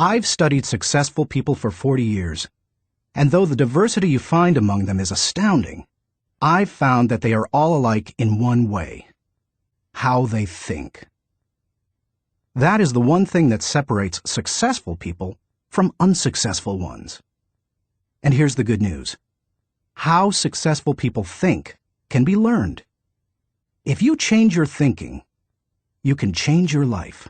I've studied successful people for 40 years, and though the diversity you find among them is astounding, I've found that they are all alike in one way: how they think. That is the one thing that separates successful people from unsuccessful ones. And here's the good news. How successful people think can be learned. If you change your thinking, you can change your life.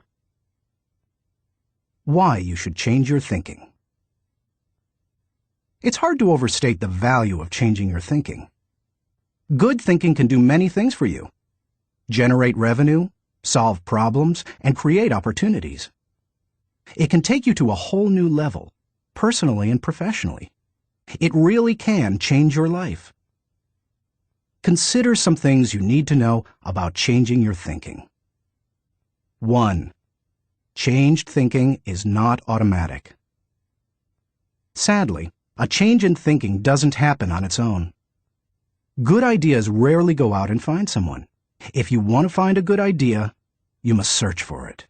Why you should change your thinking. It's hard to overstate the value of changing your thinking. Good thinking can do many things for you: generate revenue, solve problems, and create opportunities. It can take you to a whole new level, personally and professionally. It really can change your life. Consider some things you need to know about changing your thinking. 1. Changed thinking is not automatic. Sadly, a change in thinking doesn't happen on its own. Good ideas rarely go out and find someone. If you want to find a good idea, you must search for it.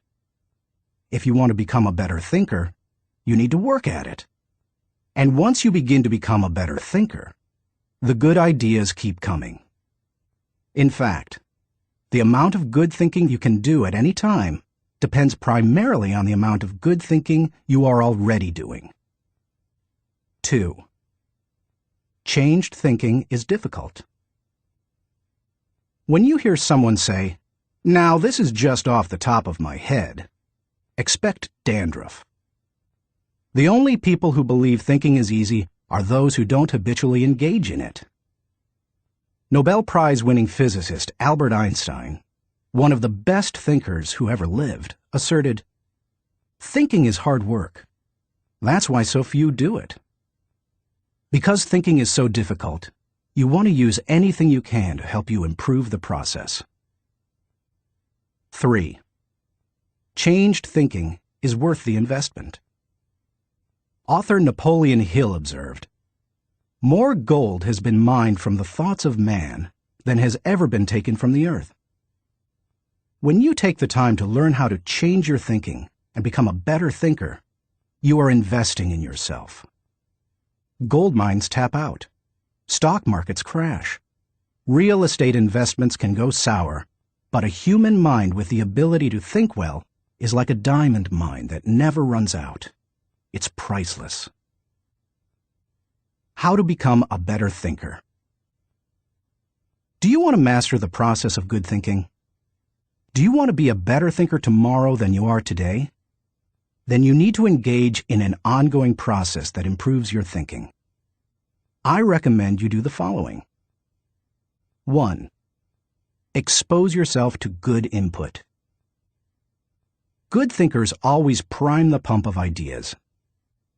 If you want to become a better thinker, you need to work at it. And once you begin to become a better thinker, the good ideas keep coming. In fact, the amount of good thinking you can do at any time depends primarily on the amount of good thinking you are already doing. 2. Changed thinking is difficult. When you hear someone say, "Now this is just off the top of my head," expect dandruff. The only people who believe thinking is easy are those who don't habitually engage in it. Nobel Prize-winning physicist Albert Einstein, one of the best thinkers who ever lived, asserted, "Thinking is hard work. That's why so few do it." Because thinking is so difficult, you want to use anything you can to help you improve the process. 3. Changed thinking is worth the investment. Author Napoleon Hill observed, "More gold has been mined from the thoughts of man than has ever been taken from the earth." When you take the time to learn how to change your thinking and become a better thinker, you are investing in yourself. Gold mines tap out. Stock markets crash. Real estate investments can go sour, but a human mind with the ability to think well is like a diamond mine that never runs out. It's priceless. How to become a better thinker. Do you want to master the process of good thinking? Do you want to be a better thinker tomorrow than you are today? Then you need to engage in an ongoing process that improves your thinking. I recommend you do the following. 1. Expose yourself to good input. Good thinkers always prime the pump of ideas.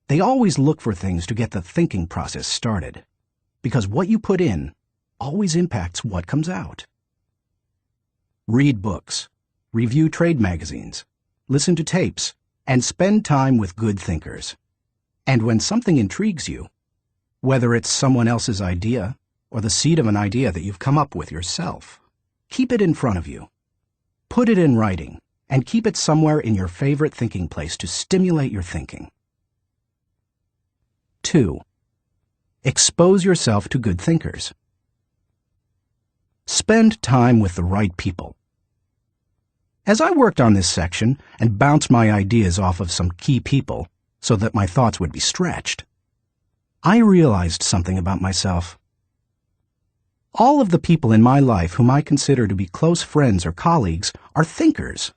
They always look for things to get the thinking process started, because what you put in always impacts what comes out. Read books, review trade magazines, listen to tapes, and spend time with good thinkers. And when something intrigues you, whether it's someone else's idea or the seed of an idea that you've come up with yourself, keep it in front of you. Put it in writing and keep it somewhere in your favorite thinking place to stimulate your thinking. 2. Expose yourself to good thinkers. Spend time with the right people. As I worked on this section and bounced my ideas off of some key people so that my thoughts would be stretched, I realized something about myself. All of the people in my life whom I consider to be close friends or colleagues are thinkers.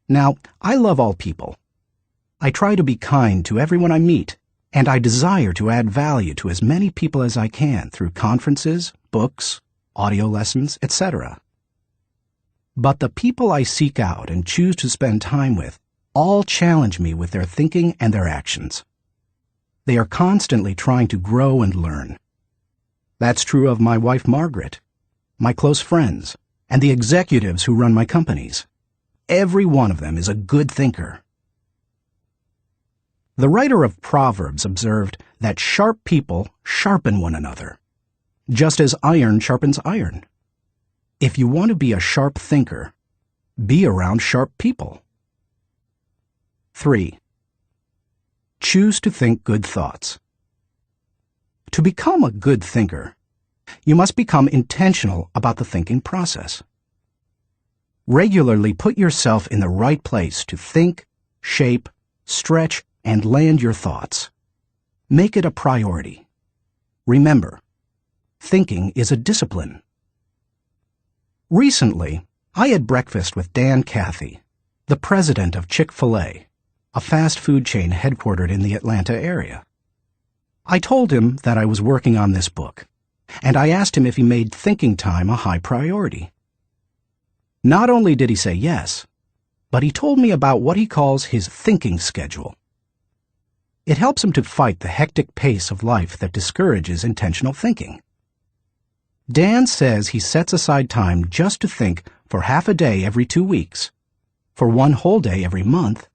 Now, I love all people. I try to be kind to everyone I meet, and I desire to add value to as many people as I can through conferences, books, audio lessons, etc. But the people I seek out and choose to spend time with all challenge me with their thinking and their actions. They are constantly trying to grow and learn. That's true of my wife Margaret, my close friends, and the executives who run my companies. Every one of them is a good thinker. The writer of Proverbs observed that sharp people sharpen one another, just as iron sharpens iron. If you want to be a sharp thinker, be around sharp people. 3. Choose to think good thoughts. To become a good thinker, you must become intentional about the thinking process. Regularly put yourself in the right place to think, shape, stretch, and land your thoughts. Make it a priority. Remember, thinking is a discipline. Recently, I had breakfast with Dan Cathy, the president of Chick-fil-A, a fast food chain headquartered in the Atlanta area. I told him that I was working on this book, and I asked him if he made thinking time a high priority. Not only did he say yes, but he told me about what he calls his thinking schedule. It helps him to fight the hectic pace of life that discourages intentional thinking. Dan says he sets aside time just to think for half a day every 2 weeks, for 1 whole day every month,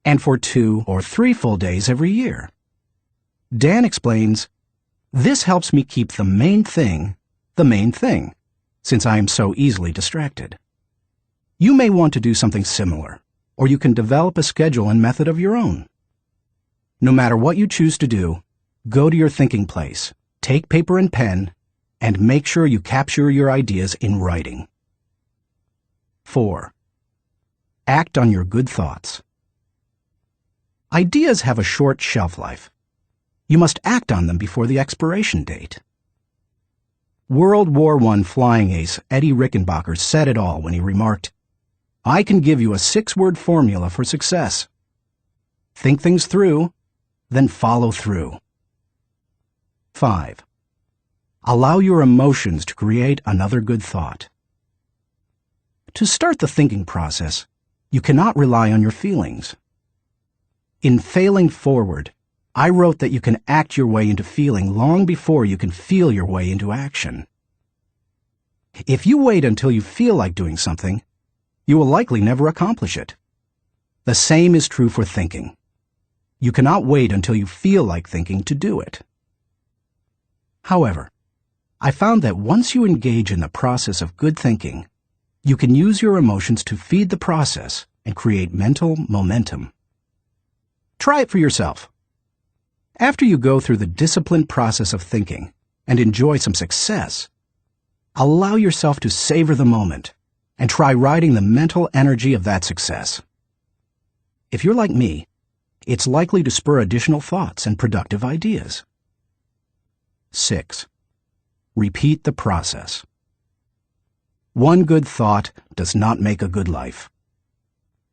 and for 2 or 3 full days every year. Dan explains, "This helps me keep the main thing, since I am so easily distracted." You may want to do something similar, or you can develop a schedule and method of your own. No matter what you choose to do, go to your thinking place, take paper and pen, and make sure you capture your ideas in writing. 4. Act on your good thoughts. Ideas have a short shelf life. You must act on them before the expiration date. World War I flying ace Eddie Rickenbacker said it all when he remarked, "I can give you a 6-word formula for success. Think things through, then follow through." 5. Allow your emotions to create another good thought. To start the thinking process, you cannot rely on your feelings. In Failing Forward, I wrote that you can act your way into feeling long before you can feel your way into action. If you wait until you feel like doing something, you will likely never accomplish it. The same is true for thinking. You cannot wait until you feel like thinking to do it. However, I found that once you engage in the process of good thinking, you can use your emotions to feed the process and create mental momentum. Try it for yourself. After you go through the disciplined process of thinking and enjoy some success, allow yourself to savor the moment and try riding the mental energy of that success. If you're like me, it's likely to spur additional thoughts and productive ideas. 6. Repeat the process. One good thought does not make a good life.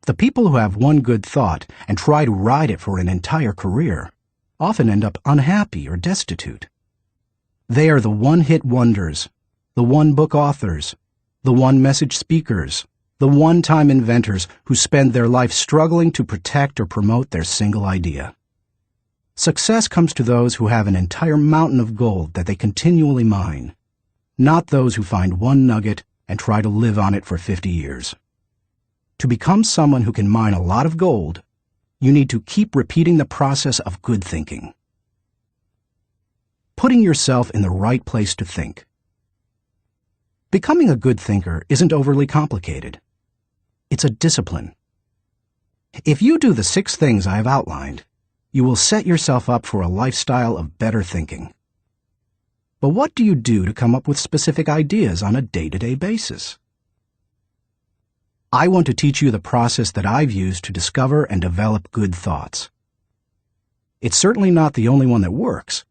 The people who have one good thought and try to ride it for an entire career often end up unhappy or destitute. They are the one-hit wonders, the one-book authors, the one-message speakers, the one-time inventors who spend their life struggling to protect or promote their single idea. Success comes to those who have an entire mountain of gold that they continually mine, not those who find one nugget and try to live on it for 50 years. To become someone who can mine a lot of gold, you need to keep repeating the process of good thinking. Putting yourself in the right place to think. Becoming a good thinker isn't overly complicated. It's a discipline. If you do the 6 things I have outlined, you will set yourself up for a lifestyle of better thinking. But what do you do to come up with specific ideas on a day-to-day basis? I want to teach you the process that I've used to discover and develop good thoughts. It's certainly not the only one that works,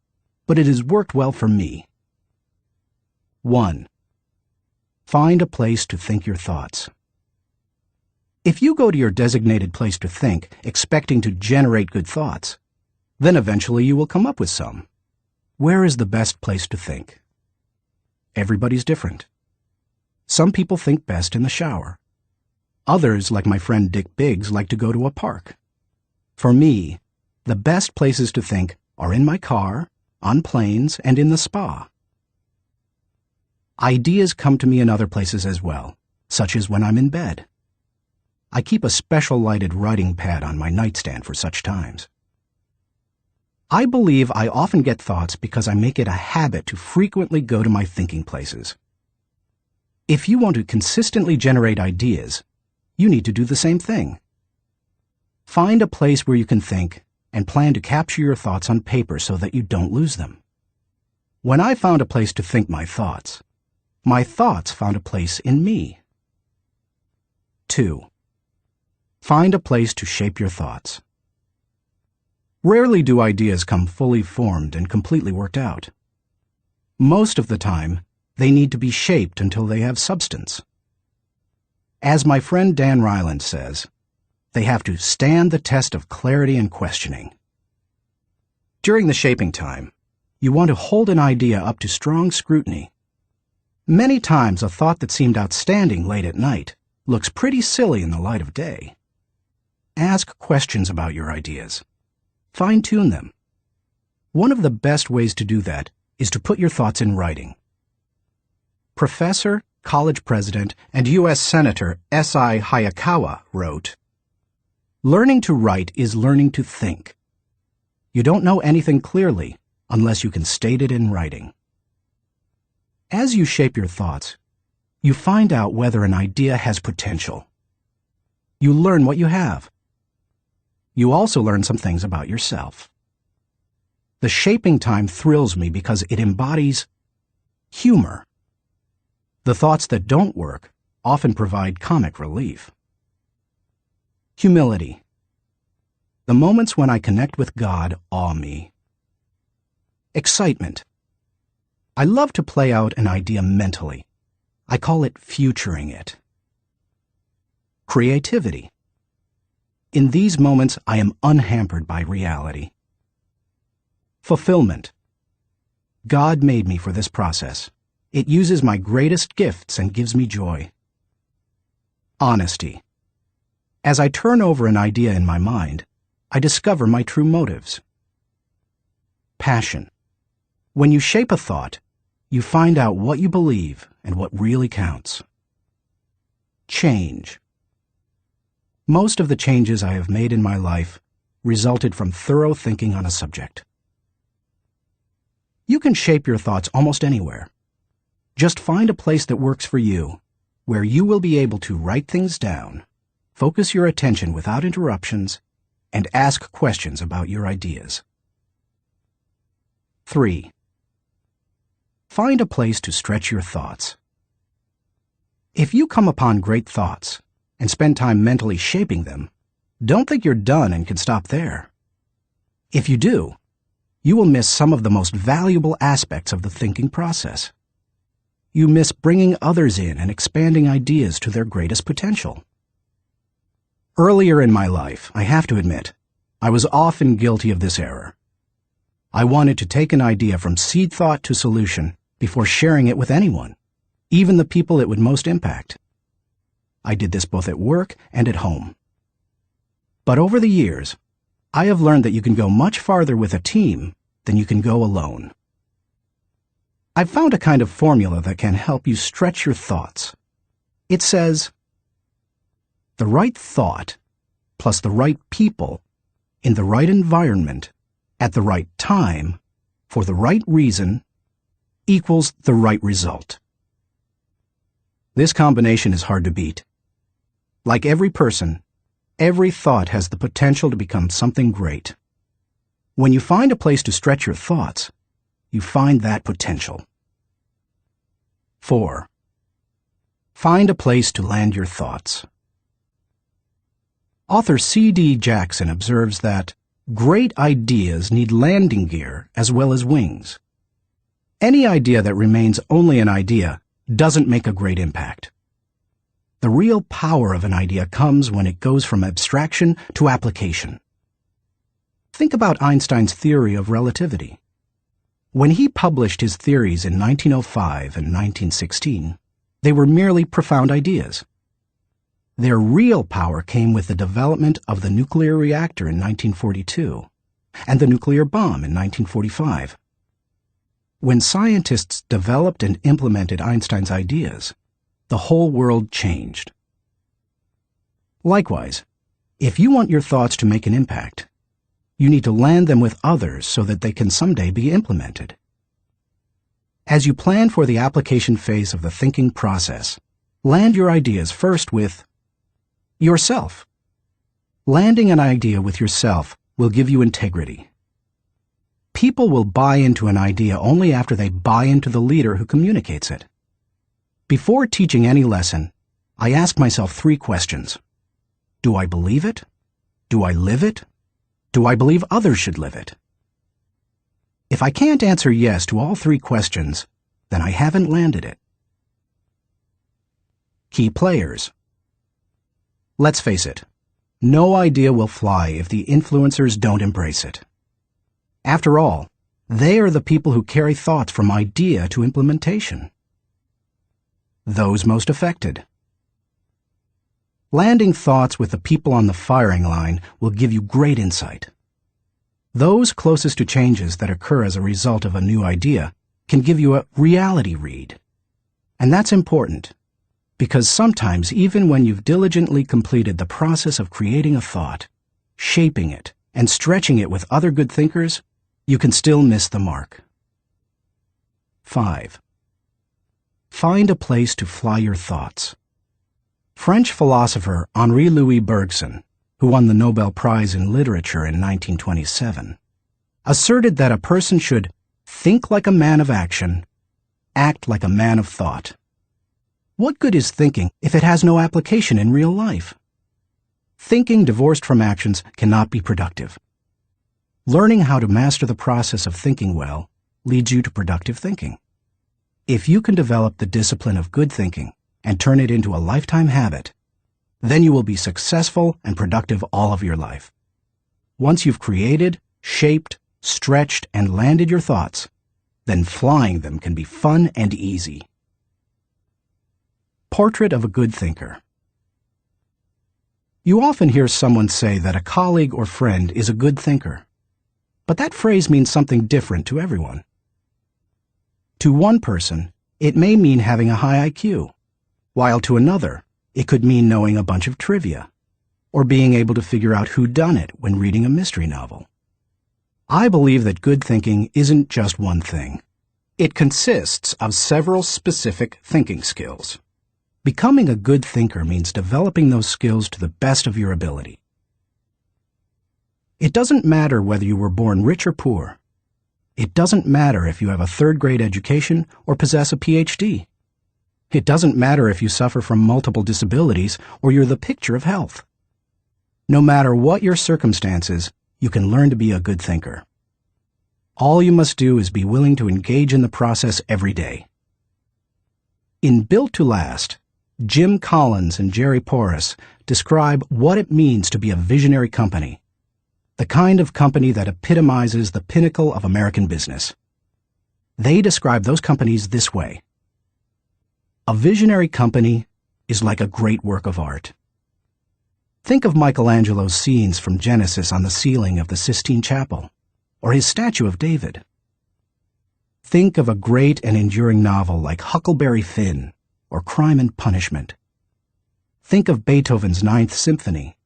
but it has worked well for me. 1. Find a place to think your thoughts. If you go to your designated place to think, expecting to generate good thoughts, then eventually you will come up with some. Where is the best place to think? Everybody's different. Some people think best in the shower. Others, like my friend Dick Biggs, like to go to a park. For me, the best places to think are in my car, on planes, and in the spa. Ideas come to me in other places as well, such as when I'm in bed. I keep a special lighted writing pad on my nightstand for such times. I believe I often get thoughts because I make it a habit to frequently go to my thinking places. If you want to consistently generate ideas, you need to do the same thing. Find a place where you can think and plan to capture your thoughts on paper so that you don't lose them. When I found a place to think my thoughts found a place in me. 2. Find a place to shape your thoughts. Rarely do ideas come fully formed and completely worked out. Most of the time, they need to be shaped until they have substance. As my friend Dan Ryland says, they have to stand the test of clarity and questioning. During the shaping time, you want to hold an idea up to strong scrutiny. Many times a thought that seemed outstanding late at night looks pretty silly in the light of day. Ask questions about your ideas. Fine-tune them. One of the best ways to do that is to put your thoughts in writing. Professor, college president, and U.S. Senator S.I. Hayakawa wrote, "Learning to write is learning to think. You don't know anything clearly unless you can state it in writing." As you shape your thoughts, you find out whether an idea has potential. You learn what you have. You also learn some things about yourself. The shaping time thrills me because it embodies humor. The thoughts that don't work often provide comic relief. Humility. The moments when I connect with God awe me. Excitement. I love to play out an idea mentally. I call it futuring it. Creativity. In these moments, I am unhampered by reality. Fulfillment. God made me for this process. It uses my greatest gifts and gives me joy. Honesty. As I turn over an idea in my mind, I discover my true motives. Passion. When you shape a thought, you find out what you believe and what really counts. Change. Most of the changes I have made in my life resulted from thorough thinking on a subject. You can shape your thoughts almost anywhere. Just find a place that works for you, where you will be able to write things down, focus your attention without interruptions, and ask questions about your ideas. 3. Find a place to stretch your thoughts. If you come upon great thoughts and spend time mentally shaping them, don't think you're done and can stop there. If you do, you will miss some of the most valuable aspects of the thinking process. You miss bringing others in and expanding ideas to their greatest potential. Earlier in my life, I have to admit, I was often guilty of this error. I wanted to take an idea from seed thought to solution before sharing it with anyone, even the people it would most impact. I did this both at work and at home. But over the years, I have learned that you can go much farther with a team than you can go alone. I've found a kind of formula that can help you stretch your thoughts. It says, the right thought plus the right people in the right environment at the right time for the right reason equals the right result. This combination is hard to beat. Like every person, every thought has the potential to become something great. When you find a place to stretch your thoughts, you find that potential. 4. Find a place to land your thoughts. Author C.D. Jackson observes that great ideas need landing gear as well as wings. Any idea that remains only an idea doesn't make a great impact. The real power of an idea comes when it goes from abstraction to application. Think about Einstein's theory of relativity. When he published his theories in 1905 and 1916, they were merely profound ideas. Their real power came with the development of the nuclear reactor in 1942 and the nuclear bomb in 1945. When scientists developed and implemented Einstein's ideas, the whole world changed. Likewise, if you want your thoughts to make an impact, you need to land them with others so that they can someday be implemented. As you plan for the application phase of the thinking process, land your ideas first with yourself. Landing an idea with yourself will give you integrity. People will buy into an idea only after they buy into the leader who communicates it. Before teaching any lesson, I ask myself 3 questions. Do I believe it? Do I live it? Do I believe others should live it? If I can't answer yes to all 3 questions, then I haven't landed it. Key players. Let's face it, no idea will fly if the influencers don't embrace it. After all, they are the people who carry thoughts from idea to implementation. Those most affected. Landing thoughts with the people on the firing line will give you great insight. Those closest to changes that occur as a result of a new idea can give you a reality read. And that's important, because sometimes even when you've diligently completed the process of creating a thought, shaping it, and stretching it with other good thinkers, you can still miss the mark. 5. Find a place to fly your thoughts. French philosopher Henri-Louis Bergson, who won the Nobel Prize in Literature in 1927, asserted that a person should think like a man of action, act like a man of thought. What good is thinking if it has no application in real life? Thinking divorced from actions cannot be productive. Learning how to master the process of thinking well leads you to productive thinking. If you can develop the discipline of good thinking and turn it into a lifetime habit, then you will be successful and productive all of your life. Once you've created, shaped, stretched, and landed your thoughts, then flying them can be fun and easy. Portrait of a good thinker. You often hear someone say that a colleague or friend is a good thinker, but that phrase means something different to everyone. To one person, it may mean having a high IQ, while to another, it could mean knowing a bunch of trivia, or being able to figure out whodunit when reading a mystery novel. I believe that good thinking isn't just one thing. It consists of several specific thinking skills. Becoming a good thinker means developing those skills to the best of your ability. It doesn't matter whether you were born rich or poor. It doesn't matter if you have a 3rd-grade education or possess a PhD. It doesn't matter if you suffer from multiple disabilities or you're the picture of health. No matter what your circumstances, you can learn to be a good thinker. All you must do is be willing to engage in the process every day. In Built to Last, Jim Collins and Jerry Porras describe what it means to be a visionary company, the kind of company that epitomizes the pinnacle of American business. They describe those companies this way. A visionary company is like a great work of art. Think of Michelangelo's scenes from Genesis on the ceiling of the Sistine Chapel, or his statue of David. Think of a great and enduring novel like Huckleberry Finn or Crime and Punishment. Think of Beethoven's Ninth Symphony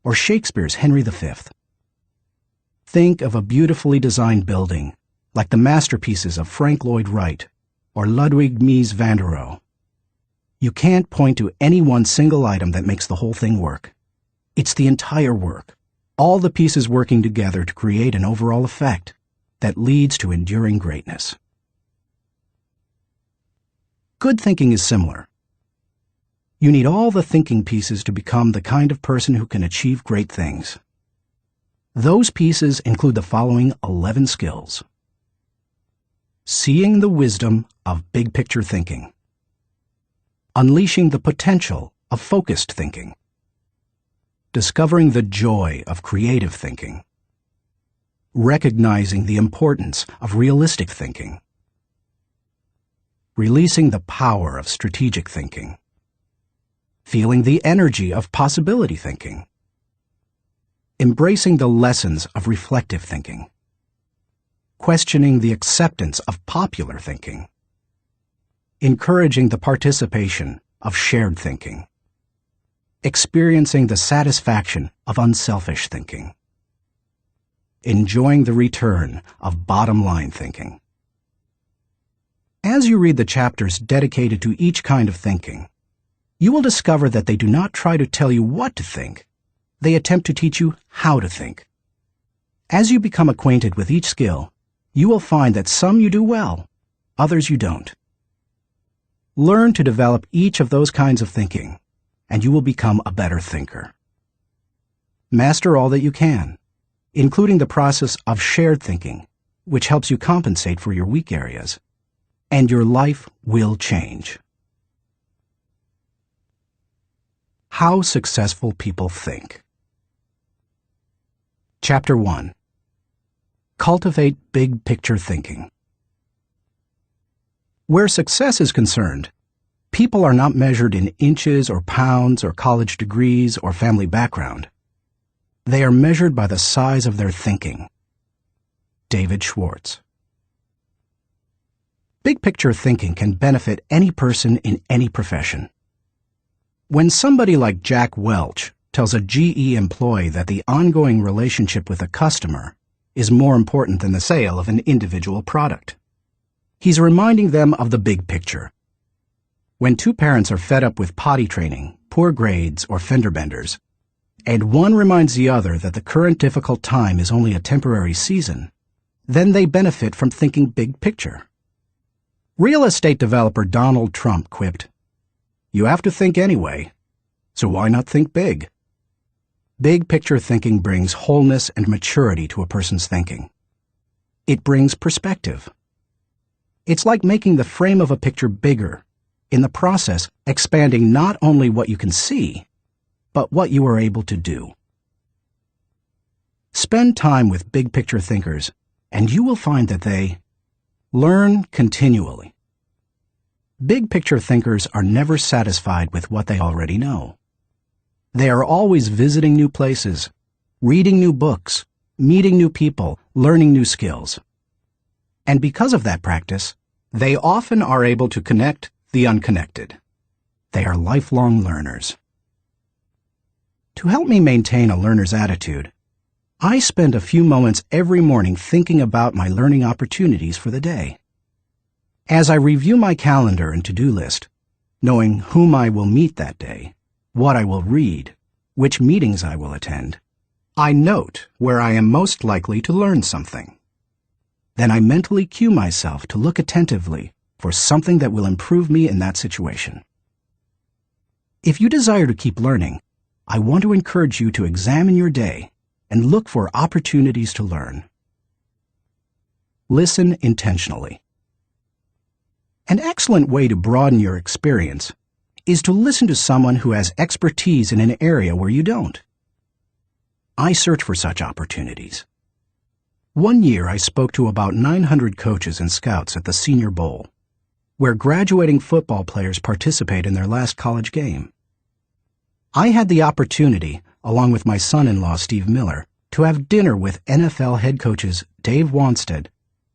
or Shakespeare's Henry V. Think of a beautifully designed building like the masterpieces of Frank Lloyd Wright or Ludwig Mies van der Rohe. You can't point to any one single item that makes the whole thing work. It's the entire work, all the pieces working together to create an overall effect that leads to enduring greatness. Good thinking is similar. You need all the thinking pieces to become the kind of person who can achieve great things. Those pieces include the following 11 skills. Seeing the wisdom of big picture thinking. Unleashing the potential of focused thinking. Discovering the joy of creative thinking. Recognizing the importance of realistic thinking. Releasing the power of strategic thinking. Feeling the energy of possibility thinking. Embracing the lessons of reflective thinking. Questioning the acceptance of popular thinking. Encouraging the participation of shared thinking. Experiencing the satisfaction of unselfish thinking. Enjoying the return of bottom-line thinking. As you read the chapters dedicated to each kind of thinking, you will discover that they do not try to tell you what to think. They attempt to teach you how to think. As you become acquainted with each skill, you will find that some you do well, others you don't. Learn to develop each of those kinds of thinking, and you will become a better thinker. Master all that you can, including the process of shared thinking, which helps you compensate for your weak areas, and your life will change. How successful people think. Chapter 1. Cultivate big picture thinking. Where success is concerned, people are not measured in inches or pounds or college degrees or family background. They are measured by the size of their thinking. David Schwartz. Big picture thinking can benefit any person in any profession. When somebody like Jack Welch tells a GE employee that the ongoing relationship with a customer is more important than the sale of an individual product, he's reminding them of the big picture. When two parents are fed up with potty training, poor grades, or fender benders, and one reminds the other that the current difficult time is only a temporary season, then they benefit from thinking big picture. Real estate developer Donald Trump quipped, "You have to think anyway, so why not think big?" Big picture thinking brings wholeness and maturity to a person's thinking. It brings perspective. It's like making the frame of a picture bigger, in the process expanding not only what you can see, but what you are able to do. Spend time with big picture thinkers, and you will find that they learn continually. Big picture thinkers are never satisfied with what they already know. They are always visiting new places, reading new books, meeting new people, learning new skills. And because of that practice, they often are able to connect the unconnected. They are lifelong learners. To help me maintain a learner's attitude, I spend a few moments every morning thinking about my learning opportunities for the day. As I review my calendar and to-do list, knowing whom I will meet that day, what I will read, which meetings I will attend, I note where I am most likely to learn something. Then I mentally cue myself to look attentively for something that will improve me in that situation. If you desire to keep learning, I want to encourage you to examine your day and look for opportunities to learn. Listen intentionally. An excellent way to broaden your experience is to listen to someone who has expertise in an area where you don't. I search for such opportunities. One year I spoke to about 900 coaches and scouts at the Senior Bowl, where graduating football players participate in their last college game. I had the opportunity, along with my son-in-law Steve Miller, to have dinner with NFL head coaches Dave Wanstead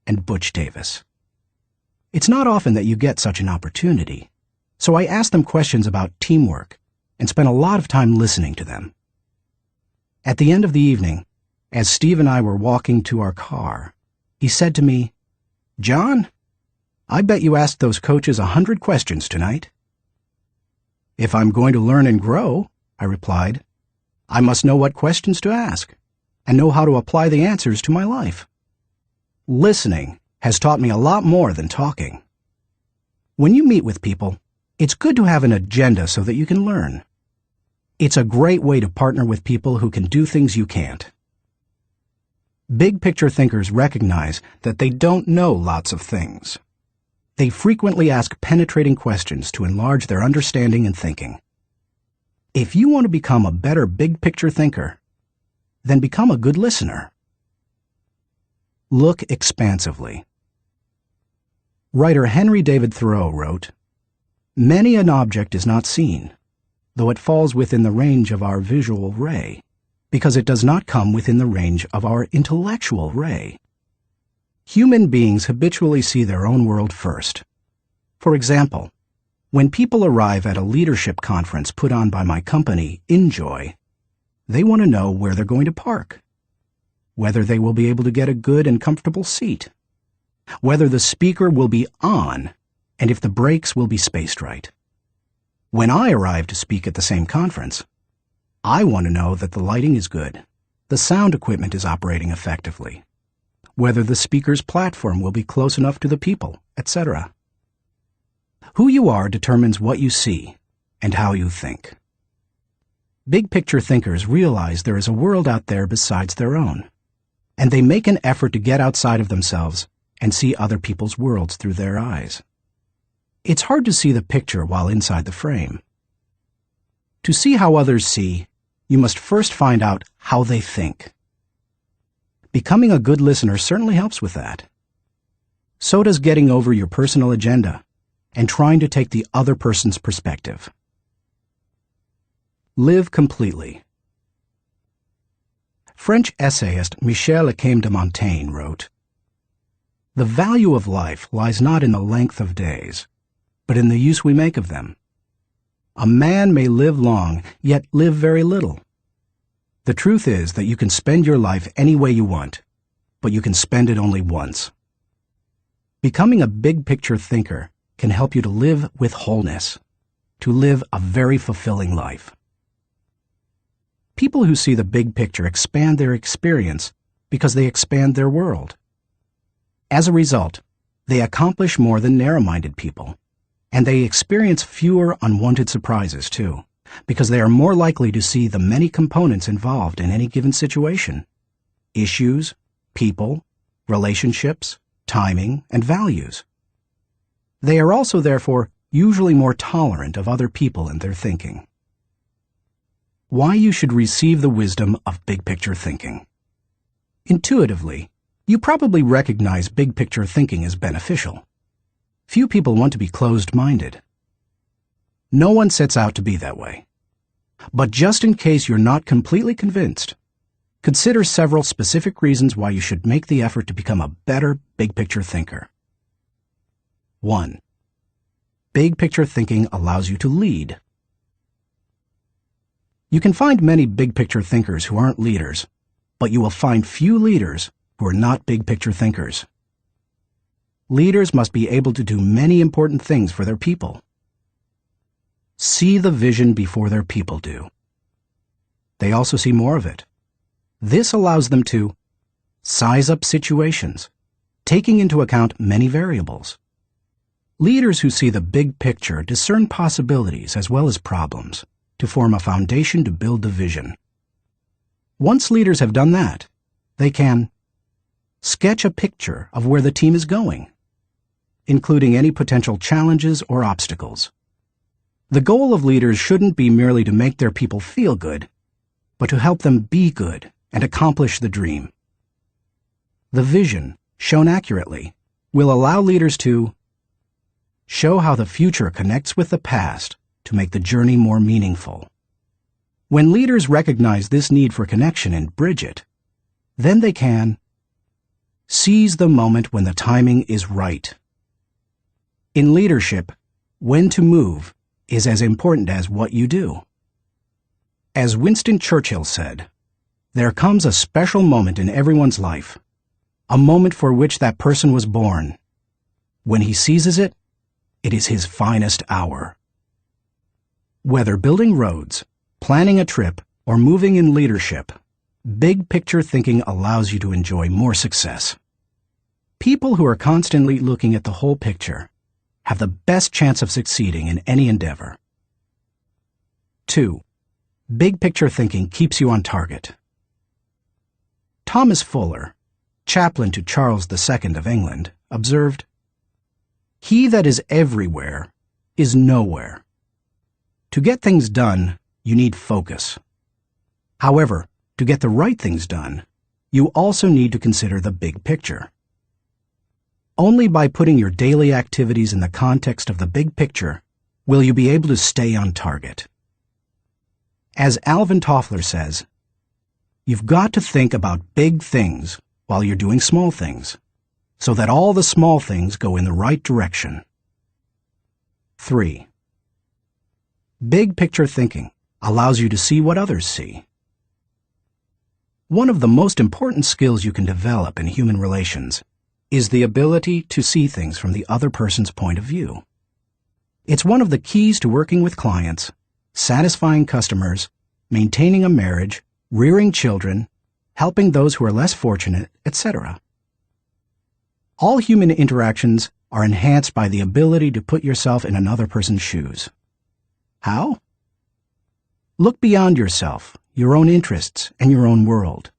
and Butch Davis. It's not often that you get such an opportunity, so I asked them questions about teamwork and spent a lot of time listening to them. At the end of the evening, as Steve and I were walking to our car, he said to me, "John, I bet you asked those coaches 100 questions tonight." "If I'm going to learn and grow," I replied, "I must know what questions to ask and know how to apply the answers to my life." Listening has taught me a lot more than talking. When you meet with people, it's good to have an agenda so that you can learn. It's a great way to partner with people who can do things you can't. Big picture thinkers recognize that they don't know lots of things. They frequently ask penetrating questions to enlarge their understanding and thinking. If you want to become a better big picture thinker, then become a good listener. Look expansively. Writer Henry David Thoreau wrote, "Many an object is not seen, though it falls within the range of our visual ray, because it does not come within the range of our intellectual ray." Human beings habitually see their own world first. For example, when people arrive at a leadership conference put on by my company, Enjoy, they want to know where they're going to park, whether they will be able to get a good and comfortable seat, whether the speaker will be on, and if the breaks will be spaced right. When I arrive to speak at the same conference, I want to know that the lighting is good, the sound equipment is operating effectively, whether the speaker's platform will be close enough to the people, etc. Who you are determines what you see and how you think. Big picture thinkers realize there is a world out there besides their own, and they make an effort to get outside of themselves and see other people's worlds through their eyes. It's hard to see the picture while inside the frame. To see how others see, you must first find out how they think. Becoming a good listener certainly helps with that. So does getting over your personal agenda and trying to take the other person's perspective. Live completely. French essayist Michel de Montaigne wrote, "The value of life lies not in the length of days, but in the use we make of them. A man may live long, yet live very little. The truth is that you can spend your life any way you want, but you can spend it only once." Becoming a big picture thinker can help you to live with wholeness, to live a very fulfilling life. People who see the big picture expand their experience because they expand their world. As a result, they accomplish more than narrow-minded people, and they experience fewer unwanted surprises too, because they are more likely to see the many components involved in any given situation: issues, people, relationships, timing, and values. They are also, therefore, usually more tolerant of other people and their thinking. Why you should receive the wisdom of big picture thinking. Intuitively, you probably recognize big picture thinking as beneficial. Few people want to be closed-minded. No one sets out to be that way. But just in case you're not completely convinced, consider several specific reasons why you should make the effort to become a better big-picture thinker. 1. Big picture thinking allows you to lead. You can find many big-picture thinkers who aren't leaders, but you will find few leaders who are not big-picture thinkers. Leaders must be able to do many important things for their people. See the vision before their people do. They also see more of it. This allows them to size up situations, taking into account many variables. Leaders who see the big picture discern possibilities as well as problems to form a foundation to build the vision. Once leaders have done that, they can sketch a picture of where the team is going, including any potential challenges or obstacles. The goal of leaders shouldn't be merely to make their people feel good, but to help them be good and accomplish the dream. The vision, shown accurately, will allow leaders to show how the future connects with the past to make the journey more meaningful. When leaders recognize this need for connection and bridge it, then they can seize the moment when the timing is right. In leadership, when to move is as important as what you do. As Winston Churchill said, "There comes a special moment in everyone's life, a moment for which that person was born. When he seizes it, it is his finest hour." Whether building roads, planning a trip, or moving in leadership, big picture thinking allows you to enjoy more success. People who are constantly looking at the whole picture have the best chance of succeeding in any endeavor. 2. Big picture thinking keeps you on target. Thomas Fuller, chaplain to Charles II of England, observed, "He that is everywhere is nowhere. To get things done, you need focus. However, to get the right things done, you also need to consider the big picture. Only by putting your daily activities in the context of the big picture will you be able to stay on target." As Alvin Toffler says, "You've got to think about big things while you're doing small things, so that all the small things go in the right direction." 3. Big picture thinking allows you to see what others see. One of the most important skills you can develop in human relations is the ability to see things from the other person's point of view. It's one of the keys to working with clients, satisfying customers, maintaining a marriage, rearing children, helping those who are less fortunate, etc. All human interactions are enhanced by the ability to put yourself in another person's shoes. How? Look beyond yourself, your own interests, and your own world.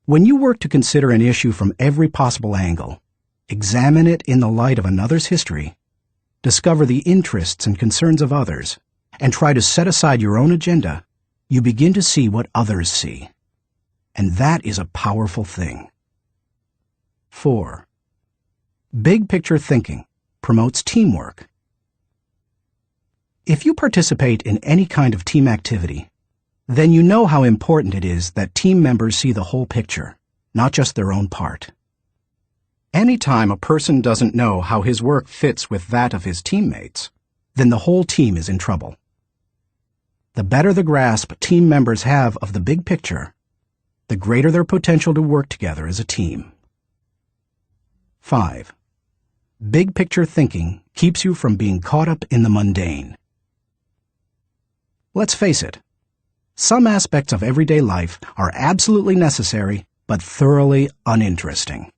When you work to consider an issue from every possible angle, examine it in the light of another's history, discover the interests and concerns of others, and try to set aside your own agenda, you begin to see what others see. And that is a powerful thing. 4. Big picture thinking promotes teamwork. If you participate in any kind of team activity, then you know how important it is that team members see the whole picture, not just their own part. Anytime a person doesn't know how his work fits with that of his teammates, then the whole team is in trouble. The better the grasp team members have of the big picture, the greater their potential to work together as a team. 5. Big picture thinking keeps you from being caught up in the mundane. Let's face it, some aspects of everyday life are absolutely necessary but thoroughly uninteresting.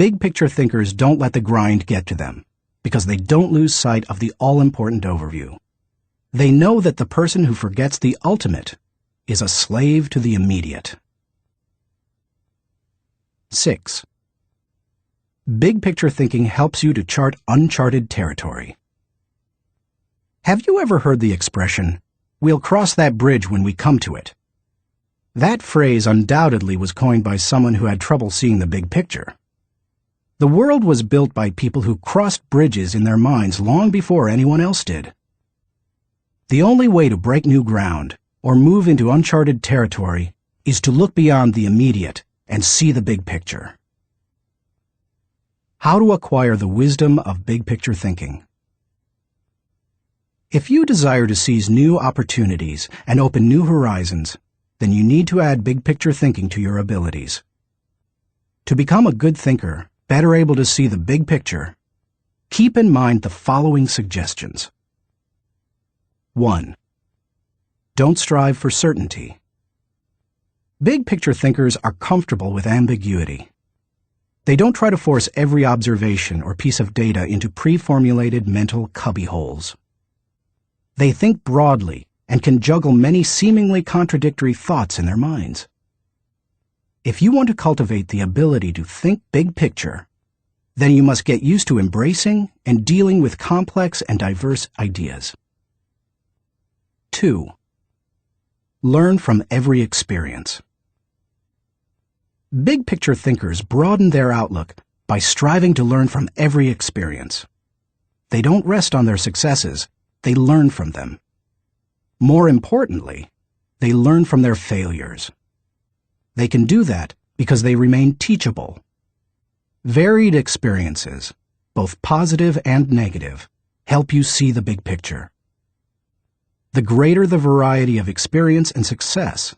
Big picture thinkers don't let the grind get to them because they don't lose sight of the all-important overview. They know that the person who forgets the ultimate is a slave to the immediate. 6. Big picture thinking helps you to chart uncharted territory. Have you ever heard the expression, "We'll cross that bridge when we come to it"? That phrase undoubtedly was coined by someone who had trouble seeing the big picture. The world was built by people who crossed bridges in their minds long before anyone else did. The only way to break new ground or move into uncharted territory is to look beyond the immediate and see the big picture. How to acquire the wisdom of big picture thinking. If you desire to seize new opportunities and open new horizons, then you need to add big picture thinking to your abilities. To become a good thinker, better able to see the big picture, keep in mind the following suggestions. 1. Don't strive for certainty. Big picture thinkers are comfortable with ambiguity. They don't try to force every observation or piece of data into pre-formulated mental cubbyholes. They think broadly and can juggle many seemingly contradictory thoughts in their minds. If you want to cultivate the ability to think big picture, then you must get used to embracing and dealing with complex and diverse ideas. 2. Learn from every experience. Big picture thinkers broaden their outlook by striving to learn from every experience. They don't rest on their successes, they learn from them. More importantly, they learn from their failures. They can do that because they remain teachable. Varied experiences, both positive and negative, help you see the big picture. The greater the variety of experience and success,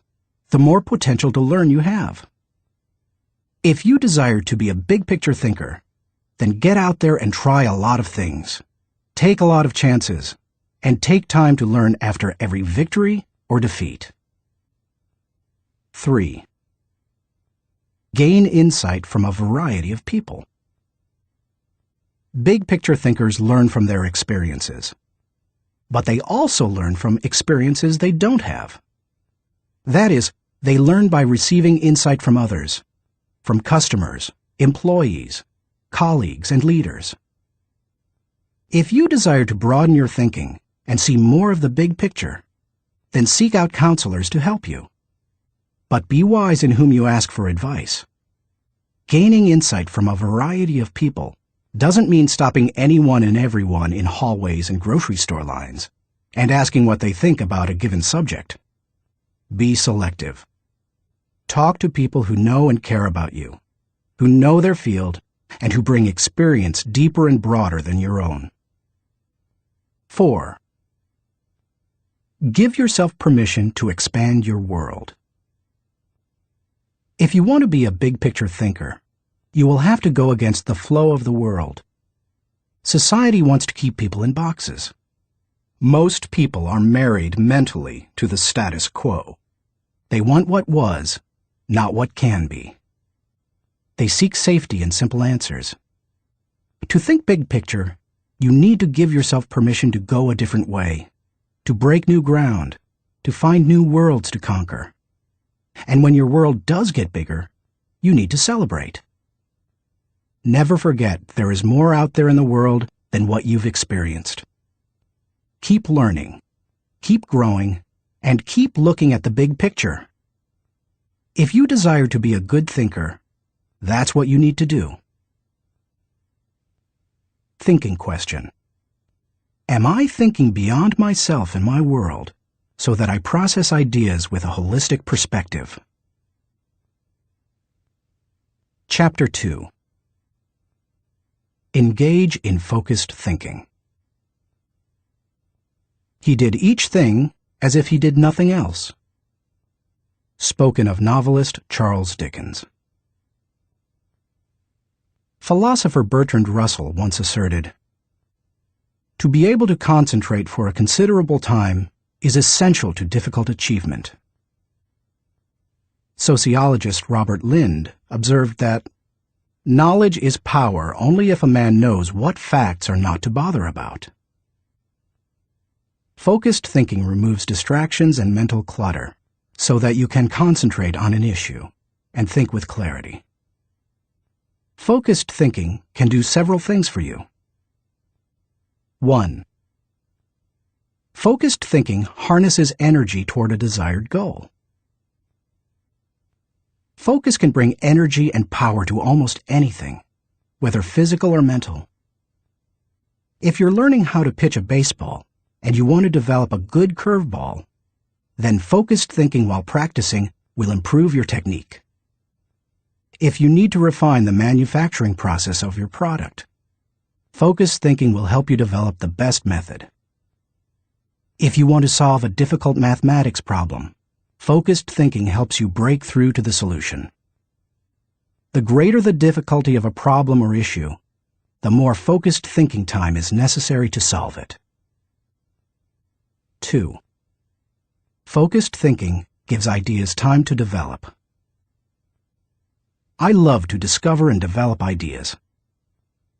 the more potential to learn you have. If you desire to be a big picture thinker, then get out there and try a lot of things. Take a lot of chances, and take time to learn after every victory or defeat. 3. Gain insight from a variety of people. Big picture thinkers learn from their experiences, but they also learn from experiences they don't have. That is, they learn by receiving insight from others, from customers, employees, colleagues, and leaders. If you desire to broaden your thinking and see more of the big picture, then seek out counselors to help you. But be wise in whom you ask for advice. Gaining insight from a variety of people doesn't mean stopping anyone and everyone in hallways and grocery store lines and asking what they think about a given subject. Be selective. Talk to people who know and care about you, who know their field, and who bring experience deeper and broader than your own. 4. Give yourself permission to expand your world. If you want to be a big picture thinker, you will have to go against the flow of the world. Society wants to keep people in boxes. Most people are married mentally to the status quo. They want what was, not what can be. They seek safety in simple answers. To think big picture, you need to give yourself permission to go a different way, to break new ground, to find new worlds to conquer. And when your world does get bigger, you need to celebrate. Never forget there is more out there in the world than what you've experienced. Keep learning, keep growing, and keep looking at the big picture. If you desire to be a good thinker, that's what you need to do. Thinking question. Am I thinking beyond myself and my world so that I process ideas with a holistic perspective? Chapter 2. Engage in focused thinking. He did each thing as if he did nothing else. Spoken of novelist Charles Dickens. Philosopher Bertrand Russell once asserted, "To be able to concentrate for a considerable time is essential to difficult achievement." Sociologist Robert Lind observed that, "Knowledge is power only if a man knows what facts are not to bother about." Focused thinking removes distractions and mental clutter so that you can concentrate on an issue and think with clarity. Focused thinking can do several things for you. 1. Focused thinking harnesses energy toward a desired goal. Focus can bring energy and power to almost anything, whether physical or mental. If you're learning how to pitch a baseball and you want to develop a good curveball, then focused thinking while practicing will improve your technique. If you need to refine the manufacturing process of your product, focused thinking will help you develop the best method. If you want to solve a difficult mathematics problem, focused thinking helps you break through to the solution. The greater the difficulty of a problem or issue, the more focused thinking time is necessary to solve it. 2. Focused thinking gives ideas time to develop. I love to discover and develop ideas.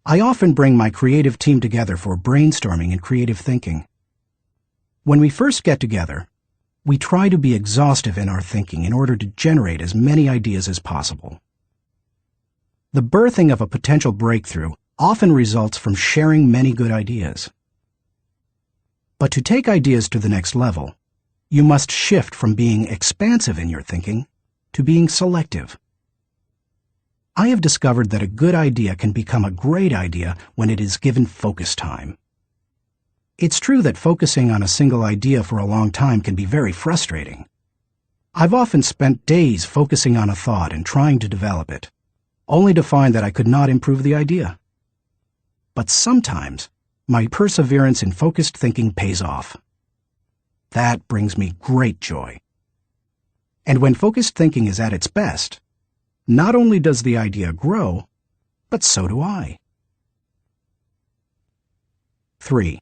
I often bring my creative team together for brainstorming and creative thinking. When we first get together, we try to be exhaustive in our thinking in order to generate as many ideas as possible. The birthing of a potential breakthrough often results from sharing many good ideas. But to take ideas to the next level, you must shift from being expansive in your thinking to being selective. I have discovered that a good idea can become a great idea when it is given focus time. It's true that focusing on a single idea for a long time can be very frustrating. I've often spent days focusing on a thought and trying to develop it, only to find that I could not improve the idea. But sometimes, my perseverance in focused thinking pays off. That brings me great joy. And when focused thinking is at its best, not only does the idea grow, but so do I. 3.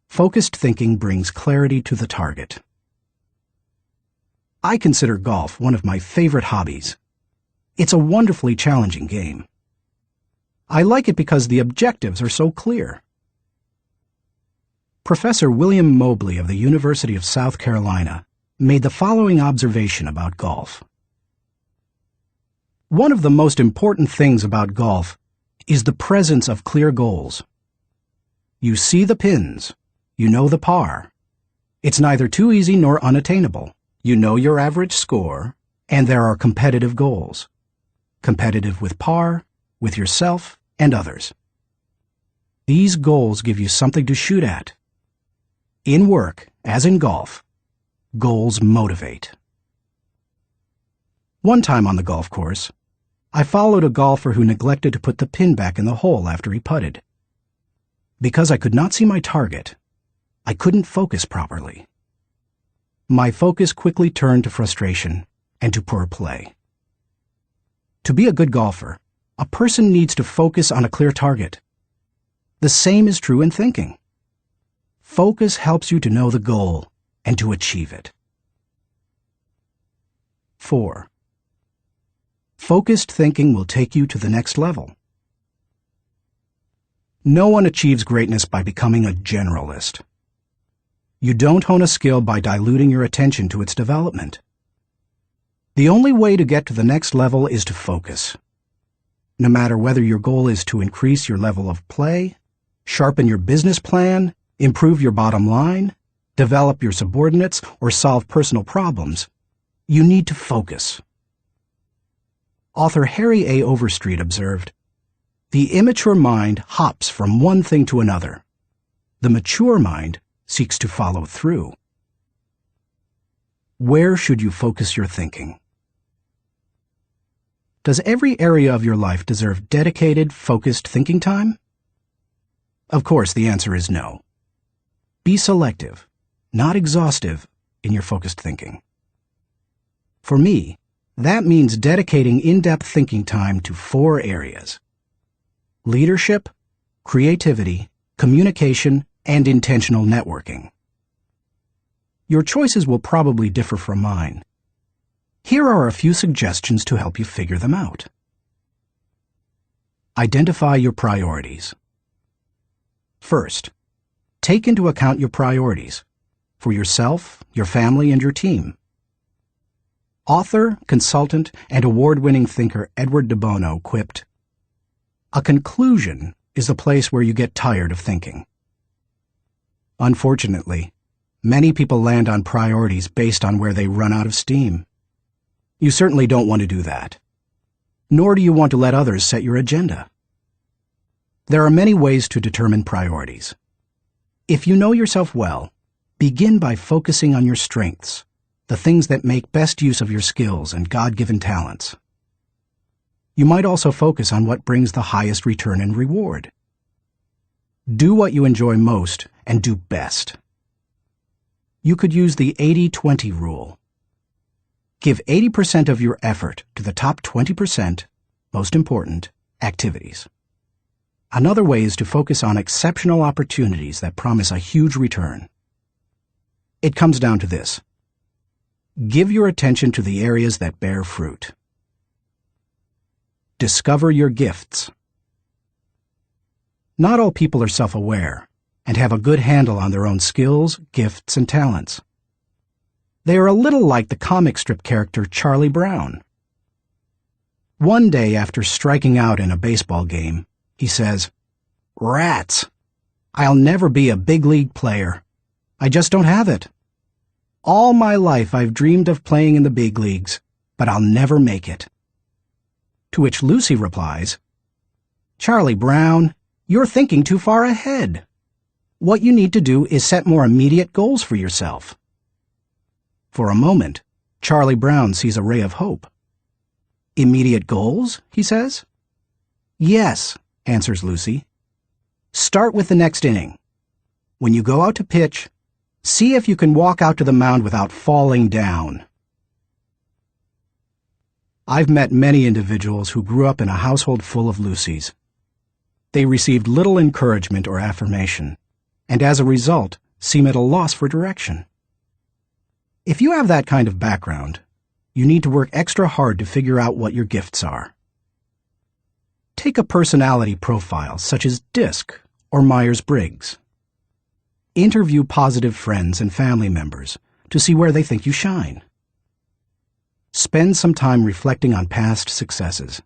Focused thinking brings clarity to the target. I consider golf one of my favorite hobbies. It's a wonderfully challenging game. I like it because the objectives are so clear. Professor William Mobley of the University of South Carolina made the following observation about golf. One of the most important things about golf is the presence of clear goals. You see the pins, you know the par. It's neither too easy nor unattainable. You know your average score, and there are competitive goals. Competitive with par, with yourself, and others. These goals give you something to shoot at. In work, as in golf, goals motivate. One time on the golf course, I followed a golfer who neglected to put the pin back in the hole after he putted. Because I could not see my target, I couldn't focus properly. My focus quickly turned to frustration and to poor play. To be a good golfer, a person needs to focus on a clear target. The same is true in thinking. Focus helps you to know the goal and to achieve it. 4. Focused thinking will take you to the next level. No one achieves greatness by becoming a generalist. You don't hone a skill by diluting your attention to its development. The only way to get to the next level is to focus. No matter whether your goal is to increase your level of play, sharpen your business plan, improve your bottom line, develop your subordinates, or solve personal problems, you need to focus. Author Harry A. Overstreet observed, "The immature mind hops from one thing to another. The mature mind seeks to follow through." Where should you focus your thinking? Does every area of your life deserve dedicated, focused thinking time? Of course, the answer is no. Be selective, not exhaustive, in your focused thinking. For me, that means dedicating in-depth thinking time to 4 areas: leadership, creativity, communication, and intentional networking. Your choices will probably differ from mine. Here are a few suggestions to help you figure them out. Identify your priorities. First, take into account your priorities for yourself, your family, and your team. Author, consultant, and award-winning thinker Edward de Bono quipped, "A conclusion is the place where you get tired of thinking." Unfortunately, many people land on priorities based on where they run out of steam. You certainly don't want to do that. Nor do you want to let others set your agenda. There are many ways to determine priorities. If you know yourself well, begin by focusing on your strengths, the things that make best use of your skills and God-given talents. You might also focus on what brings the highest return and reward. Do what you enjoy most and do best. You could use the 80-20 rule. Give 80% of your effort to the top 20%, most important, activities. Another way is to focus on exceptional opportunities that promise a huge return. It comes down to this. Give your attention to the areas that bear fruit. Discover your gifts. Not all people are self-aware and have a good handle on their own skills, gifts, and talents. They are a little like the comic strip character Charlie Brown. One day after striking out in a baseball game, he says, "Rats! I'll never be a big league player. I just don't have it. All my life I've dreamed of playing in the big leagues, but I'll never make it." To which Lucy replies, "Charlie Brown, you're thinking too far ahead. What you need to do is set more immediate goals for yourself." For a moment, Charlie Brown sees a ray of hope. "Immediate goals?" he says. "Yes," answers Lucy. "Start with the next inning. When you go out to pitch, see if you can walk out to the mound without falling down." I've met many individuals who grew up in a household full of Lucys. They received little encouragement or affirmation, and as a result, seem at a loss for direction. If you have that kind of background, you need to work extra hard to figure out what your gifts are. Take a personality profile such as DISC or Myers-Briggs. Interview positive friends and family members to see where they think you shine. Spend some time reflecting on past successes.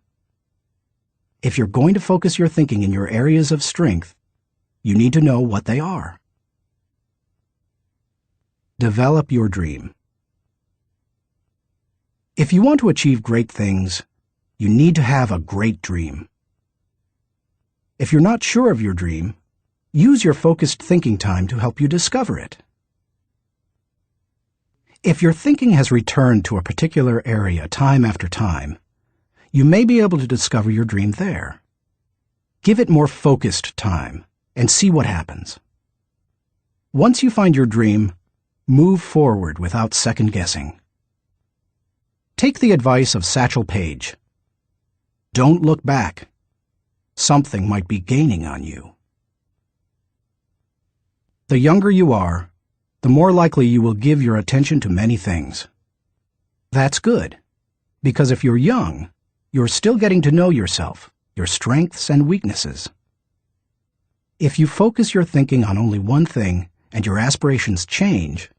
If you're going to focus your thinking in your areas of strength, you need to know what they are. Develop your dream. If you want to achieve great things, you need to have a great dream. If you're not sure of your dream, use your focused thinking time to help you discover it. If your thinking has returned to a particular area time after time, you may be able to discover your dream there. Give it more focused time and see what happens. Once you find your dream, move forward without second-guessing. Take the advice of Satchel Paige. Don't look back. Something might be gaining on you. The younger you are, the more likely you will give your attention to many things. That's good. Because if you're young, you're still getting to know yourself, your strengths and weaknesses. If you focus your thinking on only one thing and your aspirations change,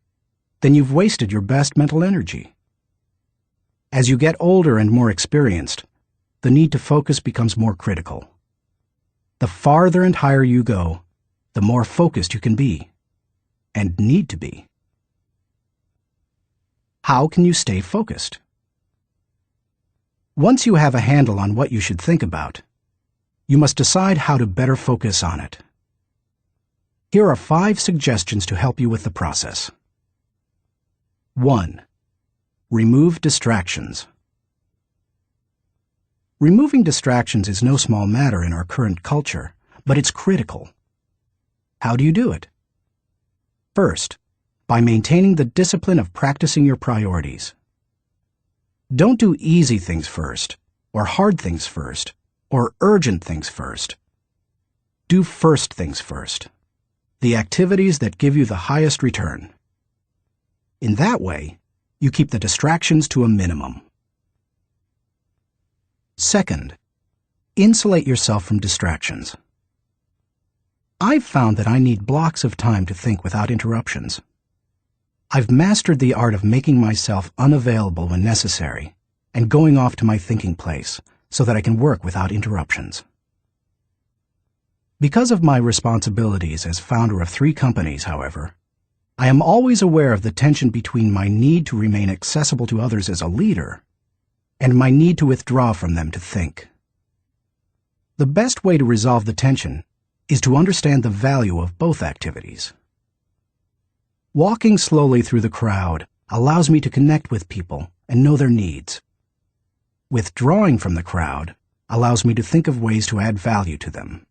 then you've wasted your best mental energy. As you get older and more experienced, the need to focus becomes more critical. The farther and higher you go, the more focused you can be, and need to be. How can you stay focused? Once you have a handle on what you should think about, you must decide how to better focus on it. Here are 5 suggestions to help you with the process. 1. Remove distractions. Removing distractions is no small matter in our current culture, but it's critical. How do you do it? First, by maintaining the discipline of practicing your priorities. Don't do easy things first, or hard things first, or urgent things first. Do first things first, the activities that give you the highest return. In that way, you keep the distractions to a minimum. Second, insulate yourself from distractions. I've found that I need blocks of time to think without interruptions. I've mastered the art of making myself unavailable when necessary and going off to my thinking place so that I can work without interruptions. Because of my responsibilities as founder of 3 companies, however, I am always aware of the tension between my need to remain accessible to others as a leader and my need to withdraw from them to think. The best way to resolve the tension is to understand the value of both activities. Walking slowly through the crowd allows me to connect with people and know their needs. Withdrawing from the crowd allows me to think of ways to add value to them.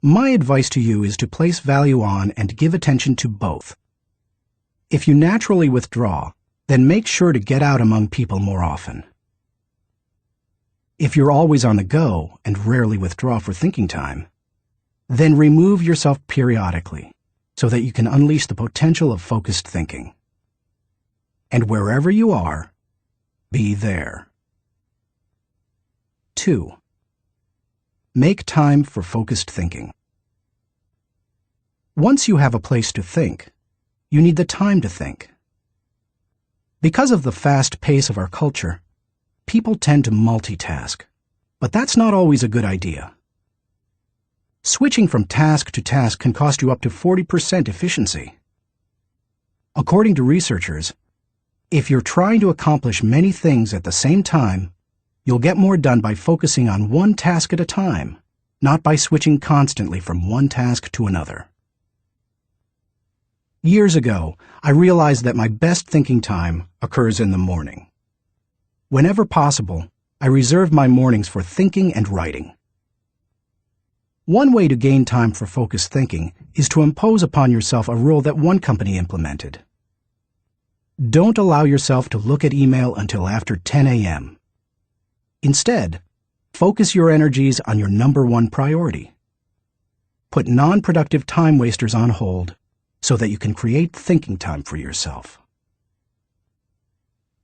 My advice to you is to place value on and give attention to both. If you naturally withdraw, then make sure to get out among people more often. If you're always on the go and rarely withdraw for thinking time, then remove yourself periodically so that you can unleash the potential of focused thinking. And wherever you are, be there. 2. Make time for focused thinking. Once you have a place to think, you need the time to think. Because of the fast pace of our culture, people tend to multitask, but that's not always a good idea. Switching from task to task can cost you up to 40% efficiency. According to researchers, if you're trying to accomplish many things at the same time, you'll get more done by focusing on one task at a time, not by switching constantly from one task to another. Years ago, I realized that my best thinking time occurs in the morning. Whenever possible, I reserve my mornings for thinking and writing. One way to gain time for focused thinking is to impose upon yourself a rule that one company implemented. Don't allow yourself to look at email until after 10 a.m. Instead, focus your energies on your number 1 priority. Put non-productive time wasters on hold so that you can create thinking time for yourself.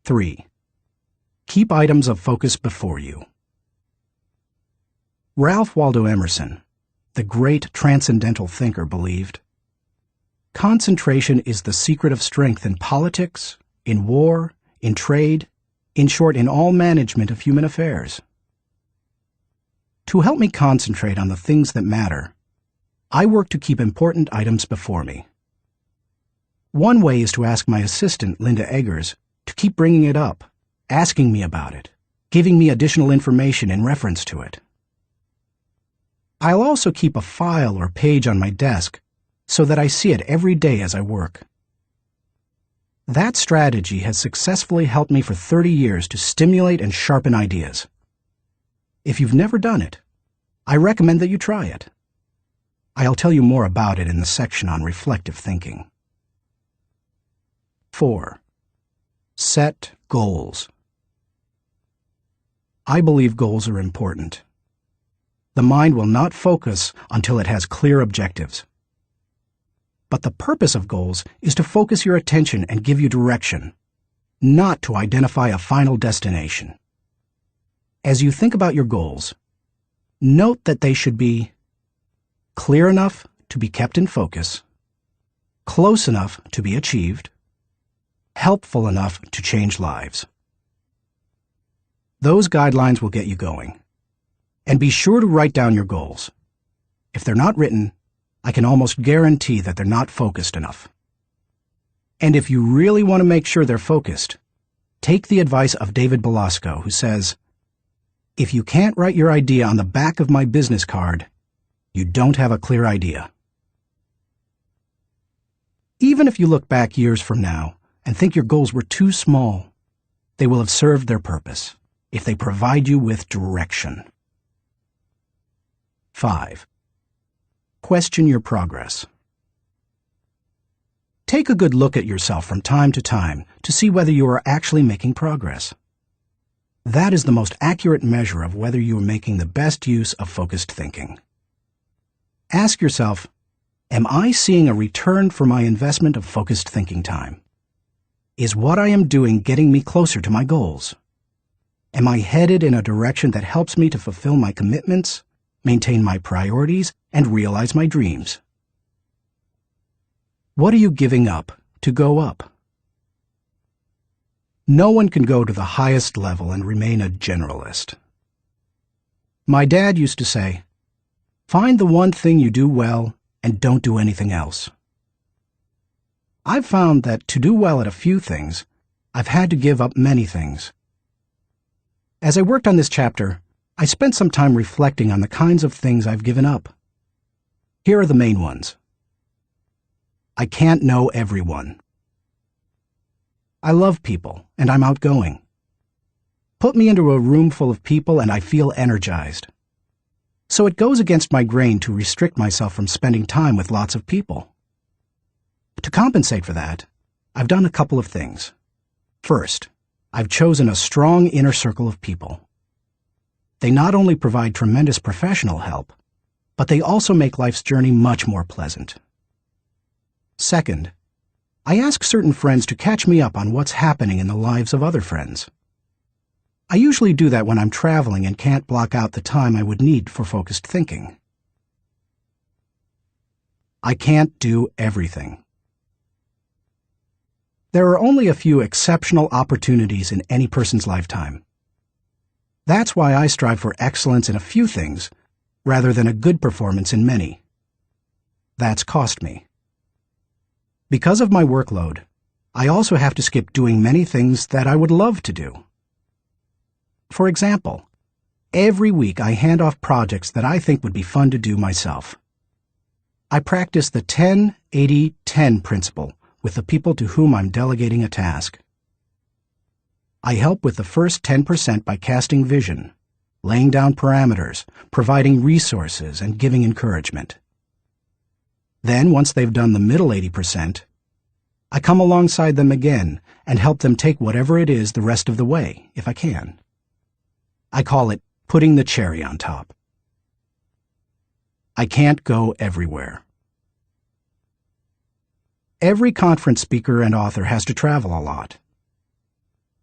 3. Keep items of focus before you. Ralph Waldo Emerson, the great transcendental thinker, believed, concentration is the secret of strength in politics, in war, in trade, in short, in all management of human affairs. To help me concentrate on the things that matter, I work to keep important items before me. One way is to ask my assistant, Linda Eggers, to keep bringing it up, asking me about it, giving me additional information in reference to it. I'll also keep a file or page on my desk so that I see it every day as I work. That strategy has successfully helped me for 30 years to stimulate and sharpen ideas. If you've never done it, I recommend that you try it. I'll tell you more about it in the section on reflective thinking. 4. Set goals. I believe goals are important. The mind will not focus until it has clear objectives. But the purpose of goals is to focus your attention and give you direction, not to identify a final destination. As you think about your goals, note that they should be clear enough to be kept in focus, close enough to be achieved, helpful enough to change lives. Those guidelines will get you going. And be sure to write down your goals. If they're not written, I can almost guarantee that they're not focused enough. And if you really want to make sure they're focused, take the advice of David Belasco, who says, "If you can't write your idea on the back of my business card, you don't have a clear idea." Even if you look back years from now and think your goals were too small, they will have served their purpose if they provide you with direction. 5. Question your progress. Take a good look at yourself from time to see whether you are actually making progress. That is the most accurate measure of whether you are making the best use of focused thinking. Ask yourself, am I seeing a return for my investment of focused thinking time? Is what I am doing getting me closer to my goals? Am I headed in a direction that helps me to fulfill my commitments, maintain my priorities, and realize my dreams? What are you giving up to go up? No one can go to the highest level and remain a generalist. My dad used to say, "Find the one thing you do well and don't do anything else." I've found that to do well at a few things, I've had to give up many things. As I worked on this chapter, I spent some time reflecting on the kinds of things I've given up. Here are the main ones. I can't know everyone. I love people, and I'm outgoing. Put me into a room full of people and I feel energized. So it goes against my grain to restrict myself from spending time with lots of people. To compensate for that, I've done a couple of things. First, I've chosen a strong inner circle of people. They not only provide tremendous professional help, but they also make life's journey much more pleasant. Second, I ask certain friends to catch me up on what's happening in the lives of other friends. I usually do that when I'm traveling and can't block out the time I would need for focused thinking. I can't do everything. There are only a few exceptional opportunities in any person's lifetime. That's why I strive for excellence in a few things, rather than a good performance in many. That's cost me. Because of my workload, I also have to skip doing many things that I would love to do. For example, every week I hand off projects that I think would be fun to do myself. I practice the 10-80-10 principle with the people to whom I'm delegating a task. I help with the first 10% by casting vision, laying down parameters, providing resources, and giving encouragement. Then, once they've done the middle 80%, I come alongside them again and help them take whatever it is the rest of the way, if I can. I call it putting the cherry on top. I can't go everywhere. Every conference speaker and author has to travel a lot.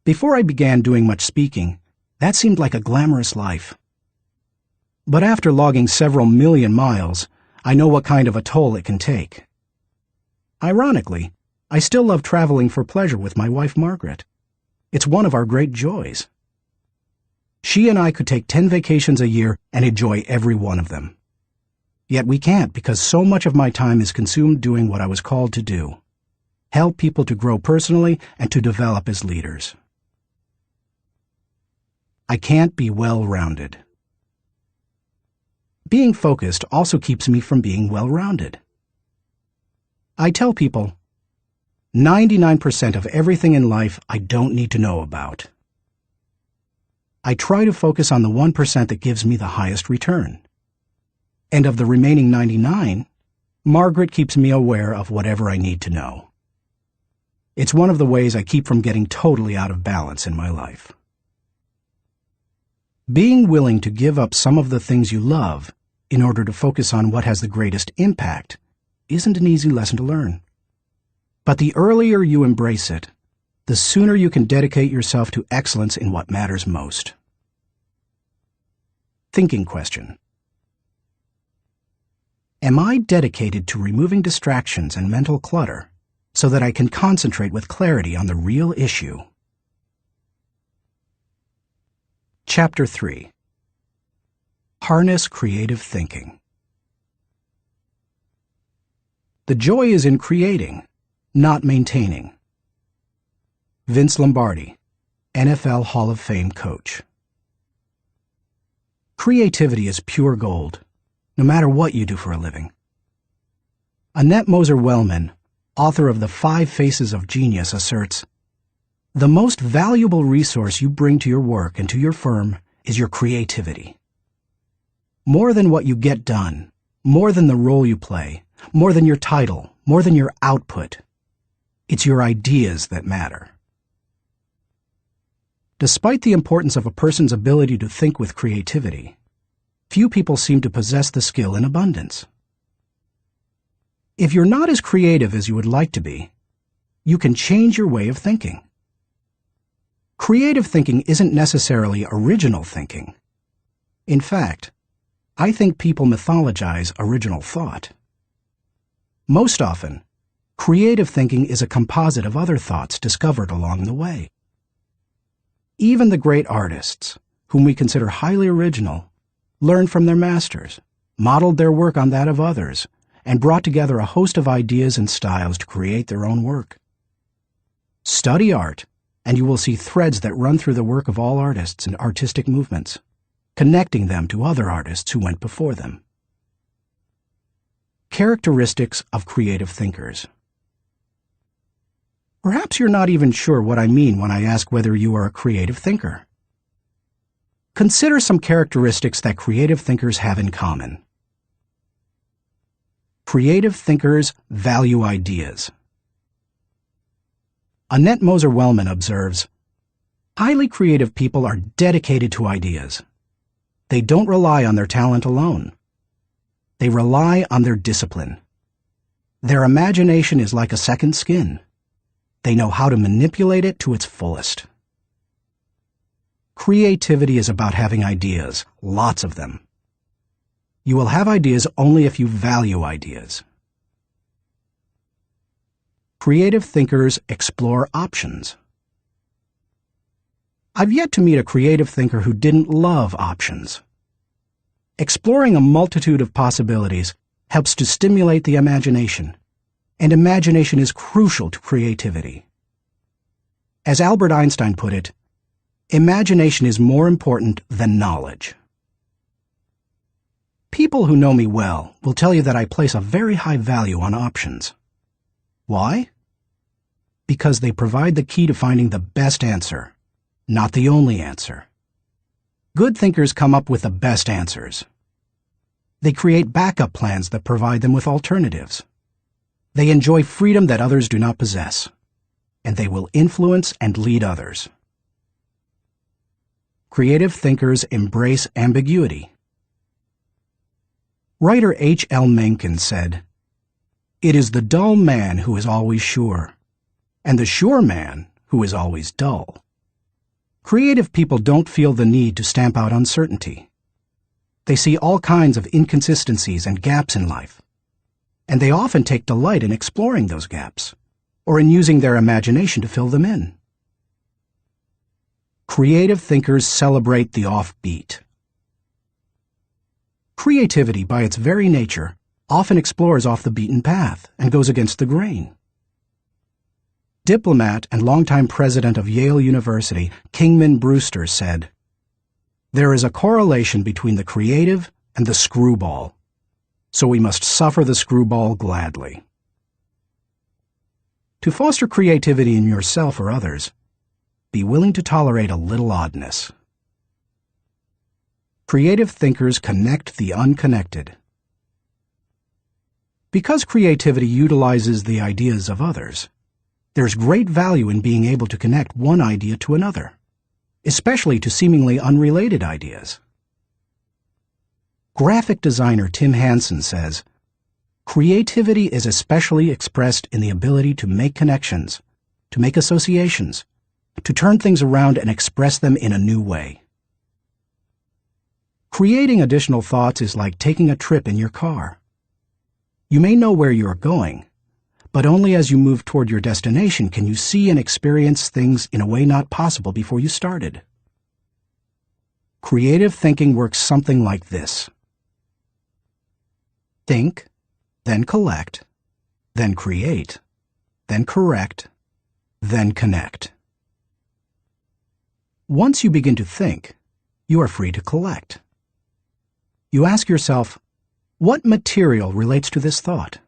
Before I began doing much speaking, that seemed like a glamorous life. But after logging several million miles, I know what kind of a toll it can take. Ironically, I still love traveling for pleasure with my wife, Margaret. It's one of our great joys. She and I could take 10 vacations a year and enjoy every one of them. Yet we can't because so much of my time is consumed doing what I was called to do: help people to grow personally and to develop as leaders. I can't be well-rounded. Being focused also keeps me from being well-rounded. I tell people, 99% of everything in life I don't need to know about. I try to focus on the 1% that gives me the highest return. And of the remaining 99, Margaret keeps me aware of whatever I need to know. It's one of the ways I keep from getting totally out of balance in my life. Being willing to give up some of the things you love in order to focus on what has the greatest impact isn't an easy lesson to learn. But the earlier you embrace it, the sooner you can dedicate yourself to excellence in what matters most. Thinking question. Am I dedicated to removing distractions and mental clutter so that I can concentrate with clarity on the real issue? Chapter 3. Harness Creative Thinking. The joy is in creating, not maintaining. Vince Lombardi, NFL Hall of Fame coach. Creativity is pure gold, no matter what you do for a living. Annette Moser-Wellman, author of The 5 Faces of Genius, asserts, "The most valuable resource you bring to your work and to your firm is your creativity. More than what you get done, more than the role you play, more than your title, more than your output, it's your ideas that matter." Despite the importance of a person's ability to think with creativity, few people seem to possess the skill in abundance. If you're not as creative as you would like to be, you can change your way of thinking. Creative thinking isn't necessarily original thinking. In fact, I think people mythologize original thought. Most often, creative thinking is a composite of other thoughts discovered along the way. Even the great artists, whom we consider highly original, learned from their masters, modeled their work on that of others, and brought together a host of ideas and styles to create their own work. Study art, and you will see threads that run through the work of all artists and artistic movements, connecting them to other artists who went before them. Characteristics of creative thinkers. Perhaps you're not even sure what I mean when I ask whether you are a creative thinker. Consider some characteristics that creative thinkers have in common. Creative thinkers value ideas. Annette Moser-Wellman observes, "Highly creative people are dedicated to ideas. They don't rely on their talent alone. They rely on their discipline. Their imagination is like a second skin. They know how to manipulate it to its fullest." Creativity is about having ideas, lots of them. You will have ideas only if you value ideas. Creative thinkers explore options. I've yet to meet a creative thinker who didn't love options. Exploring a multitude of possibilities helps to stimulate the imagination, and imagination is crucial to creativity. As Albert Einstein put it, imagination is more important than knowledge. People who know me well will tell you that I place a very high value on options. Why? Because they provide the key to finding the best answer, not the only answer. Good thinkers come up with the best answers. They create backup plans that provide them with alternatives. They enjoy freedom that others do not possess, and they will influence and lead others. Creative thinkers embrace ambiguity. Writer H.L. Mencken said, "It is the dull man who is always sure, and the sure man who is always dull." Creative people don't feel the need to stamp out uncertainty. They see all kinds of inconsistencies and gaps in life, and they often take delight in exploring those gaps, or in using their imagination to fill them in. Creative thinkers celebrate the offbeat. Creativity, by its very nature, often explores off the beaten path and goes against the grain. Diplomat and longtime president of Yale University, Kingman Brewster, said, "There is a correlation between the creative and the screwball, so we must suffer the screwball gladly." To foster creativity in yourself or others, be willing to tolerate a little oddness. Creative thinkers connect the unconnected. Because creativity utilizes the ideas of others, there's great value in being able to connect one idea to another, especially to seemingly unrelated ideas. Graphic designer Tim Hansen says, "Creativity is especially expressed in the ability to make connections, to make associations, to turn things around and express them in a new way. Creating additional thoughts is like taking a trip in your car. You may know where you are going, but only as you move toward your destination can you see and experience things in a way not possible before you started. Creative thinking works something like this. Think, then collect, then create, then correct, then connect. Once you begin to think, you are free to collect. You ask yourself, what material relates to this thought?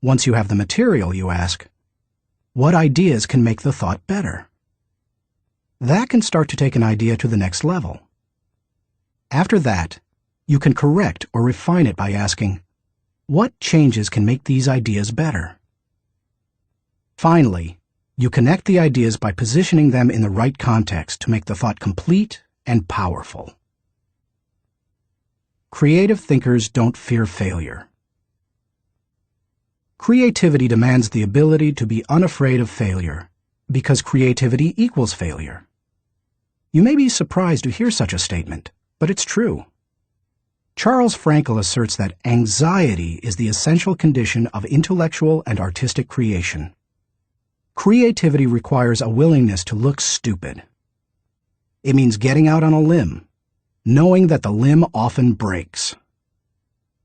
Once you have the material, you ask, what ideas can make the thought better? That can start to take an idea to the next level. After that, you can correct or refine it by asking, what changes can make these ideas better? Finally, you connect the ideas by positioning them in the right context to make the thought complete and powerful. Creative thinkers don't fear failure. Creativity demands the ability to be unafraid of failure, because creativity equals failure. You may be surprised to hear such a statement, but it's true. Charles Frankel asserts that anxiety is the essential condition of intellectual and artistic creation. Creativity requires a willingness to look stupid. It means getting out on a limb, knowing that the limb often breaks.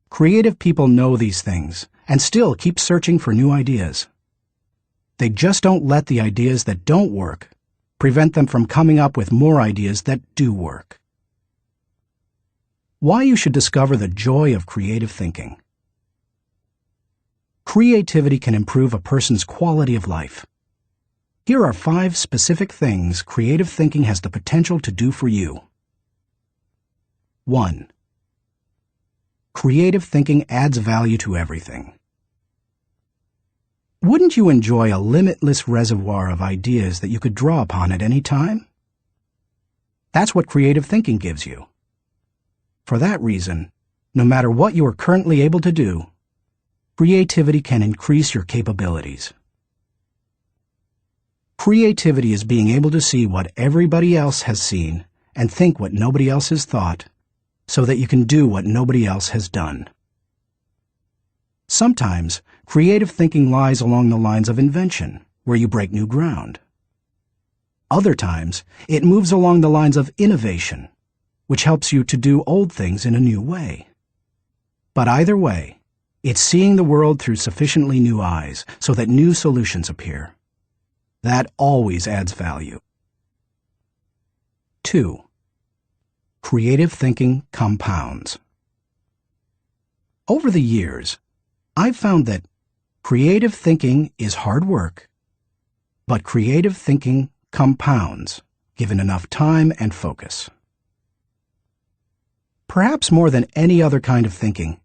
Creative people know these things and still keep searching for new ideas. They just don't let the ideas that don't work prevent them from coming up with more ideas that do work. Why you should discover the joy of creative thinking. Creativity can improve a person's quality of life. Here are 5 specific things creative thinking has the potential to do for you. 1. Creative thinking adds value to everything. Wouldn't you enjoy a limitless reservoir of ideas that you could draw upon at any time? That's what creative thinking gives you. For that reason, no matter what you are currently able to do, creativity can increase your capabilities. Creativity is being able to see what everybody else has seen and think what nobody else has thought, so that you can do what nobody else has done. Sometimes, creative thinking lies along the lines of invention, where you break new ground. Other times, it moves along the lines of innovation, which helps you to do old things in a new way. But either way, it's seeing the world through sufficiently new eyes so that new solutions appear. That always adds value. 2. Creative thinking compounds. Over the years, I've found that creative thinking is hard work, but creative thinking compounds, given enough time and focus. Perhaps more than any other kind of thinking,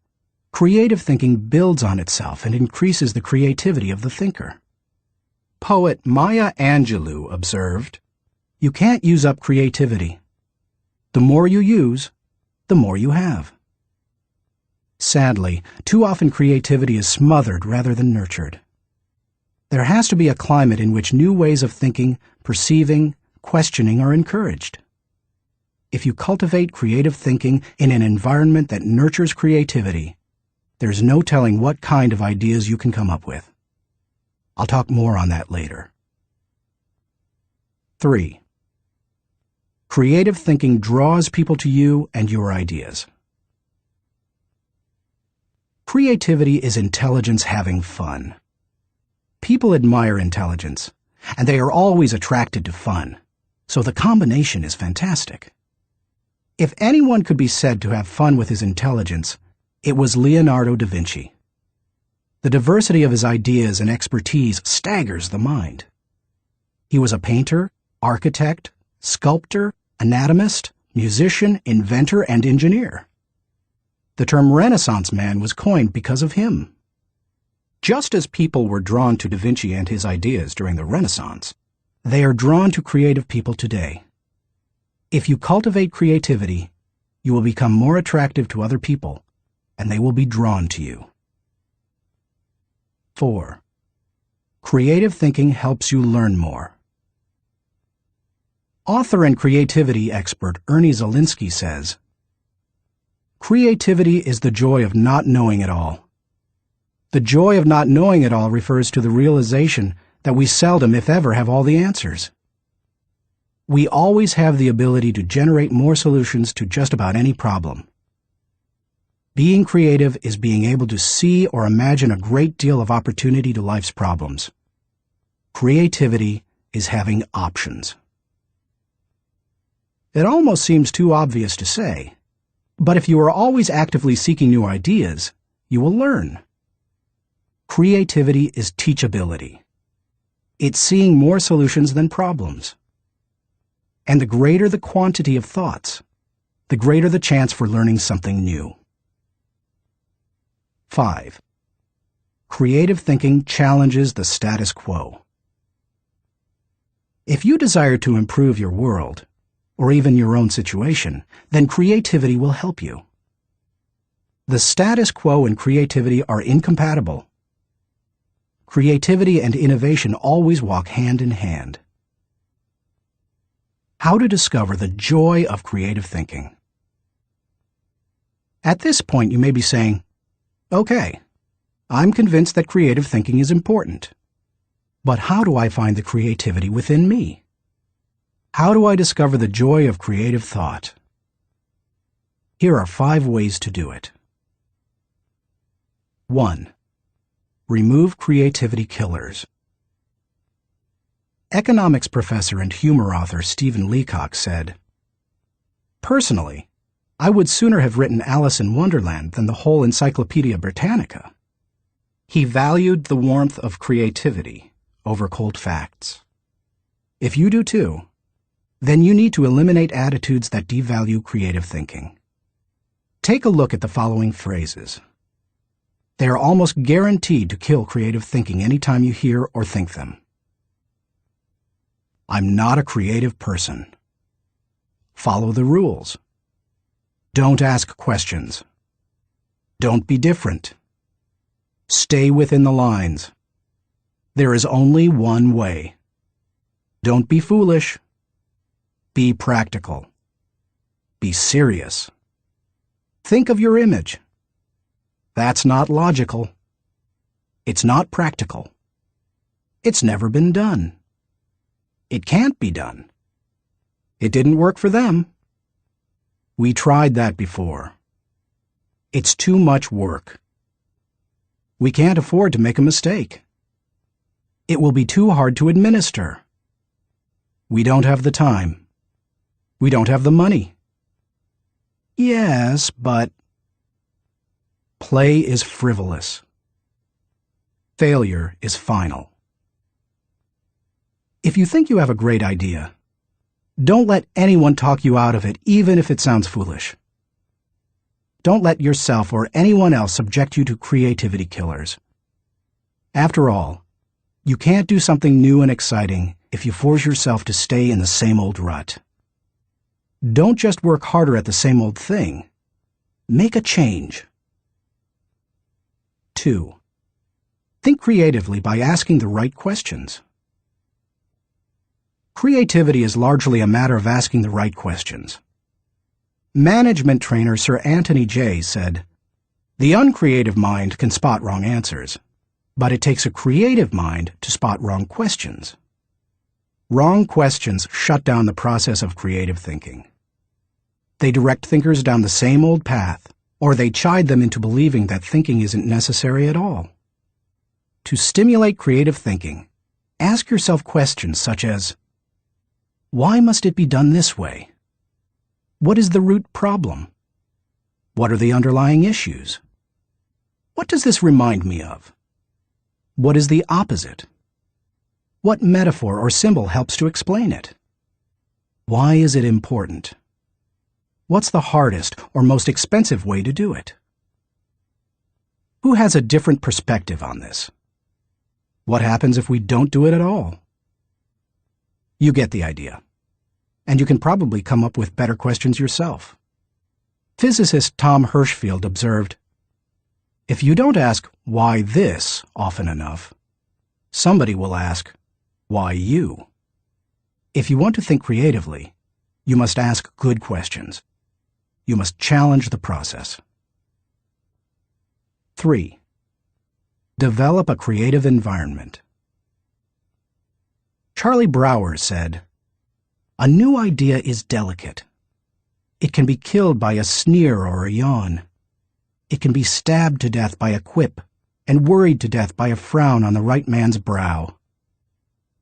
creative thinking builds on itself and increases the creativity of the thinker. Poet Maya Angelou observed, "You can't use up creativity. The more you use, the more you have." Sadly, too often creativity is smothered rather than nurtured. There has to be a climate in which new ways of thinking, perceiving, questioning are encouraged. If you cultivate creative thinking in an environment that nurtures creativity, there's no telling what kind of ideas you can come up with. I'll talk more on that later. 3. Creative thinking draws people to you and your ideas. Creativity is intelligence having fun. People admire intelligence, and they are always attracted to fun, so the combination is fantastic. If anyone could be said to have fun with his intelligence, it was Leonardo da Vinci. The diversity of his ideas and expertise staggers the mind. He was a painter, architect, sculptor, anatomist, musician, inventor, and engineer. The term Renaissance man was coined because of him. Just as people were drawn to Da Vinci and his ideas during the Renaissance, they are drawn to creative people today. If you cultivate creativity, you will become more attractive to other people, and they will be drawn to you. 4. Creative thinking helps you learn more. Author and creativity expert Ernie Zielinski says, "Creativity is the joy of not knowing it all. The joy of not knowing it all refers to the realization that we seldom, if ever, have all the answers. We always have the ability to generate more solutions to just about any problem. Being creative is being able to see or imagine a great deal of opportunity to life's problems. Creativity is having options." It almost seems too obvious to say, but if you are always actively seeking new ideas, you will learn. Creativity is teachability. It's seeing more solutions than problems. And the greater the quantity of thoughts, the greater the chance for learning something new. 5. Creative thinking challenges the status quo. If you desire to improve your world, or even your own situation, then creativity will help you. The status quo and creativity are incompatible. Creativity and innovation always walk hand in hand. How to discover the joy of creative thinking. At this point, you may be saying, "Okay, I'm convinced that creative thinking is important. But how do I find the creativity within me? How do I discover the joy of creative thought?" Here are 5 ways to do it. 1. Remove creativity killers. Economics professor and humor author Stephen Leacock said, "Personally, I would sooner have written Alice in Wonderland than the whole Encyclopedia Britannica." He valued the warmth of creativity over cold facts. If you do too, then you need to eliminate attitudes that devalue creative thinking. Take a look at the following phrases. They are almost guaranteed to kill creative thinking anytime you hear or think them. "I'm not a creative person." "Follow the rules." "Don't ask questions." "Don't be different." "Stay within the lines." "There is only one way." "Don't be foolish." Be practical. Be serious. Think of your image. That's not logical. It's not practical. It's never been done. It can't be done. It didn't work for them. We tried that before. It's too much work. We can't afford to make a mistake. It will be too hard to administer. We don't have the time. We don't have the money. Yes, but... Play is frivolous. Failure is final. If you think you have a great idea, don't let anyone talk you out of it, even if it sounds foolish. Don't let yourself or anyone else subject you to creativity killers. After all, you can't do something new and exciting if you force yourself to stay in the same old rut. Don't just work harder at the same old thing. Make a change. 2. Think creatively by asking the right questions. Creativity is largely a matter of asking the right questions. Management trainer Sir Anthony Jay said, "The uncreative mind can spot wrong answers, but it takes a creative mind to spot wrong questions." Wrong questions shut down the process of creative thinking. They direct thinkers down the same old path, or they chide them into believing that thinking isn't necessary at all. To stimulate creative thinking, ask yourself questions such as, why must it be done this way? What is the root problem? What are the underlying issues? What does this remind me of? What is the opposite? What metaphor or symbol helps to explain it? Why is it important? What's the hardest or most expensive way to do it? Who has a different perspective on this? What happens if we don't do it at all? You get the idea. And you can probably come up with better questions yourself. Physicist Tom Hirschfeld observed, "If you don't ask why this often enough, somebody will ask, why you? If you want to think creatively, you must ask good questions. You must challenge the process. 3. Develop a creative environment. Charlie Brower said, "A new idea is delicate. It can be killed by a sneer or a yawn. It can be stabbed to death by a quip and worried to death by a frown on the right man's brow.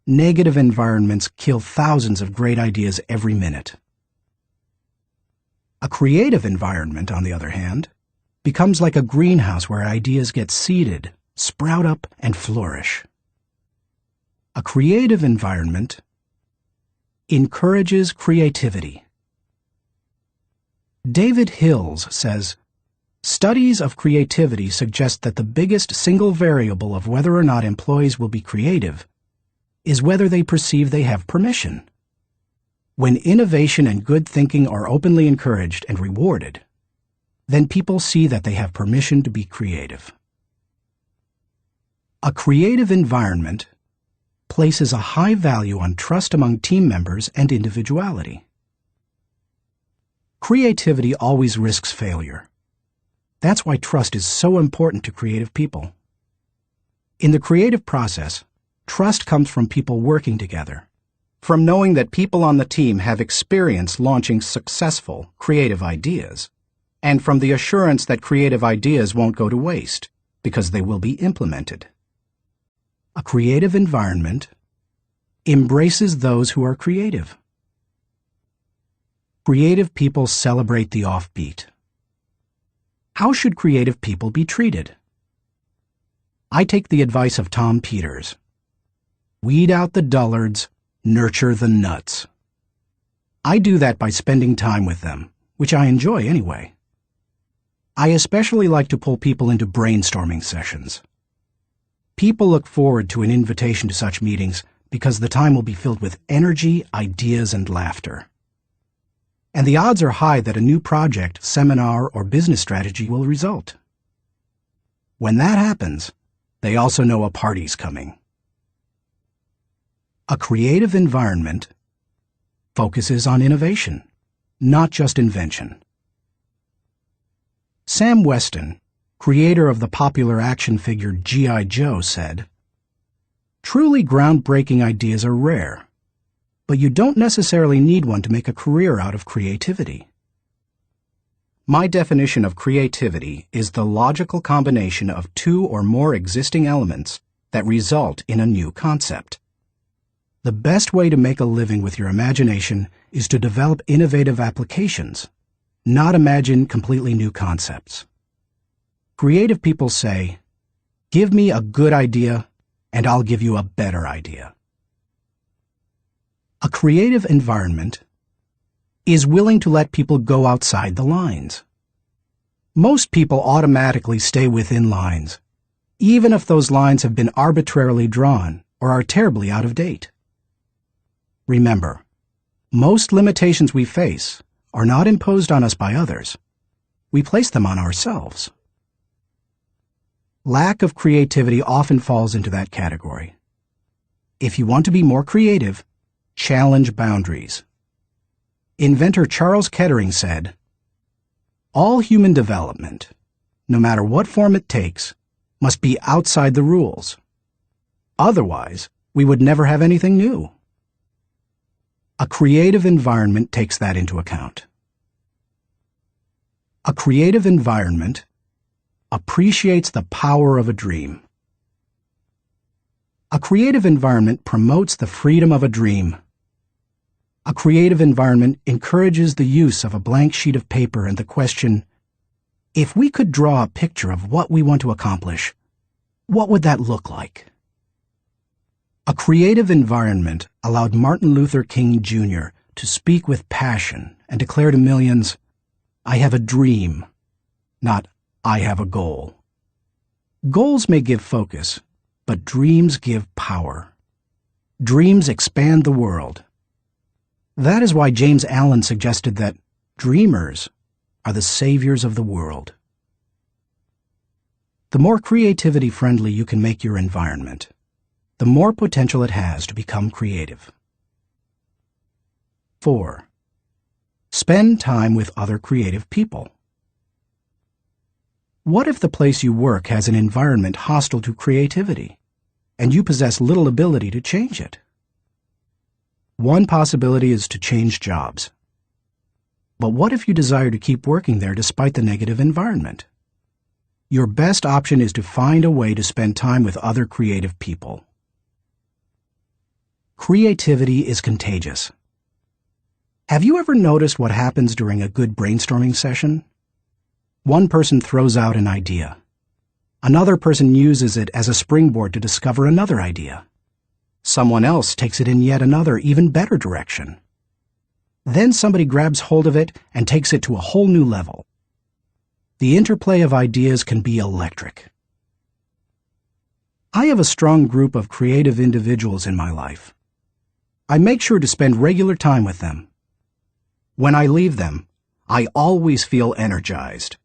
Negative environments kill thousands of great ideas every minute." A creative environment, on the other hand, becomes like a greenhouse where ideas get seeded, sprout up, and flourish. A creative environment encourages creativity. David Hills says, "Studies of creativity suggest that the biggest single variable of whether or not employees will be creative is whether they perceive they have permission. When innovation and good thinking are openly encouraged and rewarded, then people see that they have permission to be creative." A creative environment places a high value on trust among team members and individuality. Creativity always risks failure. That's why trust is so important to creative people. In the creative process, trust comes from people working together, from knowing that people on the team have experience launching successful, creative ideas, and from the assurance that creative ideas won't go to waste because they will be implemented. A creative environment embraces those who are creative. Creative people celebrate the offbeat. How should creative people be treated? I take the advice of Tom Peters. Weed out the dullards, nurture the nuts. I do that by spending time with them, which I enjoy anyway. I especially like to pull people into brainstorming sessions. People look forward to an invitation to such meetings because the time will be filled with energy, ideas, and laughter. And the odds are high that a new project, seminar, or business strategy will result. When that happens, they also know a party's coming. A creative environment focuses on innovation, not just invention. Sam Weston, creator of the popular action figure G.I. Joe, said, "Truly groundbreaking ideas are rare, but you don't necessarily need one to make a career out of creativity." My definition of creativity is the logical combination of two or more existing elements that result in a new concept. The best way to make a living with your imagination is to develop innovative applications, not imagine completely new concepts. Creative people say, "Give me a good idea, and I'll give you a better idea." A creative environment is willing to let people go outside the lines. Most people automatically stay within lines, even if those lines have been arbitrarily drawn or are terribly out of date. Remember, most limitations we face are not imposed on us by others. We place them on ourselves. Lack of creativity often falls into that category. If you want to be more creative, challenge boundaries. Inventor Charles Kettering said, "All human development, no matter what form it takes, must be outside the rules. Otherwise, we would never have anything new." A creative environment takes that into account. A creative environment appreciates the power of a dream. A creative environment promotes the freedom of a dream. A creative environment encourages the use of a blank sheet of paper and the question, if we could draw a picture of what we want to accomplish, what would that look like? A creative environment allowed Martin Luther King Jr. to speak with passion and declare to millions, "I have a dream," not "I have a goal." Goals may give focus, but dreams give power. Dreams expand the world. That is why James Allen suggested that dreamers are the saviors of the world. The more creativity-friendly you can make your environment, the more potential it has to become creative. 4. Spend time with other creative people. What if the place you work has an environment hostile to creativity, and you possess little ability to change it? One possibility is to change jobs. But what if you desire to keep working there despite the negative environment? Your best option is to find a way to spend time with other creative people. Creativity is contagious. Have you ever noticed what happens during a good brainstorming session? One person throws out an idea. Another person uses it as a springboard to discover another idea. Someone else takes it in yet another, even better direction. Then somebody grabs hold of it and takes it to a whole new level. The interplay of ideas can be electric. I have a strong group of creative individuals in my life. I make sure to spend regular time with them. When I leave them, I always feel energized.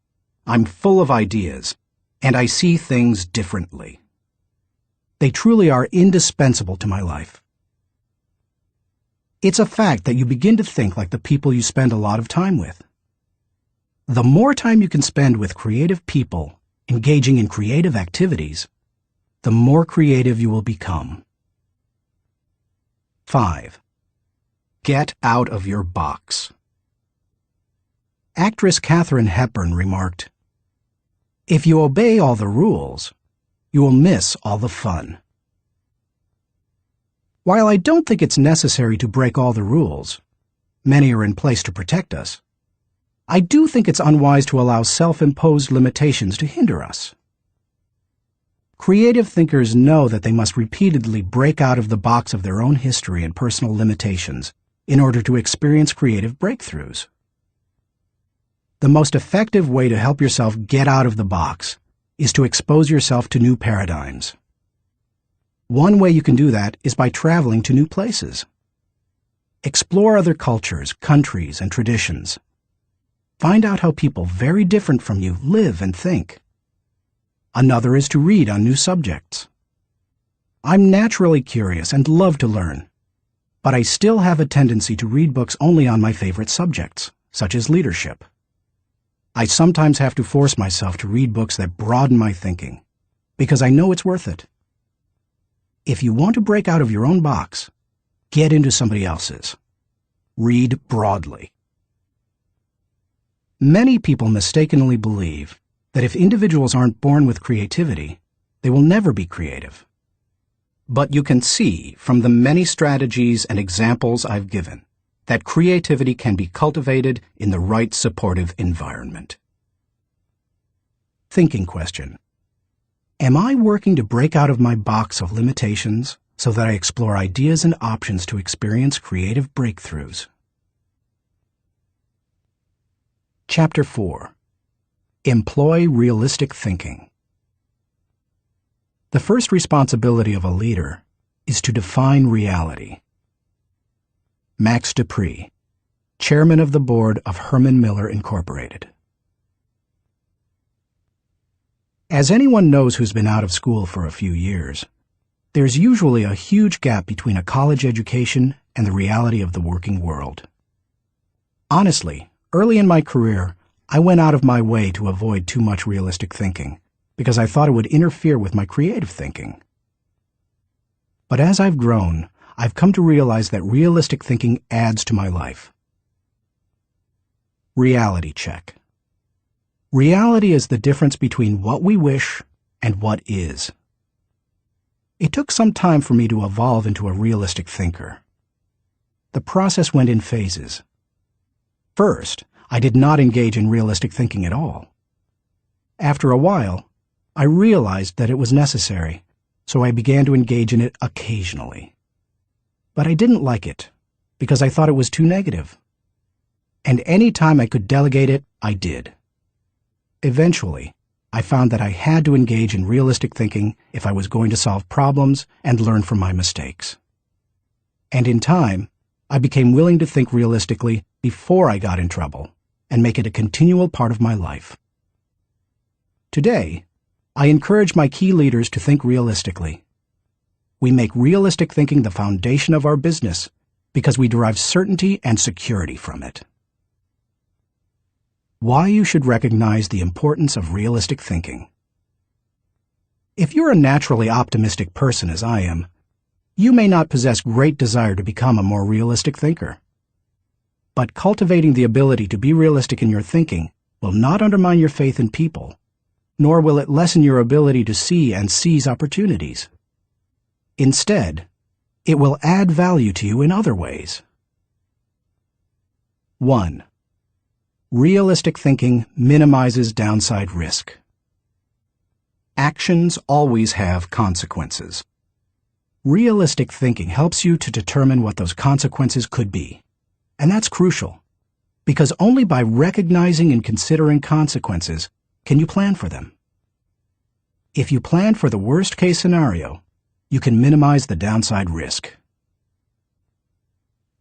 I'm full of ideas, and I see things differently. They truly are indispensable to my life. It's a fact that you begin to think like the people you spend a lot of time with. The more time you can spend with creative people, engaging in creative activities, the more creative you will become. 5. Get out of your box. Actress Katharine Hepburn remarked, "If you obey all the rules, you will miss all the fun." While I don't think it's necessary to break all the rules, many are in place to protect us, I do think it's unwise to allow self-imposed limitations to hinder us. Creative thinkers know that they must repeatedly break out of the box of their own history and personal limitations in order to experience creative breakthroughs. The most effective way to help yourself get out of the box is to expose yourself to new paradigms. One way you can do that is by traveling to new places. Explore other cultures, countries, and traditions. Find out how people very different from you live and think. Another is to read on new subjects. I'm naturally curious and love to learn, but I still have a tendency to read books only on my favorite subjects, such as leadership. I sometimes have to force myself to read books that broaden my thinking, because I know it's worth it. If you want to break out of your own box, get into somebody else's. Read broadly. Many people mistakenly believe that if individuals aren't born with creativity, they will never be creative. But you can see from the many strategies and examples I've given that creativity can be cultivated in the right supportive environment. Thinking question. Am I working to break out of my box of limitations so that I explore ideas and options to experience creative breakthroughs? Chapter 4. Employ realistic thinking. The first responsibility of a leader is to define reality. Max Dupree, Chairman of the Board of Herman Miller Incorporated. As anyone knows who's been out of school for a few years, there's usually a huge gap between a college education and the reality of the working world. Honestly, early in my career, I went out of my way to avoid too much realistic thinking because I thought it would interfere with my creative thinking. But as I've grown, I've come to realize that realistic thinking adds to my life. Reality check. Reality is the difference between what we wish and what is. It took some time for me to evolve into a realistic thinker. The process went in phases. First, I did not engage in realistic thinking at all. After a while, I realized that it was necessary, so I began to engage in it occasionally. But I didn't like it, because I thought it was too negative. And any time I could delegate it, I did. Eventually, I found that I had to engage in realistic thinking if I was going to solve problems and learn from my mistakes. And in time, I became willing to think realistically before I got in trouble and make it a continual part of my life. Today, I encourage my key leaders to think realistically. we make realistic thinking the foundation of our business because we derive certainty and security from it. Why you should recognize the importance of realistic thinking. If you're a naturally optimistic person as I am, you may not possess great desire to become a more realistic thinker. But cultivating the ability to be realistic in your thinking will not undermine your faith in people, nor will it lessen your ability to see and seize opportunities. Instead, it will add value to you in other ways. 1. Realistic thinking minimizes downside risk. Actions always have consequences. Realistic thinking helps you to determine what those consequences could be. And that's crucial, because only by recognizing and considering consequences can you plan for them. If you plan for the worst-case scenario, you can minimize the downside risk.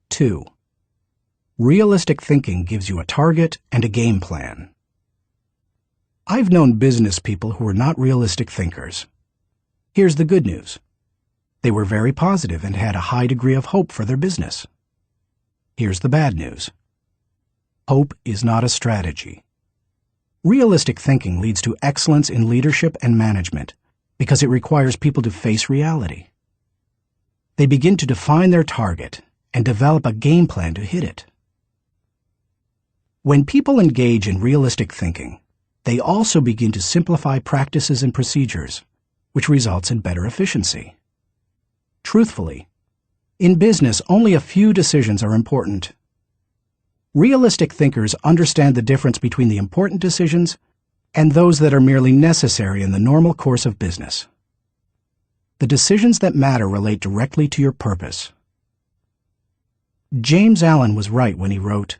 2. Realistic thinking gives you a target and a game plan. I've known business people who were not realistic thinkers. Here's the good news. They were very positive and had a high degree of hope for their business. Here's the bad news. Hope is not a strategy. Realistic thinking leads to excellence in leadership and management because it requires people to face reality. They begin to define their target and develop a game plan to hit it. When people engage in realistic thinking, they also begin to simplify practices and procedures, which results in better efficiency. Truthfully, in business, only a few decisions are important. Realistic thinkers understand the difference between the important decisions and those that are merely necessary in the normal course of business. The decisions that matter relate directly to your purpose. James Allen was right when he wrote,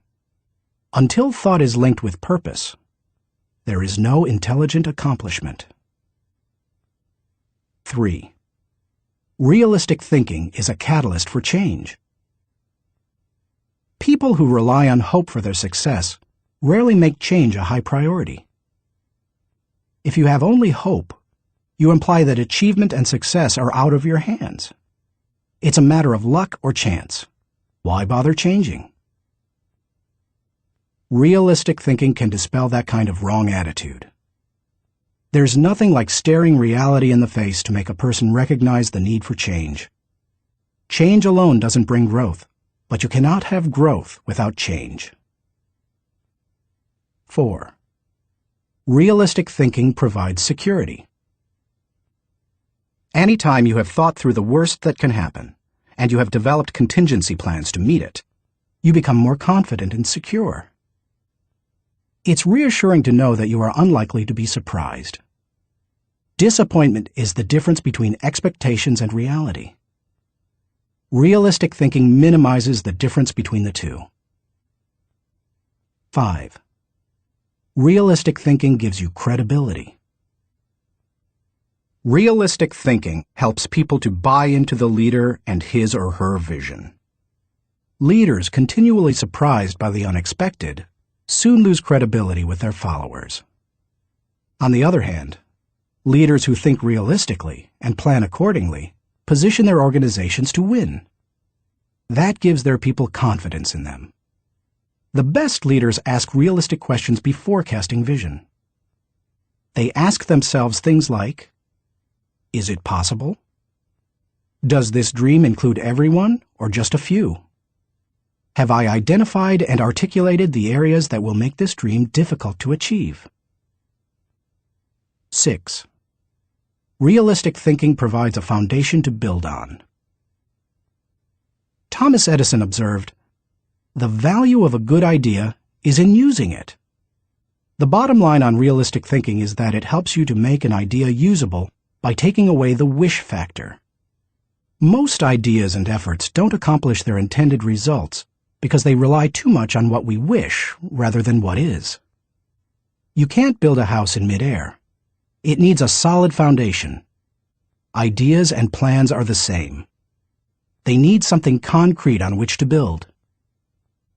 "Until thought is linked with purpose, there is no intelligent accomplishment." 3. Realistic thinking is a catalyst for change. People who rely on hope for their success rarely make change a high priority. If you have only hope, you imply that achievement and success are out of your hands. It's a matter of luck or chance. Why bother changing? Realistic thinking can dispel that kind of wrong attitude. There's nothing like staring reality in the face to make a person recognize the need for change. Change alone doesn't bring growth, but you cannot have growth without change. 4. Realistic thinking provides security. Anytime you have thought through the worst that can happen, and you have developed contingency plans to meet it, you become more confident and secure. It's reassuring to know that you are unlikely to be surprised. Disappointment is the difference between expectations and reality. Realistic thinking minimizes the difference between the two. 5. Realistic thinking gives you credibility. Realistic thinking helps people to buy into the leader and his or her vision. Leaders continually surprised by the unexpected soon lose credibility with their followers. On the other hand, leaders who think realistically and plan accordingly position their organizations to win. That gives their people confidence in them. The best leaders ask realistic questions before casting vision. They ask themselves things like, is it possible? Does this dream include everyone or just a few? Have I identified and articulated the areas that will make this dream difficult to achieve? 6. Realistic thinking provides a foundation to build on. Thomas Edison observed, "The value of a good idea is in using it." The bottom line on realistic thinking is that it helps you to make an idea usable by taking away the wish factor. Most ideas and efforts don't accomplish their intended results because they rely too much on what we wish rather than what is. You can't build a house in midair. It needs a solid foundation. Ideas and plans are the same. They need something concrete on which to build.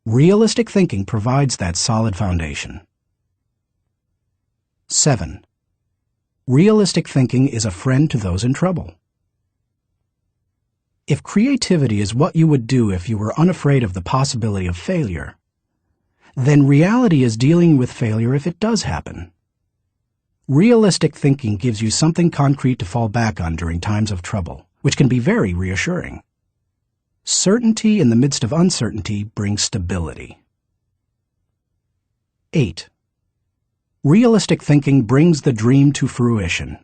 Realistic thinking provides that solid foundation. 7. Realistic thinking is a friend to those in trouble. If creativity is what you would do if you were unafraid of the possibility of failure, then reality is dealing with failure if it does happen. Realistic thinking gives you something concrete to fall back on during times of trouble, which can be very reassuring. Certainty in the midst of uncertainty brings stability. 8. Realistic thinking brings the dream to fruition.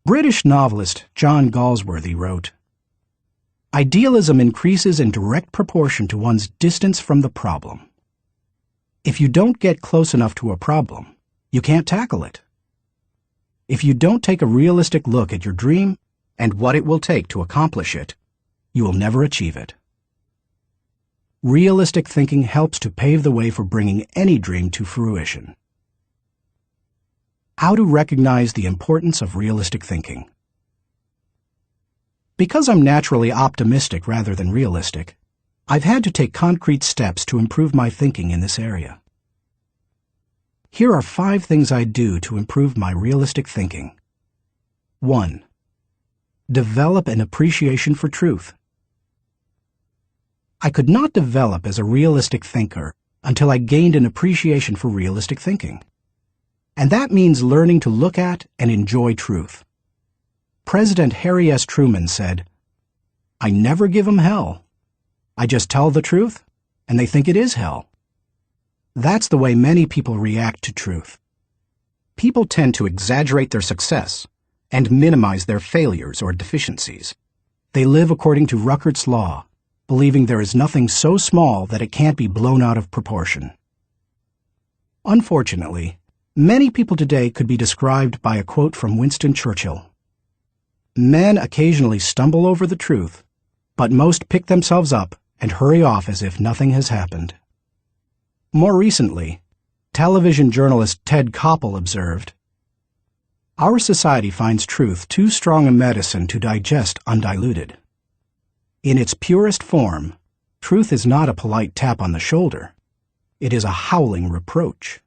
British novelist John Galsworthy wrote, "Idealism increases in direct proportion to one's distance from the problem. If you don't get close enough to a problem, you can't tackle it. If you don't take a realistic look at your dream and what it will take to accomplish it, you will never achieve it." Realistic thinking helps to pave the way for bringing any dream to fruition. How to recognize the importance of realistic thinking. Because I'm naturally optimistic rather than realistic, I've had to take concrete steps to improve my thinking in this area. Here are 5 things I do to improve my realistic thinking. 1. Develop an appreciation for truth. I could not develop as a realistic thinker until I gained an appreciation for realistic thinking. And that means learning to look at and enjoy truth. President Harry S. Truman said, "I never give 'em hell. I just tell the truth, and they think it is hell." That's the way many people react to truth. People tend to exaggerate their success and minimize their failures or deficiencies. They live according to Ruckert's law, believing there is nothing so small that it can't be blown out of proportion. Unfortunately, many people today could be described by a quote from Winston Churchill. "Men occasionally stumble over the truth, but most pick themselves up and hurry off as if nothing has happened." More recently, television journalist Ted Koppel observed, "Our society finds truth too strong a medicine to digest undiluted. In its purest form, truth is not a polite tap on the shoulder. It is a howling reproach."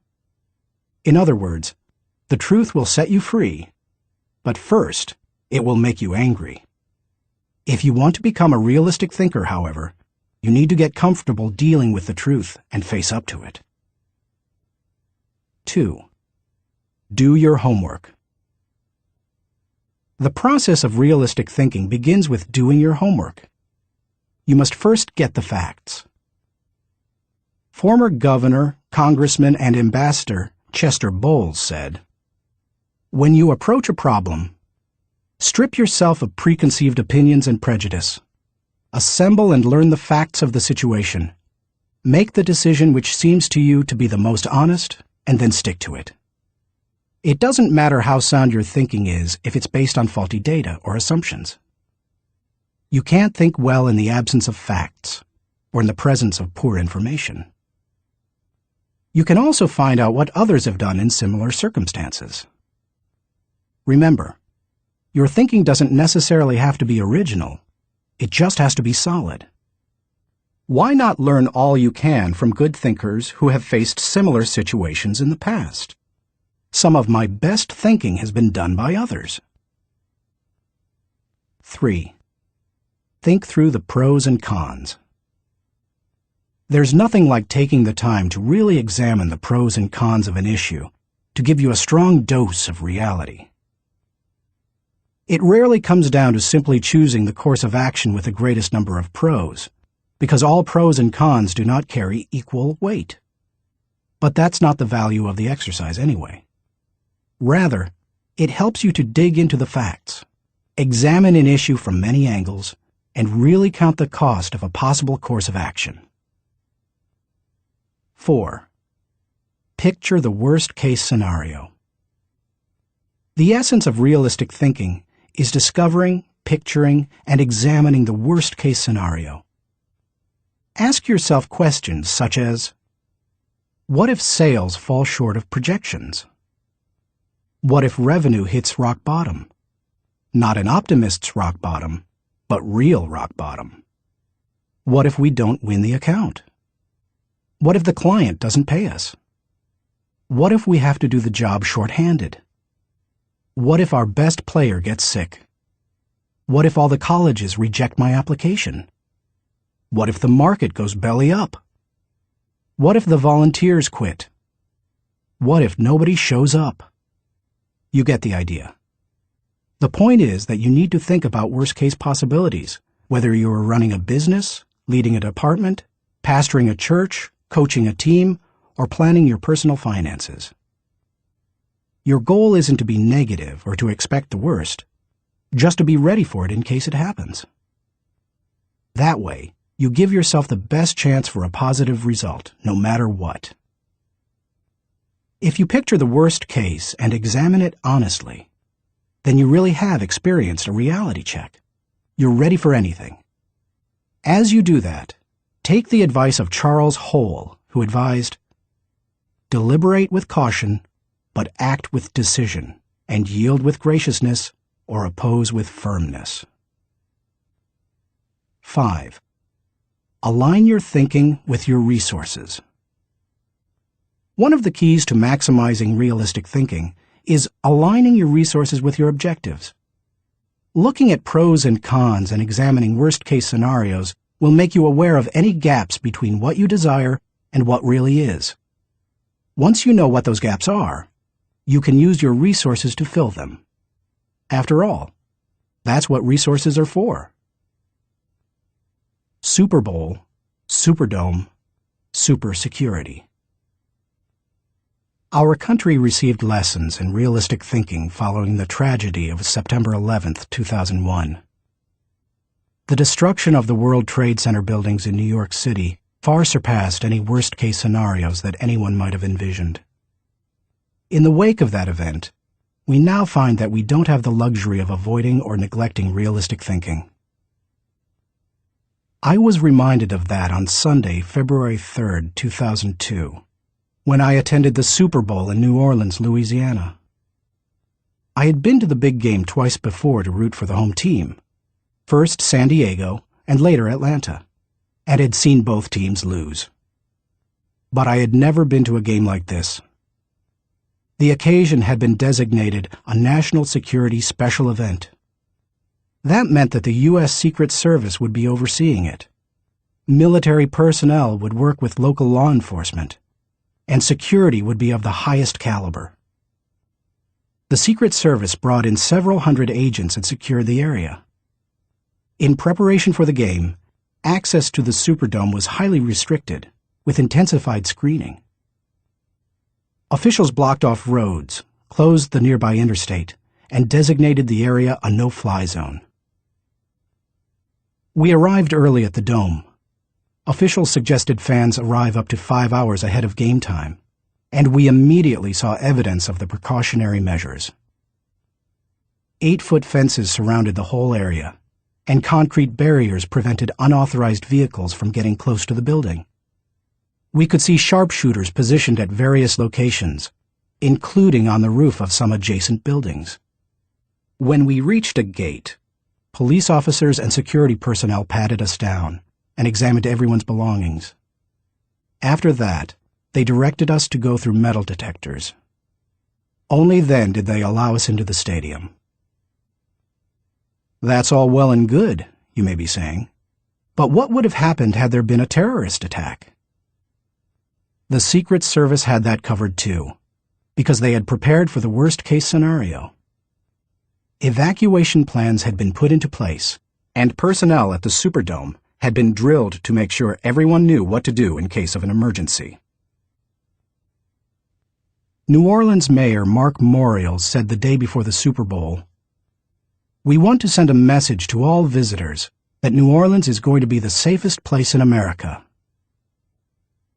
In other words, the truth will set you free, but first, it will make you angry. If you want to become a realistic thinker, however, you need to get comfortable dealing with the truth and face up to it. 2. Do your homework. The process of realistic thinking begins with doing your homework. You must first get the facts. Former governor, congressman, and ambassador Chester Bowles said, "When you approach a problem, strip yourself of preconceived opinions and prejudice. Assemble and learn the facts of the situation. Make the decision which seems to you to be the most honest, and then stick to it. It doesn't matter how sound your thinking is if it's based on faulty data or assumptions. You can't think well in the absence of facts, or in the presence of poor information. You can also find out what others have done in similar circumstances. Remember, your thinking doesn't necessarily have to be original. It just has to be solid. Why not learn all you can from good thinkers who have faced similar situations in the past? Some of my best thinking has been done by others. 3. Think through the pros and cons. There's nothing like taking the time to really examine the pros and cons of an issue to give you a strong dose of reality. It rarely comes down to simply choosing the course of action with the greatest number of pros, because all pros and cons do not carry equal weight. But that's not the value of the exercise anyway. Rather, it helps you to dig into the facts, examine an issue from many angles, and really count the cost of a possible course of action. 4. Picture the worst-case scenario. The essence of realistic thinking is discovering, picturing, and examining the worst-case scenario. Ask yourself questions such as, what if sales fall short of projections? What if revenue hits rock bottom? Not an optimist's rock bottom, but real rock bottom. What if we don't win the account? What if the client doesn't pay us? What if we have to do the job short-handed? What if our best player gets sick? What if all the colleges reject my application? What if the market goes belly up? What if the volunteers quit? What if nobody shows up? You get the idea. The point is that you need to think about worst-case possibilities, whether you are running a business, leading a department, pastoring a church, coaching a team, or planning your personal finances. Your goal isn't to be negative or to expect the worst, just to be ready for it in case it happens. That way, you give yourself the best chance for a positive result, no matter what. If you picture the worst case and examine it honestly, then you really have experienced a reality check. You're ready for anything. As you do that, take the advice of Charles Hole, who advised, "Deliberate with caution, but act with decision, and yield with graciousness, or oppose with firmness." 5. Align your thinking with your resources. One of the keys to maximizing realistic thinking is aligning your resources with your objectives. Looking at pros and cons and examining worst-case scenarios will make you aware of any gaps between what you desire and what really is. Once you know what those gaps are, you can use your resources to fill them. After all, that's what resources are for. Super Bowl, Superdome, Super Security. Our country received lessons in realistic thinking following the tragedy of September 11, 2001. The destruction of the World Trade Center buildings in New York City far surpassed any worst-case scenarios that anyone might have envisioned. In the wake of that event, we now find that we don't have the luxury of avoiding or neglecting realistic thinking. I was reminded of that on Sunday, February 3, 2002. When I attended the Super Bowl in New Orleans, Louisiana. I had been to the big game twice before to root for the home team, first San Diego and later Atlanta, and had seen both teams lose. But I had never been to a game like this. The occasion had been designated a national security special event. That meant that the U.S. Secret Service would be overseeing it. Military personnel would work with local law enforcement, and security would be of the highest caliber. The Secret Service brought in several hundred agents and secured the area. In preparation for the game, access to the Superdome was highly restricted, with intensified screening. Officials blocked off roads, closed the nearby interstate, and designated the area a no-fly zone. We arrived early at the Dome. Officials suggested fans arrive up to 5 hours ahead of game time, and we immediately saw evidence of the precautionary measures. 8-foot fences surrounded the whole area, and concrete barriers prevented unauthorized vehicles from getting close to the building. We could see sharpshooters positioned at various locations, including on the roof of some adjacent buildings. When we reached a gate, police officers and security personnel patted us down and examined everyone's belongings. After that, they directed us to go through metal detectors. Only then did they allow us into the stadium. That's all well and good, you may be saying, but what would have happened had there been a terrorist attack? The Secret Service had that covered too, because they had prepared for the worst-case scenario. Evacuation plans had been put into place, and personnel at the Superdome had been drilled to make sure everyone knew what to do in case of an emergency. New Orleans Mayor Mark Morial said the day before the Super Bowl, "We want to send a message to all visitors that New Orleans is going to be the safest place in America."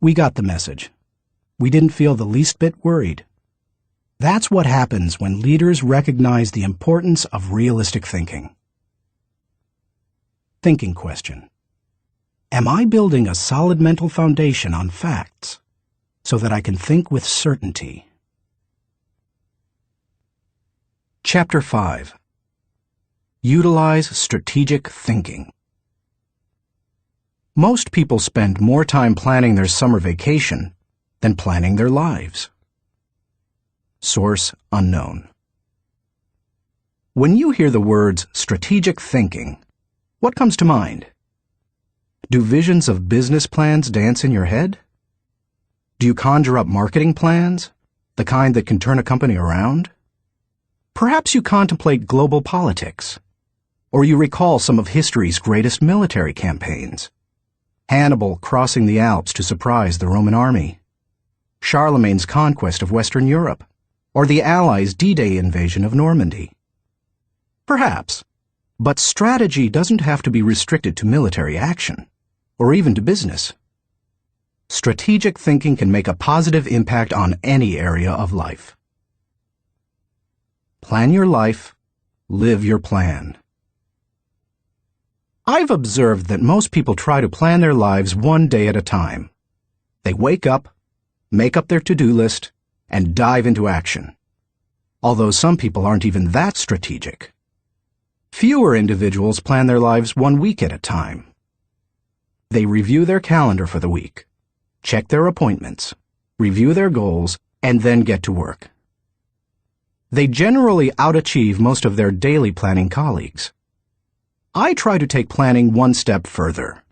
We got the message. We didn't feel the least bit worried. That's what happens when leaders recognize the importance of realistic thinking. Thinking question. Am I building a solid mental foundation on facts so that I can think with certainty? Chapter 5. Utilize strategic thinking. Most people spend more time planning their summer vacation than planning their lives. Source unknown. When you hear the words strategic thinking, what comes to mind? Do visions of business plans dance in your head? Do you conjure up marketing plans, the kind that can turn a company around? Perhaps you contemplate global politics, or you recall some of history's greatest military campaigns. Hannibal crossing the Alps to surprise the Roman army, Charlemagne's conquest of Western Europe, or the Allies' D-Day invasion of Normandy. Perhaps, but strategy doesn't have to be restricted to military action, or even to business. Strategic thinking can make a positive impact on any area of life. Plan your life, live your plan. I've observed that most people try to plan their lives one day at a time. They wake up, make up their to-do list, and dive into action. Although some people aren't even that strategic. Fewer individuals plan their lives 1 week at a time. They review their calendar for the week, check their appointments, review their goals, and then get to work. They generally outachieve most of their daily planning colleagues. I try to take planning one step further.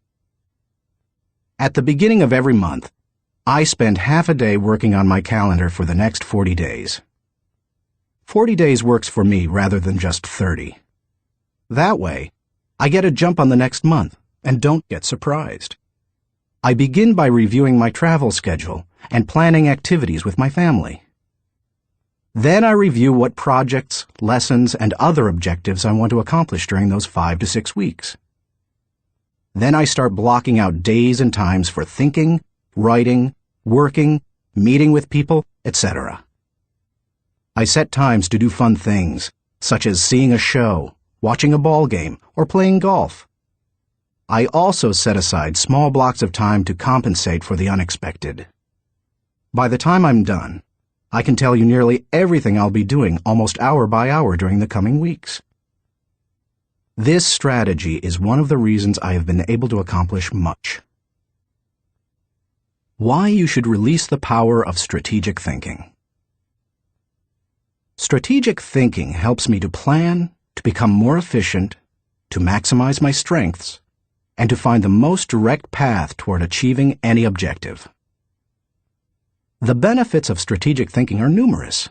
At the beginning of every month, I spend half a day working on my calendar for the next 40 days. 40 days works for me rather than just 30. That way, I get a jump on the next month and don't get surprised. I begin by reviewing my travel schedule and planning activities with my family. Then I review what projects, lessons, and other objectives I want to accomplish during those 5 to 6 weeks. Then I start blocking out days and times for thinking, writing, working, meeting with people, etc. I set times to do fun things, such as seeing a show, watching a ball game, or playing golf. I also set aside small blocks of time to compensate for the unexpected. By the time I'm done, I can tell you nearly everything I'll be doing almost hour by hour during the coming weeks. This strategy is one of the reasons I have been able to accomplish much. Why you should release the power of strategic thinking. Strategic thinking helps me to plan, to become more efficient, to maximize my strengths, and to find the most direct path toward achieving any objective. The benefits of strategic thinking are numerous.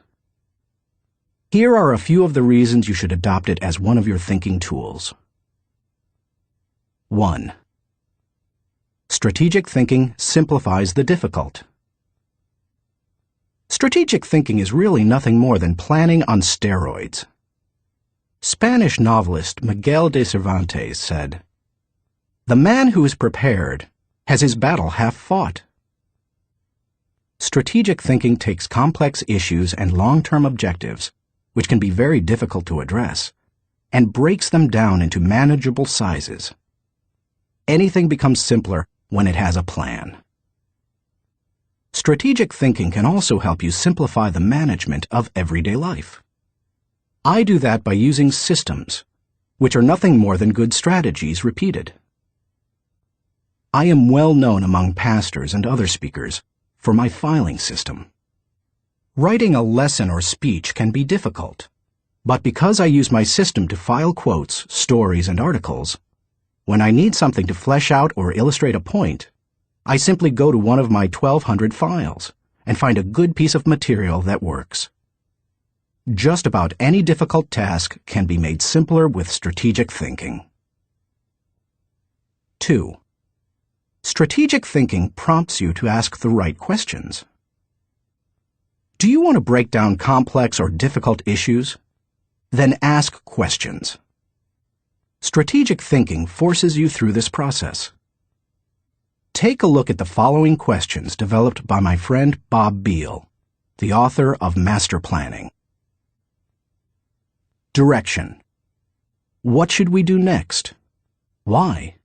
Here are a few of the reasons you should adopt it as one of your thinking tools. 1. Strategic thinking simplifies the difficult. Strategic thinking is really nothing more than planning on steroids. Spanish novelist Miguel de Cervantes said, "The man who is prepared has his battle half fought." Strategic thinking takes complex issues and long-term objectives, which can be very difficult to address, and breaks them down into manageable sizes. Anything becomes simpler when it has a plan. Strategic thinking can also help you simplify the management of everyday life. I do that by using systems, which are nothing more than good strategies repeated. I am well known among pastors and other speakers for my filing system. Writing a lesson or speech can be difficult, but because I use my system to file quotes, stories, and articles, when I need something to flesh out or illustrate a point, I simply go to one of my 1,200 files and find a good piece of material that works. Just about any difficult task can be made simpler with strategic thinking. 2. Strategic thinking prompts you to ask the right questions. Do you want to break down complex or difficult issues? Then ask questions. Strategic thinking forces you through this process. Take a look at the following questions developed by my friend Bob Beal, the author of Master Planning. Direction. What should we do next? Why?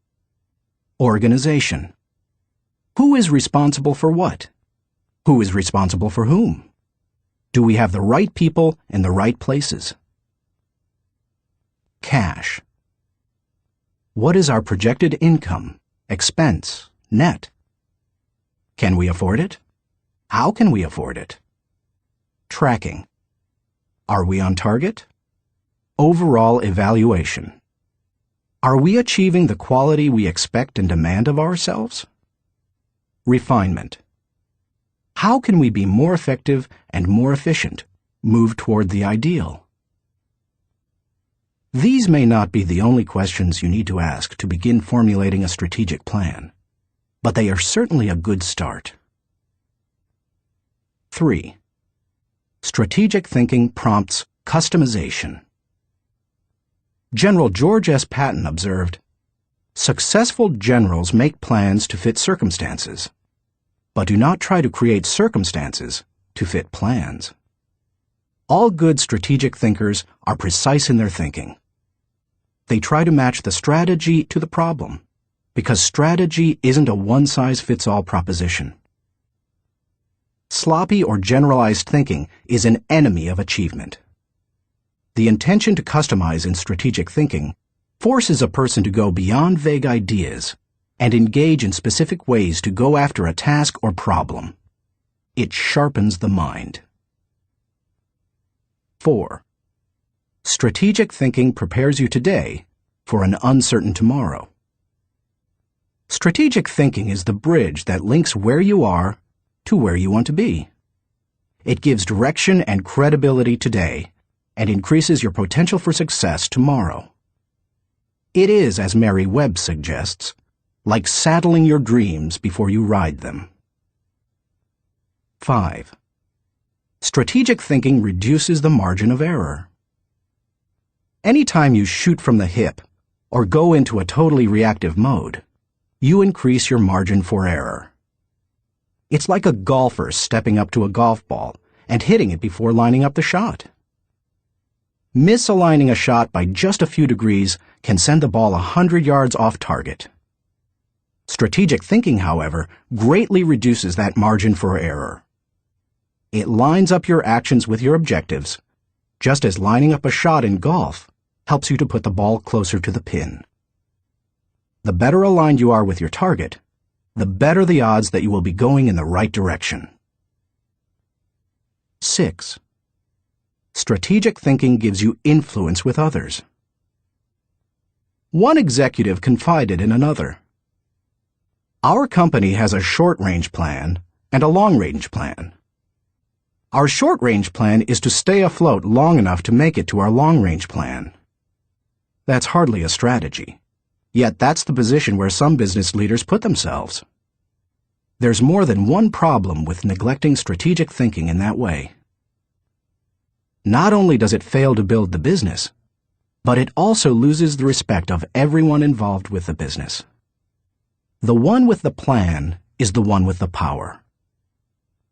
Organization. Who is responsible for what? Who is responsible for whom? Do we have the right people in the right places? Cash. What is our projected income, expense, net? Can we afford it? How can we afford it? Tracking. Are we on target? Overall evaluation. Are we achieving the quality we expect and demand of ourselves? Refinement. How can we be more effective and more efficient, move toward the ideal? These may not be the only questions you need to ask to begin formulating a strategic plan, but they are certainly a good start. 3. Strategic thinking prompts customization. General George S. Patton observed, "Successful generals make plans to fit circumstances, but do not try to create circumstances to fit plans." All good strategic thinkers are precise in their thinking. They try to match the strategy to the problem, because strategy isn't a one-size-fits-all proposition. Sloppy or generalized thinking is an enemy of achievement. The intention to customize in strategic thinking forces a person to go beyond vague ideas and engage in specific ways to go after a task or problem. It sharpens the mind. 4. Strategic thinking prepares you today for an uncertain tomorrow. Strategic thinking is the bridge that links where you are to where you want to be. It gives direction and credibility today and increases your potential for success tomorrow. It is, as Mary Webb suggests, like saddling your dreams before you ride them. 5. Strategic thinking reduces the margin of error. Anytime you shoot from the hip or go into a totally reactive mode, you increase your margin for error. It's like a golfer stepping up to a golf ball and hitting it before lining up the shot. Misaligning a shot by just a few degrees can send the ball 100 yards off target. Strategic thinking, however, greatly reduces that margin for error. It lines up your actions with your objectives, just as lining up a shot in golf helps you to put the ball closer to the pin. The better aligned you are with your target, the better the odds that you will be going in the right direction. 6. Strategic thinking gives you influence with others. One executive confided in another, "Our company has a short-range plan and a long-range plan. Our short-range plan is to stay afloat long enough to make it to our long-range plan." That's hardly a strategy, yet that's the position where some business leaders put themselves. There's more than one problem with neglecting strategic thinking in that way. Not only does it fail to build the business, but it also loses the respect of everyone involved with the business. The one with the plan is the one with the power.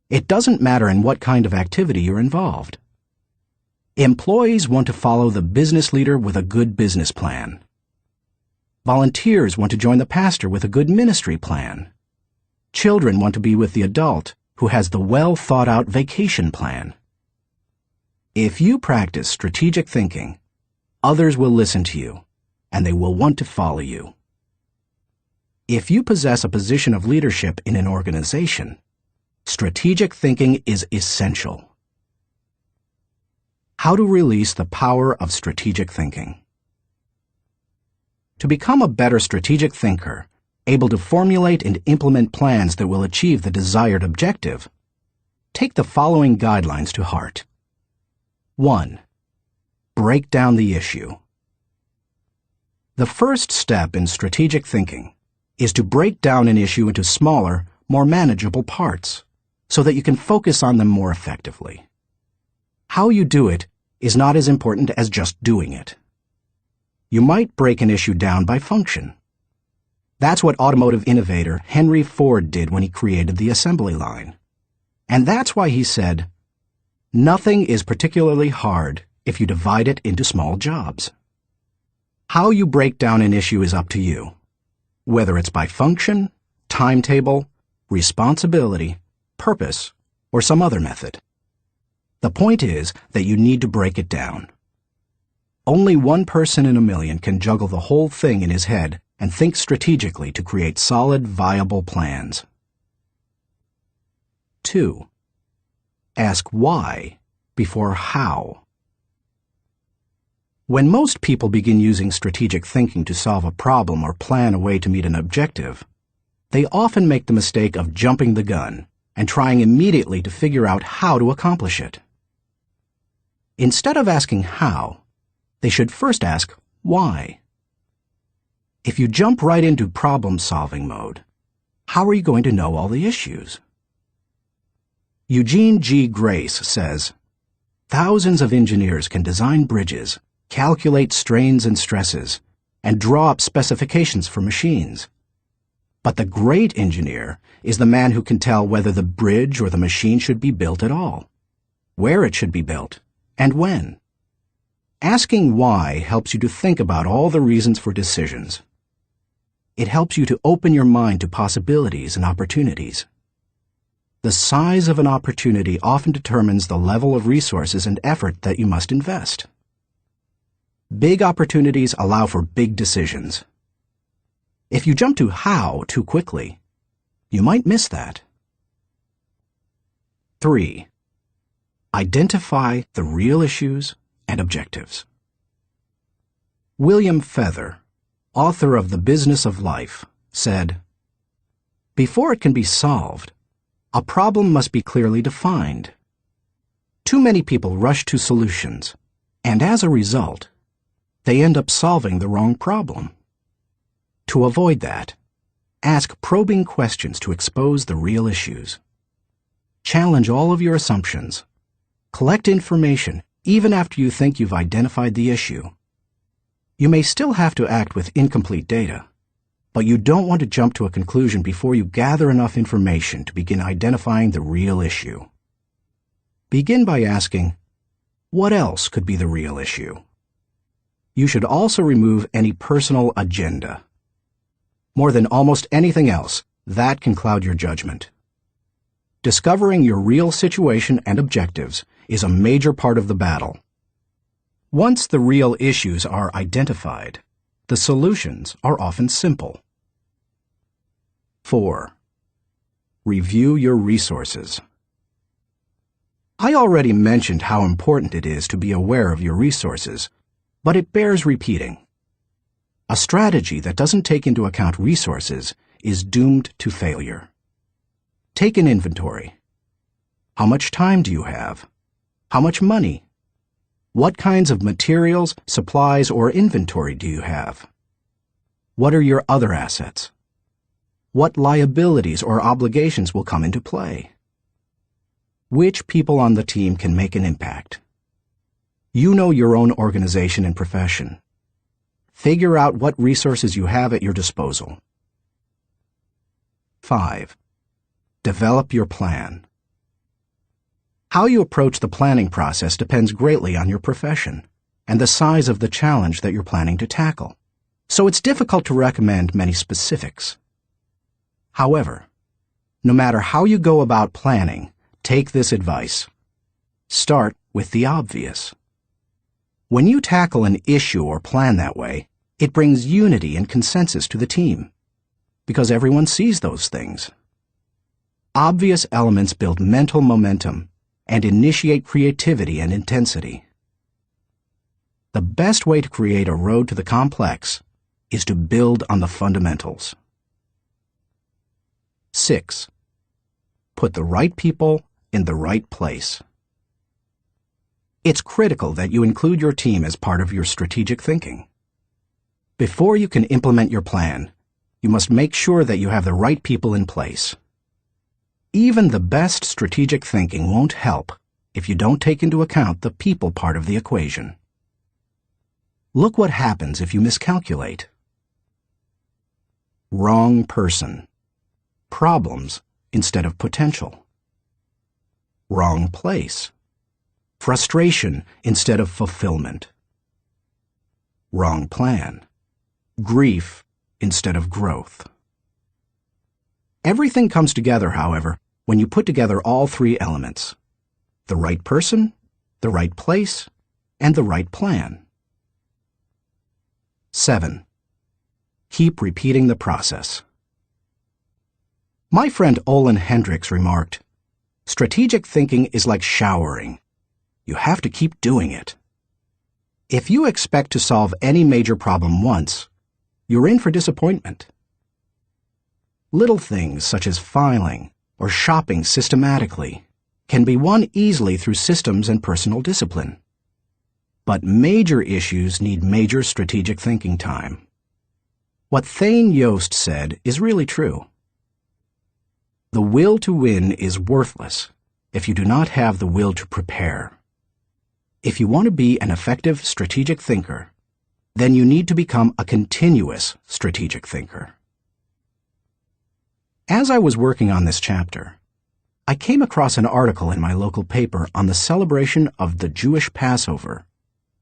It doesn't matter in what kind of activity you're involved. Employees want to follow the business leader with a good business plan. Volunteers want to join the pastor with a good ministry plan. Children want to be with the adult who has the well-thought-out vacation plan. If you practice strategic thinking, others will listen to you, and they will want to follow you. If you possess a position of leadership in an organization, strategic thinking is essential. How to release the power of strategic thinking. To become a better strategic thinker, able to formulate and implement plans that will achieve the desired objective, take the following guidelines to heart. 1. Break down the issue. The first step in strategic thinking is to break down an issue into smaller, more manageable parts, so that you can focus on them more effectively. How you do it is not as important as just doing it. You might break an issue down by function. That's what automotive innovator Henry Ford did when he created the assembly line. And that's why he said, "Nothing is particularly hard if you divide it into small jobs." How you break down an issue is up to you, whether it's by function, timetable, responsibility, purpose, or some other method. The point is that you need to break it down. Only one person in a million can juggle the whole thing in his head and think strategically to create solid, viable plans. 2. Ask why before how. When most people begin using strategic thinking to solve a problem or plan a way to meet an objective, they often make the mistake of jumping the gun and trying immediately to figure out how to accomplish it. Instead of asking how, they should first ask why. If you jump right into problem-solving mode, how are you going to know all the issues? Eugene G. Grace says, "Thousands of engineers can design bridges, calculate strains and stresses, and draw up specifications for machines. But the great engineer is the man who can tell whether the bridge or the machine should be built at all, where it should be built, and when." Asking why helps you to think about all the reasons for decisions. It helps you to open your mind to possibilities and opportunities. The size of an opportunity often determines the level of resources and effort that you must invest. Big opportunities allow for big decisions. If you jump to how too quickly, you might miss that. 3. Identify the real issues and objectives. William Feather, author of The Business of Life, said, "Before it can be solved, a problem must be clearly defined. Too many people rush to solutions, and as a result, they end up solving the wrong problem. To avoid that, ask probing questions to expose the real issues. Challenge all of your assumptions. Collect information even after you think you've identified the issue. You may still have to act with incomplete data, but you don't want to jump to a conclusion before you gather enough information to begin identifying the real issue. Begin by asking, what else could be the real issue? You should also remove any personal agenda. More than almost anything else, that can cloud your judgment. Discovering your real situation and objectives is a major part of the battle. Once the real issues are identified, the solutions are often simple. 4. Review your resources. I already mentioned how important it is to be aware of your resources, but it bears repeating. A strategy that doesn't take into account resources is doomed to failure. Take an inventory. How much time do you have? How much money? What kinds of materials, supplies, or inventory do you have? What are your other assets? What liabilities or obligations will come into play? Which people on the team can make an impact? You know your own organization and profession. Figure out what resources you have at your disposal. 5. Develop your plan. How you approach the planning process depends greatly on your profession and the size of the challenge that you're planning to tackle, so it's difficult to recommend many specifics. However, no matter how you go about planning, take this advice. Start with the obvious. When you tackle an issue or plan that way, it brings unity and consensus to the team, because everyone sees those things. Obvious elements build mental momentum and initiate creativity and intensity. The best way to create a road to the complex is to build on the fundamentals. 6. Put the right people in the right place. It's critical that you include your team as part of your strategic thinking. Before you can implement your plan, you must make sure that you have the right people in place. Even the best strategic thinking won't help if you don't take into account the people part of the equation. Look what happens if you miscalculate. Wrong person. Problems instead of potential. Wrong place. Frustration instead of fulfillment. Wrong plan. Grief instead of growth. Everything comes together, however, when you put together all three elements: the right person, the right place, and the right plan. 7. Keep repeating the process. My friend Olin Hendricks remarked, "Strategic thinking is like showering. You have to keep doing it. If you expect to solve any major problem once, you're in for disappointment. Little things such as filing or shopping systematically can be won easily through systems and personal discipline. But major issues need major strategic thinking time. What Thane Yost said is really true. The will to win is worthless if you do not have the will to prepare. If you want to be an effective strategic thinker, then you need to become a continuous strategic thinker. As I was working on this chapter, I came across an article in my local paper on the celebration of the Jewish Passover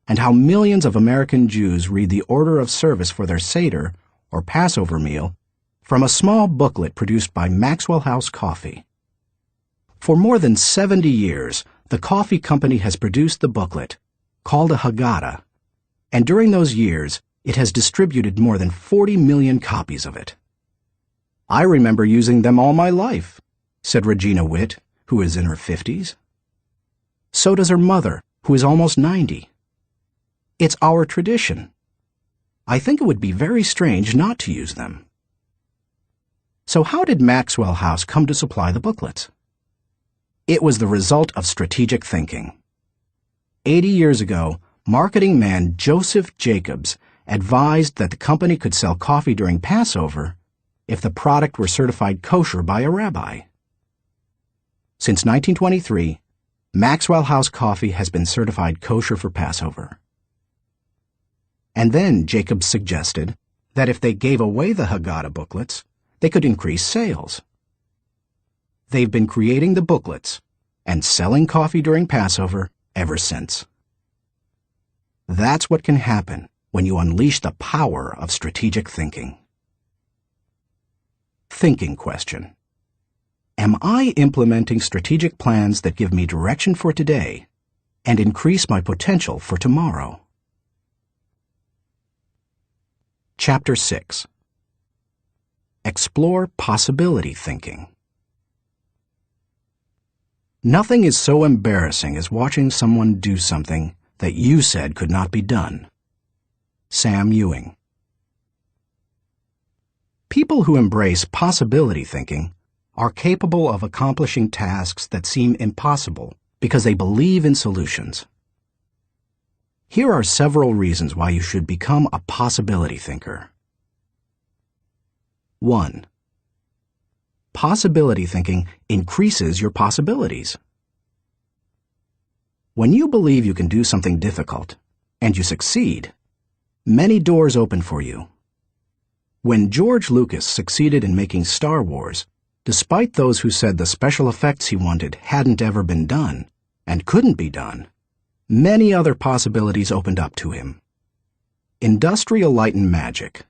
and how millions of American Jews read the order of service for their Seder, or Passover meal, from a small booklet produced by Maxwell House Coffee. For more than 70 years, the coffee company has produced the booklet, called a Haggadah, and during those years, it has distributed more than 40 million copies of it. I remember using them all my life, said Regina Witt, who is in her 50s. So does her mother, who is almost 90. It's our tradition. I think it would be very strange not to use them. So how did Maxwell House come to supply the booklets? It was the result of strategic thinking. 80 years ago, marketing man Joseph Jacobs advised that the company could sell coffee during Passover if the product were certified kosher by a rabbi. Since 1923, Maxwell House Coffee has been certified kosher for Passover. And then Jacobs suggested that if they gave away the Haggadah booklets, they could increase sales. They've been creating the booklets and selling coffee during Passover ever since. That's what can happen when you unleash the power of strategic thinking. Thinking question. Am I implementing strategic plans that give me direction for today and increase my potential for tomorrow? Chapter 6. Explore possibility thinking. Nothing is so embarrassing as watching someone do something that you said could not be done. Sam Ewing. People who embrace possibility thinking are capable of accomplishing tasks that seem impossible because they believe in solutions. Here are several reasons why you should become a possibility thinker. 1. Possibility thinking increases your possibilities. When you believe you can do something difficult, and you succeed, many doors open for you. When George Lucas succeeded in making Star Wars, despite those who said the special effects he wanted hadn't ever been done, and couldn't be done, many other possibilities opened up to him. Industrial Light and Magic,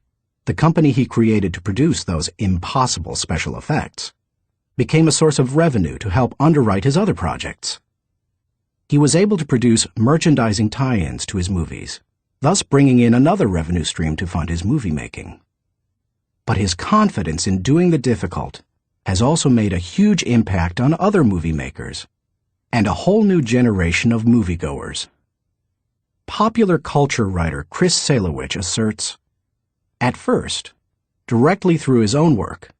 the company he created to produce those impossible special effects, became a source of revenue to help underwrite his other projects. He was able to produce merchandising tie-ins to his movies, thus bringing in another revenue stream to fund his movie making. But his confidence in doing the difficult has also made a huge impact on other movie makers and a whole new generation of moviegoers. Popular culture writer Chris Salewicz asserts, at first, directly through his own work,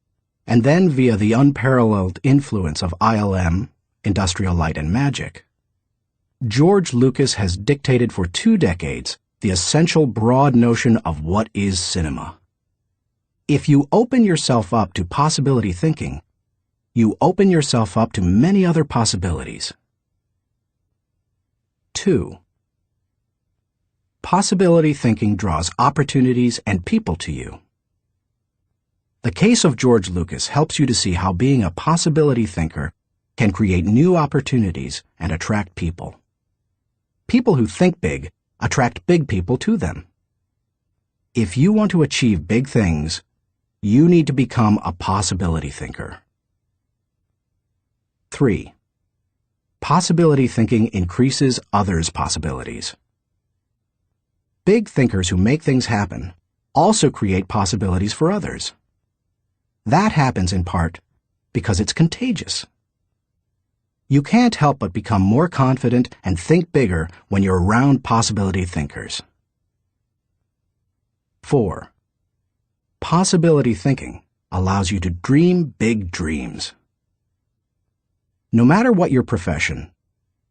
and then via the unparalleled influence of ILM, Industrial Light and Magic, George Lucas has dictated for 2 decades the essential broad notion of what is cinema. If you open yourself up to possibility thinking, you open yourself up to many other possibilities. 2. Possibility thinking draws opportunities and people to you. The case of George Lucas helps you to see how being a possibility thinker can create new opportunities and attract people. People who think big attract big people to them. If you want to achieve big things, you need to become a possibility thinker. 3. Possibility thinking increases others' possibilities. Big thinkers who make things happen also create possibilities for others. That happens in part because it's contagious. You can't help but become more confident and think bigger when you're around possibility thinkers. 4. Possibility thinking allows you to dream big dreams. No matter what your profession,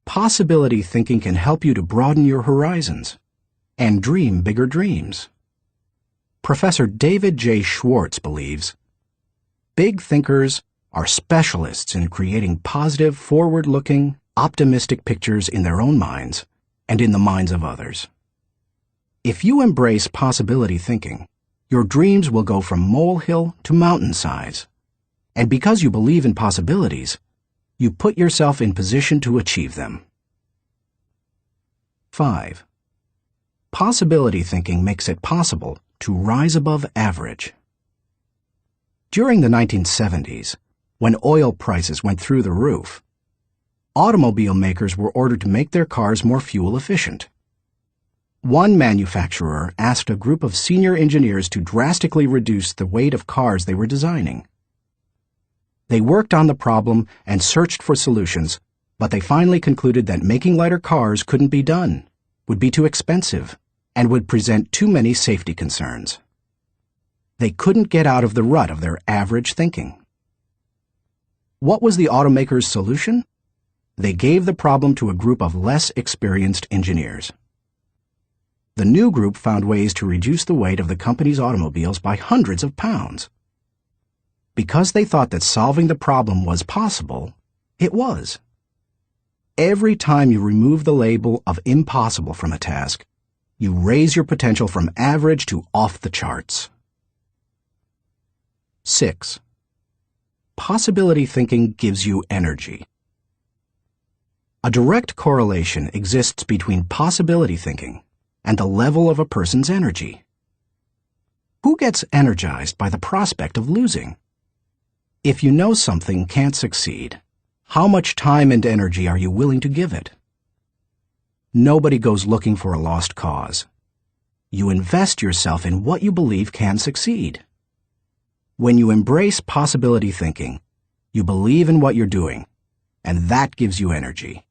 possibility thinking can help you to broaden your horizons and dream bigger dreams. Professor David J. Schwartz believes, big thinkers are specialists in creating positive, forward-looking, optimistic pictures in their own minds and in the minds of others. If you embrace possibility thinking, your dreams will go from molehill to mountain size. And because you believe in possibilities, you put yourself in position to achieve them. 5. Possibility thinking makes it possible to rise above average. During the 1970s, when oil prices went through the roof, automobile makers were ordered to make their cars more fuel efficient. One manufacturer asked a group of senior engineers to drastically reduce the weight of cars they were designing. They worked on the problem and searched for solutions, but they finally concluded that making lighter cars couldn't be done, would be too expensive, and would present too many safety concerns. They couldn't get out of the rut of their average thinking. What was the automaker's solution? They gave the problem to a group of less experienced engineers. The new group found ways to reduce the weight of the company's automobiles by hundreds of pounds. Because they thought that solving the problem was possible, it was. Every time you remove the label of impossible from a task, you raise your potential from average to off the charts. 6. Possibility thinking gives you energy. A direct correlation exists between possibility thinking and the level of a person's energy. Who gets energized by the prospect of losing? If you know something can't succeed, how much time and energy are you willing to give it? Nobody goes looking for a lost cause. You invest yourself in what you believe can succeed. When you embrace possibility thinking, you believe in what you're doing, and that gives you energy.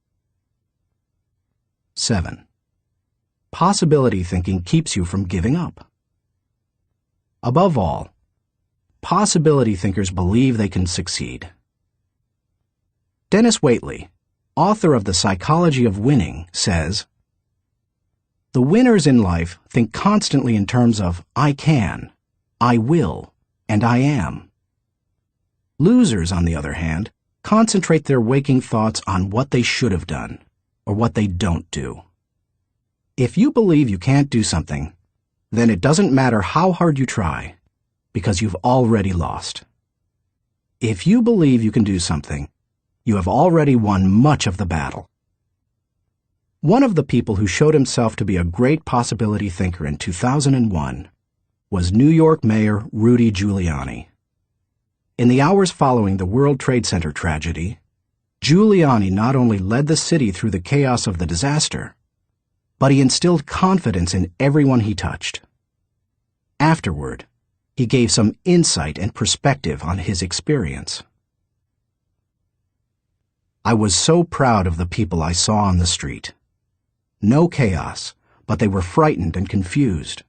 7. Possibility thinking keeps you from giving up. Above all, possibility thinkers believe they can succeed. Dennis Waitley, author of The Psychology of Winning, says, "The winners in life think constantly in terms of I can, I will, and I am. Losers, on the other hand, concentrate their waking thoughts on what they should have done, or what they don't do. If you believe you can't do something, then it doesn't matter how hard you try, because you've already lost. If you believe you can do something, you have already won much of the battle." One of the people who showed himself to be a great possibility thinker in 2001 was New York Mayor Rudy Giuliani. In the hours following the World Trade Center tragedy, Giuliani not only led the city through the chaos of the disaster, but he instilled confidence in everyone he touched. Afterward, he gave some insight and perspective on his experience. "I was so proud of the people I saw on the street. No chaos, but they were frightened and confused.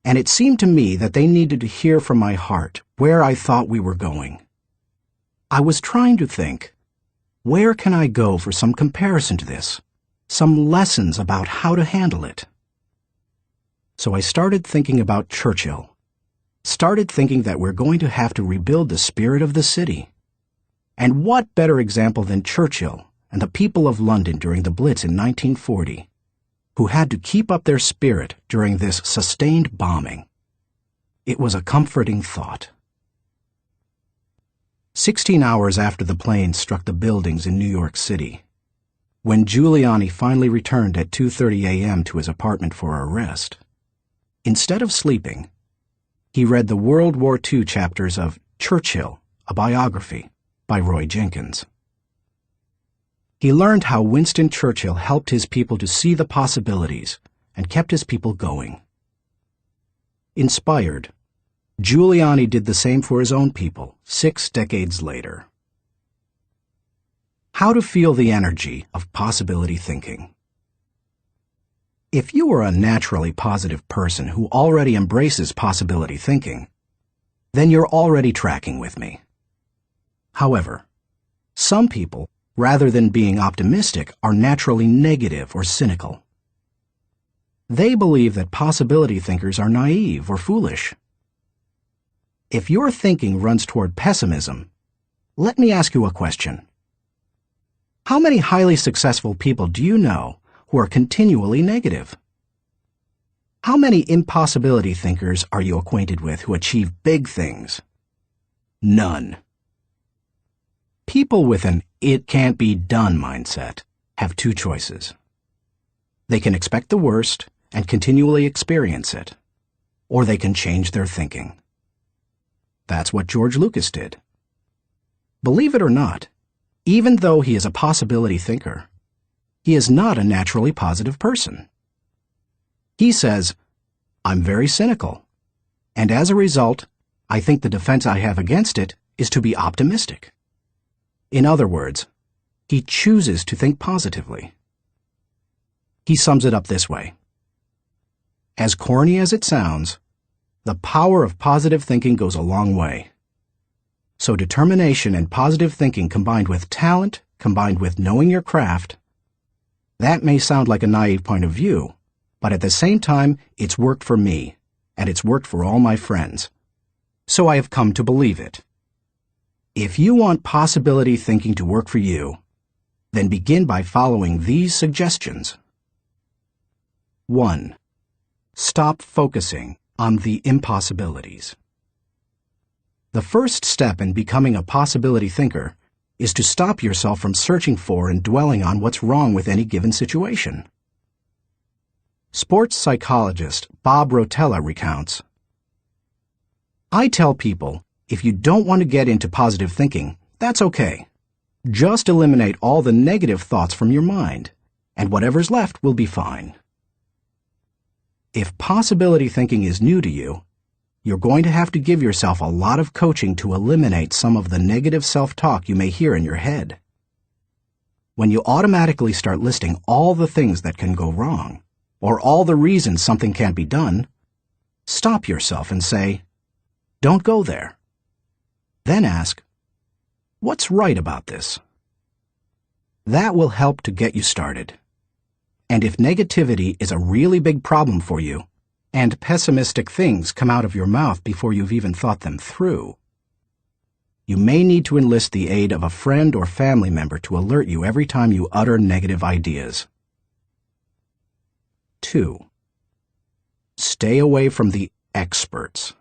And it seemed to me that they needed to hear from my heart where I thought we were going. I was trying to think, where can I go for some comparison to this? Some lessons about how to handle it. So I started thinking about Churchill. Started thinking that we're going to have to rebuild the spirit of the city. And what better example than Churchill and the people of London during the Blitz in 1940, who had to keep up their spirit during this sustained bombing. It was a comforting thought." 16 hours after the plane struck the buildings in New York City, when Giuliani finally returned at 2:30 a.m. to his apartment for a rest, instead of sleeping, he read the World War II chapters of Churchill, a Biography by Roy Jenkins. He learned how Winston Churchill helped his people to see the possibilities and kept his people going. Inspired, Giuliani did the same for his own people 6 decades later. How to feel the energy of possibility thinking. If you are a naturally positive person who already embraces possibility thinking, then you're already tracking with me. However, some people, rather than being optimistic, are naturally negative or cynical. They believe that possibility thinkers are naive or foolish. If your thinking runs toward pessimism, let me ask you a question. How many highly successful people do you know who are continually negative? How many impossibility thinkers are you acquainted with who achieve big things? None. People with an "it can't be done" mindset have two choices. They can expect the worst and continually experience it, or they can change their thinking. That's what George Lucas did. Believe it or not, even though he is a possibility thinker, he is not a naturally positive person. He says, "I'm very cynical, and as a result, I think the defense I have against it is to be optimistic." In other words, he chooses to think positively. He sums it up this way. As corny as it sounds, the power of positive thinking goes a long way. So determination and positive thinking combined with talent, combined with knowing your craft, that may sound like a naive point of view, but at the same time, it's worked for me, and it's worked for all my friends. So I have come to believe it. If you want possibility thinking to work for you, then begin by following these suggestions. 1. Stop focusing on the impossibilities. The first step in becoming a possibility thinker is to stop yourself from searching for and dwelling on what's wrong with any given situation. Sports psychologist Bob Rotella recounts, "I tell people, if you don't want to get into positive thinking, that's okay. Just eliminate all the negative thoughts from your mind, and whatever's left will be fine." If possibility thinking is new to you, you're going to have to give yourself a lot of coaching to eliminate some of the negative self-talk you may hear in your head. When you automatically start listing all the things that can go wrong, or all the reasons something can't be done, stop yourself and say, "Don't go there." Then ask, "What's right about this?" That will help to get you started. And if negativity is a really big problem for you, and pessimistic things come out of your mouth before you've even thought them through, you may need to enlist the aid of a friend or family member to alert you every time you utter negative ideas. 2. Stay away from the experts.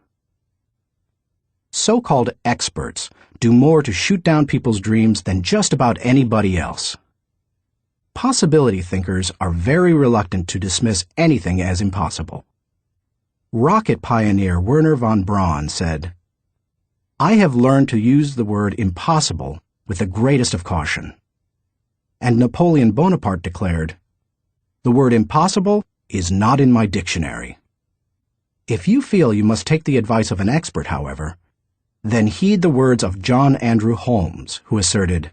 So-called experts do more to shoot down people's dreams than just about anybody else. Possibility thinkers are very reluctant to dismiss anything as impossible. Rocket pioneer Wernher von Braun said, "I have learned to use the word impossible with the greatest of caution." And Napoleon Bonaparte declared, "The word impossible is not in my dictionary." If you feel you must take the advice of an expert, however, then heed the words of John Andrew Holmes, who asserted,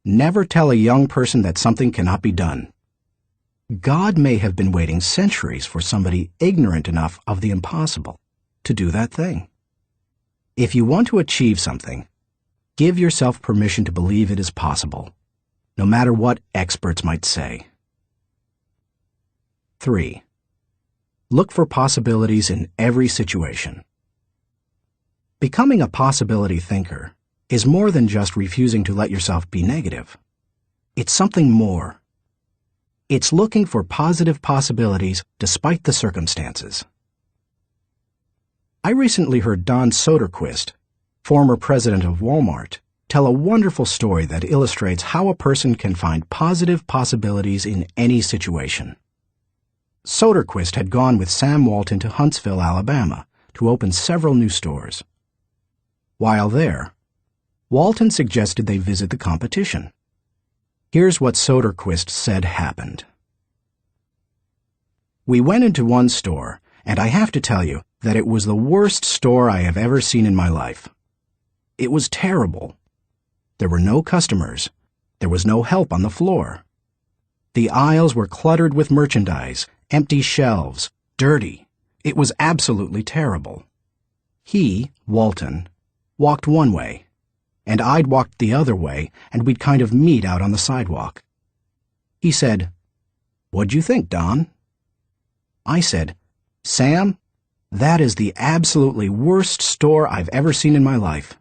"Never tell a young person that something cannot be done." God may have been waiting centuries for somebody ignorant enough of the impossible to do that thing. If you want to achieve something, give yourself permission to believe it is possible, no matter what experts might say. 3. Look for possibilities in every situation. Becoming a possibility thinker is more than just refusing to let yourself be negative. It's something more. It's looking for positive possibilities despite the circumstances. I recently heard Don Soderquist, former president of Walmart, tell a wonderful story that illustrates how a person can find positive possibilities in any situation. Soderquist had gone with Sam Walton to Huntsville, Alabama, to open several new stores. While there, Walton suggested they visit the competition. Here's what Soderquist said happened. "We went into one store, and I have to tell you that it was the worst store I have ever seen in my life. It was terrible. There were no customers, There was no help on the floor. The aisles were cluttered with merchandise, empty shelves, dirty. It was absolutely terrible. He, Walton, walked one way, and I'd walked the other way, and we'd kind of meet out on the sidewalk. He said, "What'd you think, Don?" I said, "Sam, that is the absolutely worst store I've ever seen in my life.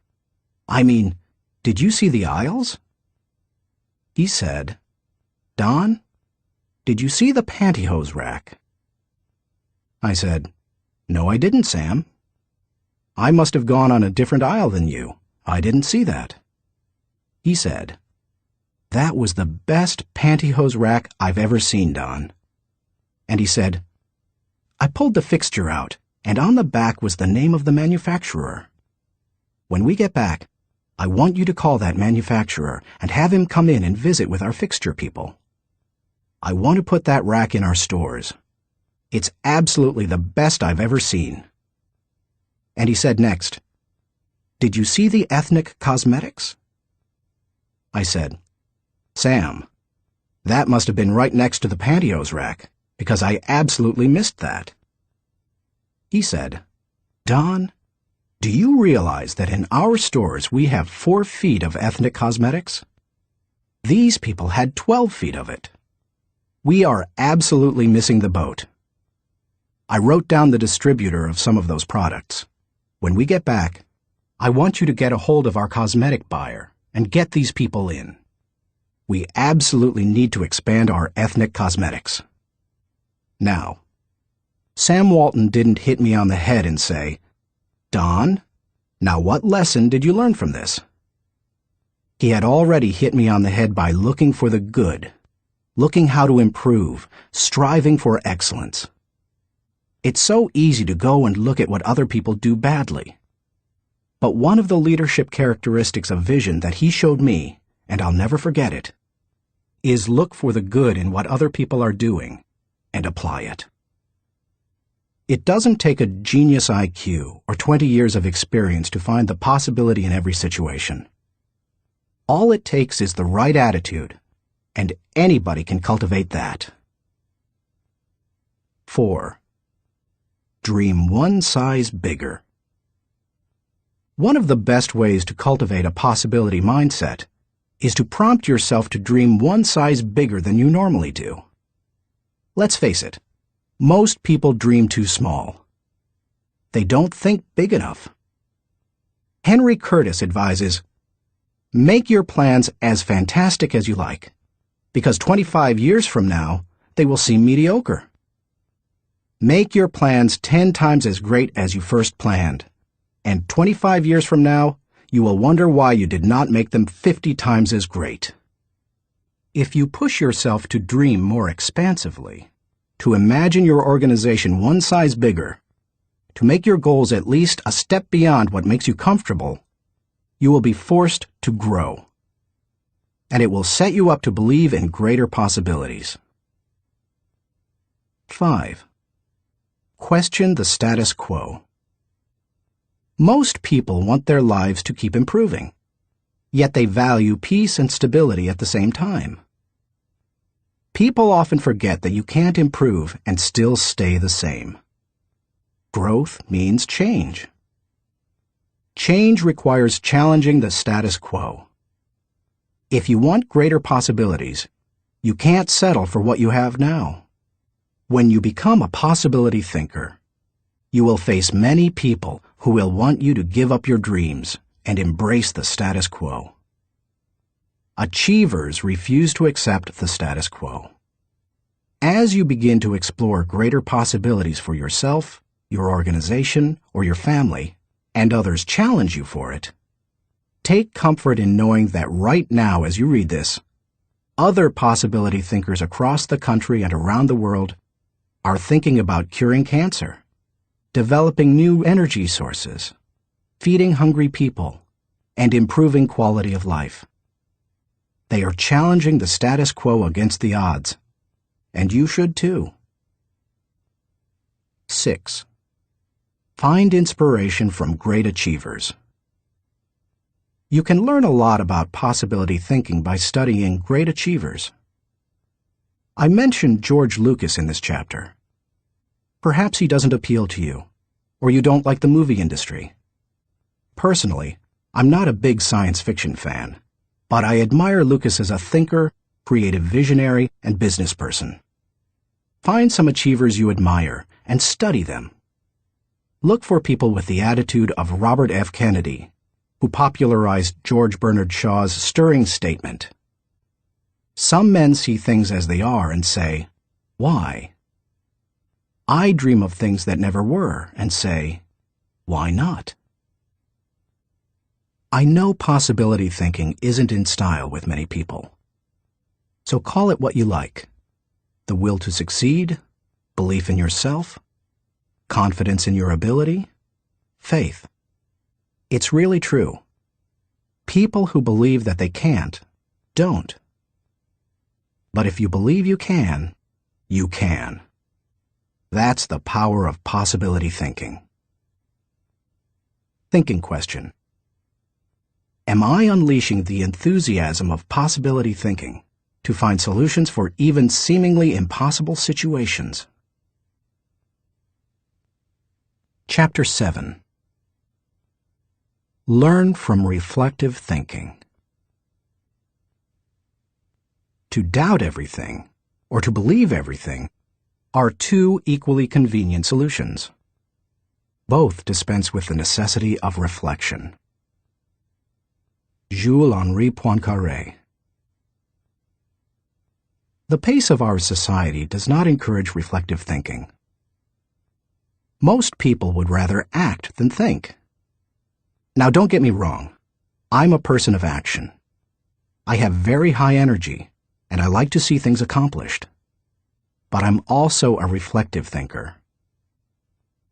I mean, did you see the aisles?" He said, "Don, did you see the pantyhose rack?" I said, "No, I didn't, Sam. I must have gone on a different aisle than you. I didn't see that." He said, "That was the best pantyhose rack I've ever seen, Don." And he said, "I pulled the fixture out, and on the back was the name of the manufacturer. When we get back, I want you to call that manufacturer and have him come in and visit with our fixture people. I want to put that rack in our stores. It's absolutely the best I've ever seen." And he said next, "Did you see the ethnic cosmetics?" I said, "Sam, that must have been right next to the pantyhose rack, because I absolutely missed that." He said, "Don, do you realize that in our stores we have 4 feet of ethnic cosmetics? These people had 12 feet of it. We are absolutely missing the boat. I wrote down the distributor of some of those products. When we get back, I want you to get a hold of our cosmetic buyer and get these people in. We absolutely need to expand our ethnic cosmetics." Now, Sam Walton didn't hit me on the head and say, "Don, now what lesson did you learn from this?" He had already hit me on the head by looking for the good, looking how to improve, striving for excellence. It's so easy to go and look at what other people do badly. But one of the leadership characteristics of vision that he showed me, and I'll never forget it, is look for the good in what other people are doing and apply it. It doesn't take a genius IQ or 20 years of experience to find the possibility in every situation. All it takes is the right attitude, and anybody can cultivate that. 4. Dream one size bigger. One of the best ways to cultivate a possibility mindset is to prompt yourself to dream one size bigger than you normally do. Let's face it, most people dream too small. They don't think big enough. Henry Curtis advises, "Make your plans as fantastic as you like, because 25 years from now, they will seem mediocre. Make your plans 10 times as great as you first planned, and 25 years from now, you will wonder why you did not make them 50 times as great." If you push yourself to dream more expansively, to imagine your organization one size bigger, to make your goals at least a step beyond what makes you comfortable, you will be forced to grow. And it will set you up to believe in greater possibilities. 5. Question the status quo. Most people want their lives to keep improving, yet they value peace and stability at the same time. People often forget that you can't improve and still stay the same. Growth means change. Change requires challenging the status quo. If you want greater possibilities, you can't settle for what you have now. When you become a possibility thinker, you will face many people who will want you to give up your dreams and embrace the status quo. Achievers refuse to accept the status quo. As you begin to explore greater possibilities for yourself, your organization, or your family, and others challenge you for it, take comfort in knowing that right now as you read this, other possibility thinkers across the country and around the world are thinking about curing cancer, developing new energy sources, feeding hungry people, and improving quality of life. They are challenging the status quo against the odds, and you should too. 6. Find inspiration from great achievers. You can learn a lot about possibility thinking by studying great achievers. I mentioned George Lucas in this chapter. Perhaps he doesn't appeal to you, or you don't like the movie industry. Personally, I'm not a big science fiction fan, but I admire Lucas as a thinker, creative visionary, and business person. Find some achievers you admire and study them. Look for people with the attitude of Robert F. Kennedy, who popularized George Bernard Shaw's stirring statement. Some men see things as they are and say, "Why?" I dream of things that never were and say, "Why not?" I know possibility thinking isn't in style with many people. So call it what you like. The will to succeed, belief in yourself, confidence in your ability, faith. It's really true. People who believe that they can't, don't. But if you believe you can, you can. That's the power of possibility thinking. Thinking question. Am I unleashing the enthusiasm of possibility thinking to find solutions for even seemingly impossible situations? Chapter 7. Learn from reflective thinking. To doubt everything, or to believe everything, are two equally convenient solutions. Both dispense with the necessity of reflection. Jules-Henri Poincaré. The pace of our society does not encourage reflective thinking. Most people would rather act than think. Now, don't get me wrong. I'm a person of action. I have very high energy, and I like to see things accomplished. But I'm also a reflective thinker.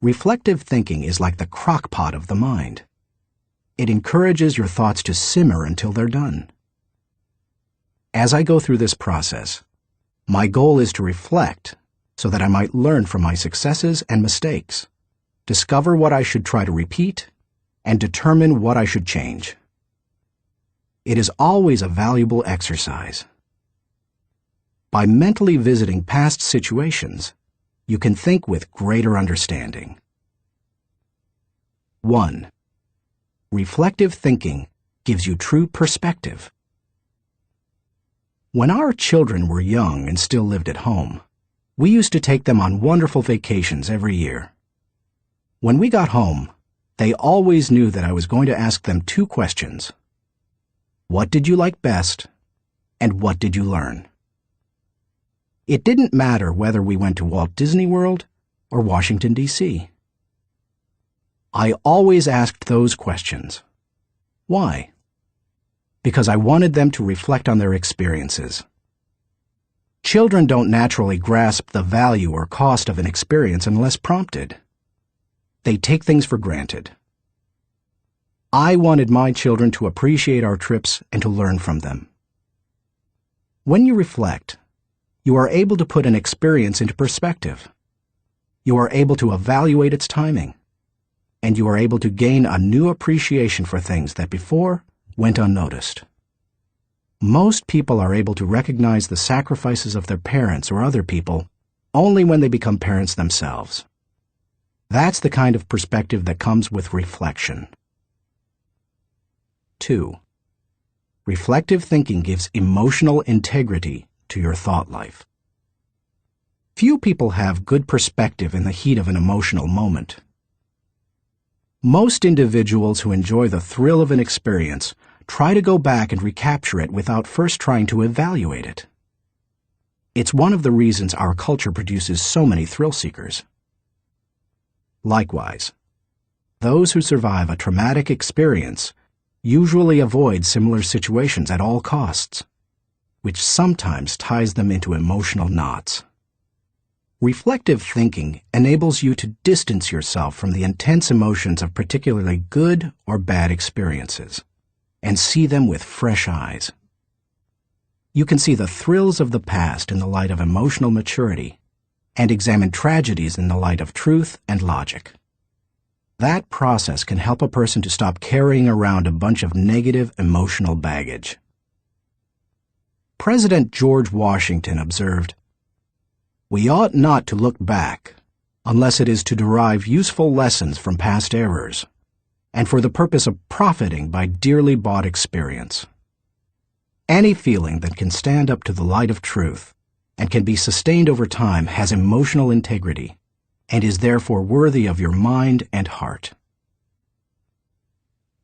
Reflective thinking is like the crock pot of the mind. It encourages your thoughts to simmer until they're done. As I go through this process, my goal is to reflect so that I might learn from my successes and mistakes, discover what I should try to repeat, and determine what I should change. It is always a valuable exercise. By mentally visiting past situations, you can think with greater understanding. 1. Reflective thinking gives you true perspective. When our children were young and still lived at home, we used to take them on wonderful vacations every year. When we got home, they always knew that I was going to ask them two questions. What did you like best, and what did you learn? It didn't matter whether we went to Walt Disney World or Washington, D.C. I always asked those questions. Why? Because I wanted them to reflect on their experiences. Children don't naturally grasp the value or cost of an experience unless prompted. They take things for granted. I wanted my children to appreciate our trips and to learn from them. When you reflect, you are able to put an experience into perspective. You are able to evaluate its timing, and you are able to gain a new appreciation for things that before went unnoticed. Most people are able to recognize the sacrifices of their parents or other people only when they become parents themselves. That's the kind of perspective that comes with reflection. 2. Reflective thinking gives emotional integrity to your thought life. Few people have good perspective in the heat of an emotional moment. Most individuals who enjoy the thrill of an experience try to go back and recapture it without first trying to evaluate it. It's one of the reasons our culture produces so many thrill seekers. Likewise, those who survive a traumatic experience usually avoid similar situations at all costs, which sometimes ties them into emotional knots. Reflective thinking enables you to distance yourself from the intense emotions of particularly good or bad experiences and see them with fresh eyes. You can see the thrills of the past in the light of emotional maturity and examine tragedies in the light of truth and logic. That process can help a person to stop carrying around a bunch of negative emotional baggage. President George Washington observed, "We ought not to look back unless it is to derive useful lessons from past errors, and for the purpose of profiting by dearly bought experience. Any feeling that can stand up to the light of truth and can be sustained over time has emotional integrity and is therefore worthy of your mind and heart."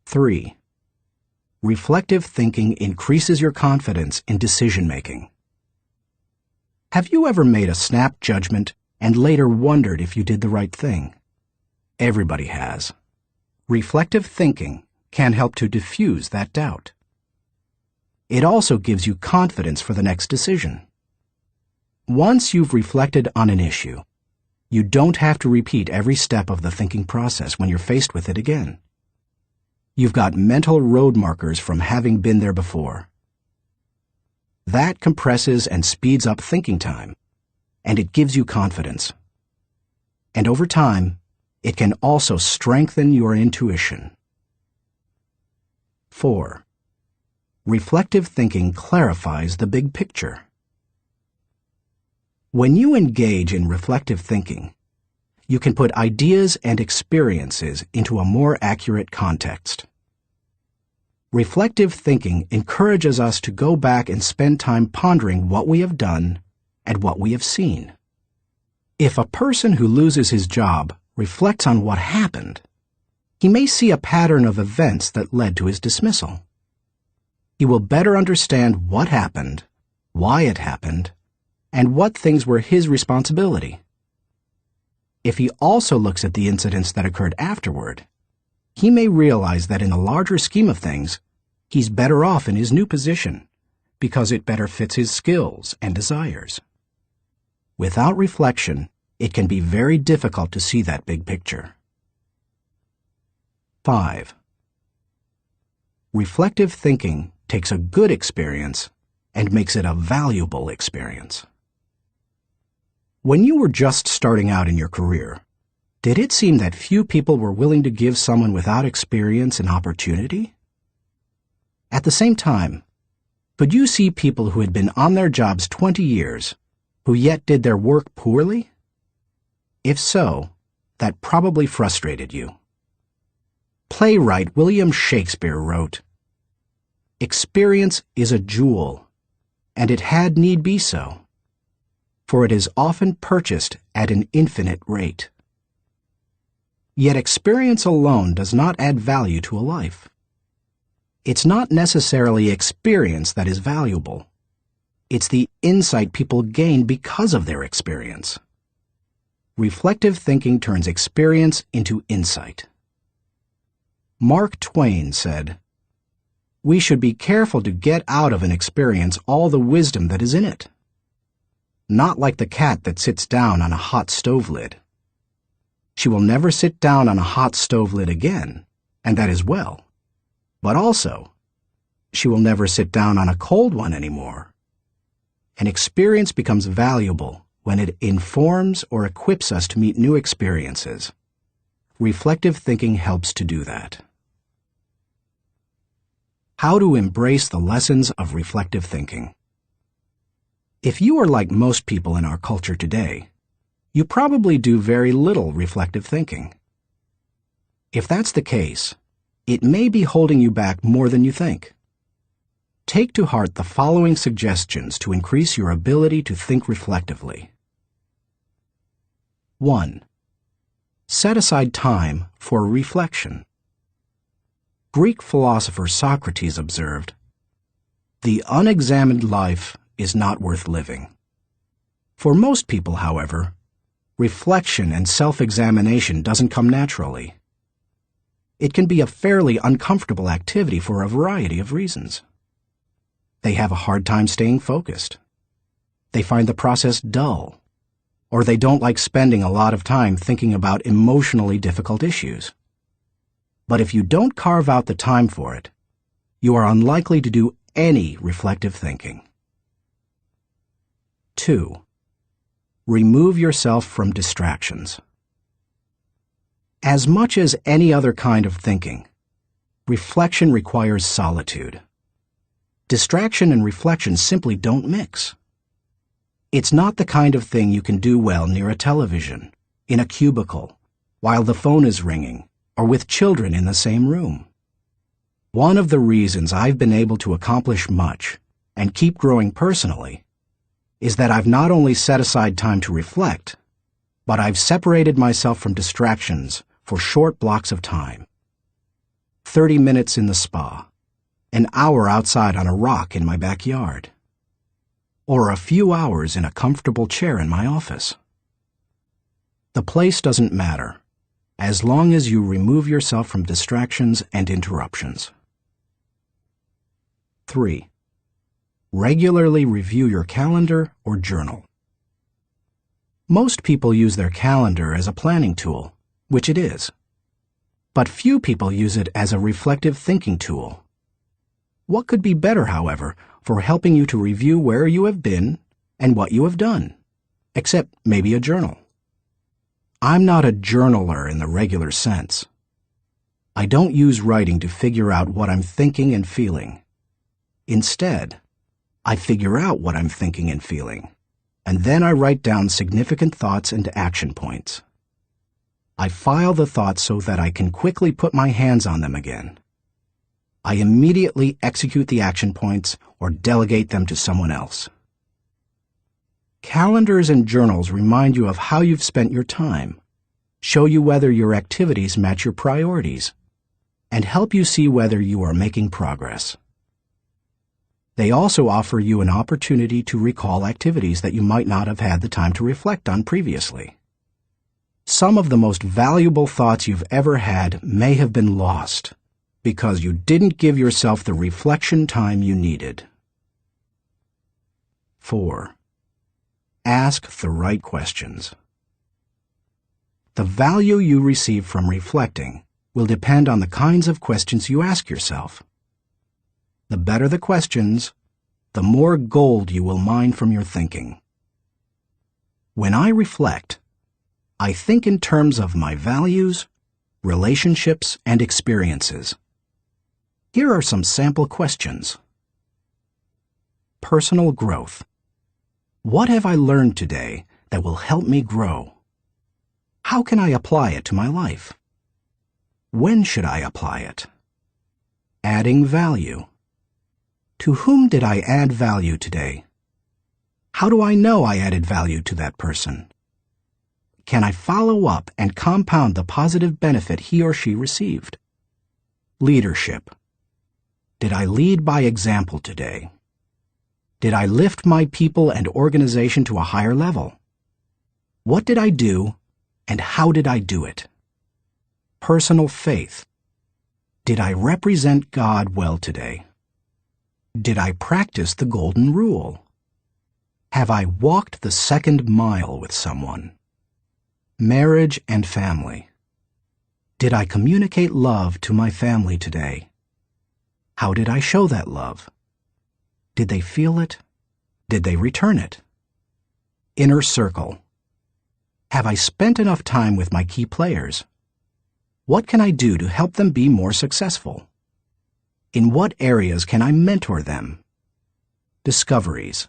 3. Reflective thinking increases your confidence in decision-making. Have you ever made a snap judgment and later wondered if you did the right thing? Everybody has. Reflective thinking can help to diffuse that doubt. It also gives you confidence for the next decision. Once you've reflected on an issue, you don't have to repeat every step of the thinking process when you're faced with it again. You've got mental road markers from having been there before. That compresses and speeds up thinking time, and it gives you confidence. And over time, it can also strengthen your intuition. 4. Reflective thinking clarifies the big picture. When you engage in reflective thinking, you can put ideas and experiences into a more accurate context. Reflective thinking encourages us to go back and spend time pondering what we have done and what we have seen. If a person who loses his job reflects on what happened, he may see a pattern of events that led to his dismissal. He will better understand what happened, why it happened, and what things were his responsibility. If he also looks at the incidents that occurred afterward, he may realize that in the larger scheme of things, he's better off in his new position because it better fits his skills and desires. Without reflection, it can be very difficult to see that big picture. 5. Reflective thinking takes a good experience and makes it a valuable experience. When you were just starting out in your career, did it seem that few people were willing to give someone without experience an opportunity? At the same time, could you see people who had been on their jobs 20 years, who yet did their work poorly? If so, that probably frustrated you. Playwright William Shakespeare wrote, "Experience is a jewel, and it had need be so, for it is often purchased at an infinite rate." Yet experience alone does not add value to a life. It's not necessarily experience that is valuable. It's the insight people gain because of their experience. Reflective thinking turns experience into insight. Mark Twain said, "We should be careful to get out of an experience all the wisdom that is in it. Not like the cat that sits down on a hot stove lid. She will never sit down on a hot stove lid again, and that is well. But also, she will never sit down on a cold one anymore. An experience becomes valuable when it informs or equips us to meet new experiences. Reflective thinking helps to do that." How to embrace the lessons of reflective thinking. If you are like most people in our culture today, you probably do very little reflective thinking. If that's the case, it may be holding you back more than you think. Take to heart the following suggestions to increase your ability to think reflectively. 1. Set aside time for reflection. Greek philosopher Socrates observed, "The unexamined life is not worth living." For most people, however, reflection and self-examination doesn't come naturally. It can be a fairly uncomfortable activity for a variety of reasons. They have a hard time staying focused. They find the process dull, or they don't like spending a lot of time thinking about emotionally difficult issues. But if you don't carve out the time for it, you are unlikely to do any reflective thinking. 2. Remove yourself from distractions. As much as any other kind of thinking, reflection requires solitude. Distraction and reflection simply don't mix. It's not the kind of thing you can do well near a television, in a cubicle, while the phone is ringing, or with children in the same room. One of the reasons I've been able to accomplish much and keep growing personally is that I've not only set aside time to reflect, but I've separated myself from distractions for short blocks of time. 30 minutes in the spa, an hour outside on a rock in my backyard, or a few hours in a comfortable chair in my office. The place doesn't matter, as long as you remove yourself from distractions and interruptions. 3. Regularly review your calendar or journal. Most people use their calendar as a planning tool, which it is. But few people use it as a reflective thinking tool. What could be better, however, for helping you to review where you have been and what you have done, except maybe a journal? I'm not a journaler in the regular sense. I don't use writing to figure out what I'm thinking and feeling. Instead, I figure out what I'm thinking and feeling, and then I write down significant thoughts and action points. I file the thoughts so that I can quickly put my hands on them again. I immediately execute the action points or delegate them to someone else. Calendars and journals remind you of how you've spent your time, show you whether your activities match your priorities, and help you see whether you are making progress. They also offer you an opportunity to recall activities that you might not have had the time to reflect on previously. Some of the most valuable thoughts you've ever had may have been lost because you didn't give yourself the reflection time you needed. 4. Ask the right questions. The value you receive from reflecting will depend on the kinds of questions you ask yourself. The better the questions, the more gold you will mine from your thinking. When I reflect, I think in terms of my values, relationships, and experiences. Here are some sample questions. Personal growth. What have I learned today that will help me grow? How can I apply it to my life? When should I apply it? Adding value. To whom did I add value today? How do I know I added value to that person? Can I follow up and compound the positive benefit he or she received? Leadership. Did I lead by example today? Did I lift my people and organization to a higher level? What did I do, and how did I do it? Personal faith. Did I represent God well today? Did I practice the golden rule? Have I walked the second mile with someone? Marriage and family. Did I communicate love to my family today? How did I show that love? Did they feel it? Did they return it? Inner circle. Have I spent enough time with my key players? What can I do to help them be more successful? In what areas can I mentor them? Discoveries.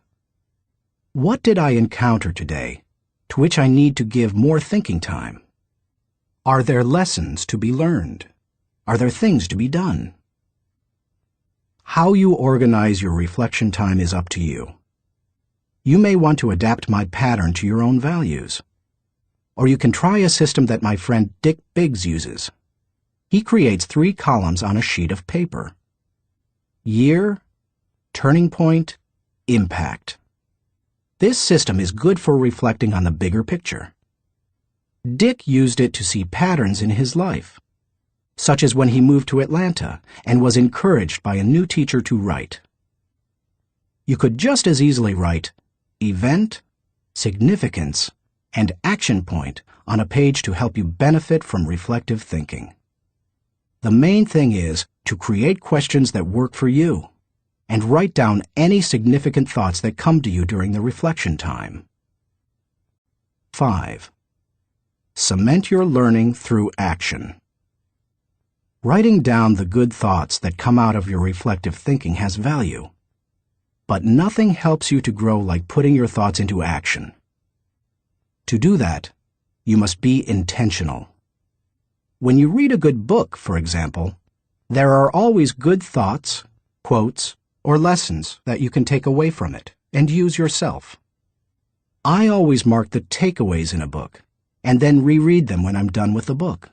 What did I encounter today to which I need to give more thinking time? Are there lessons to be learned? Are there things to be done? How you organize your reflection time is up to you. You may want to adapt my pattern to your own values. Or you can try a system that my friend Dick Biggs uses. He creates 3 columns on a sheet of paper. Year, turning point, impact. This system is good for reflecting on the bigger picture. Dick used it to see patterns in his life, such as when he moved to Atlanta and was encouraged by a new teacher to write. You could just as easily write event, significance, and action point on a page to help you benefit from reflective thinking. The main thing is to create questions that work for you and write down any significant thoughts that come to you during the reflection time. 5. Cement your learning through action. Writing down the good thoughts that come out of your reflective thinking has value. But nothing helps you to grow like putting your thoughts into action. To do that, you must be intentional. When you read a good book, for example, there are always good thoughts, quotes, or lessons that you can take away from it and use yourself. I always mark the takeaways in a book and then reread them when I'm done with the book.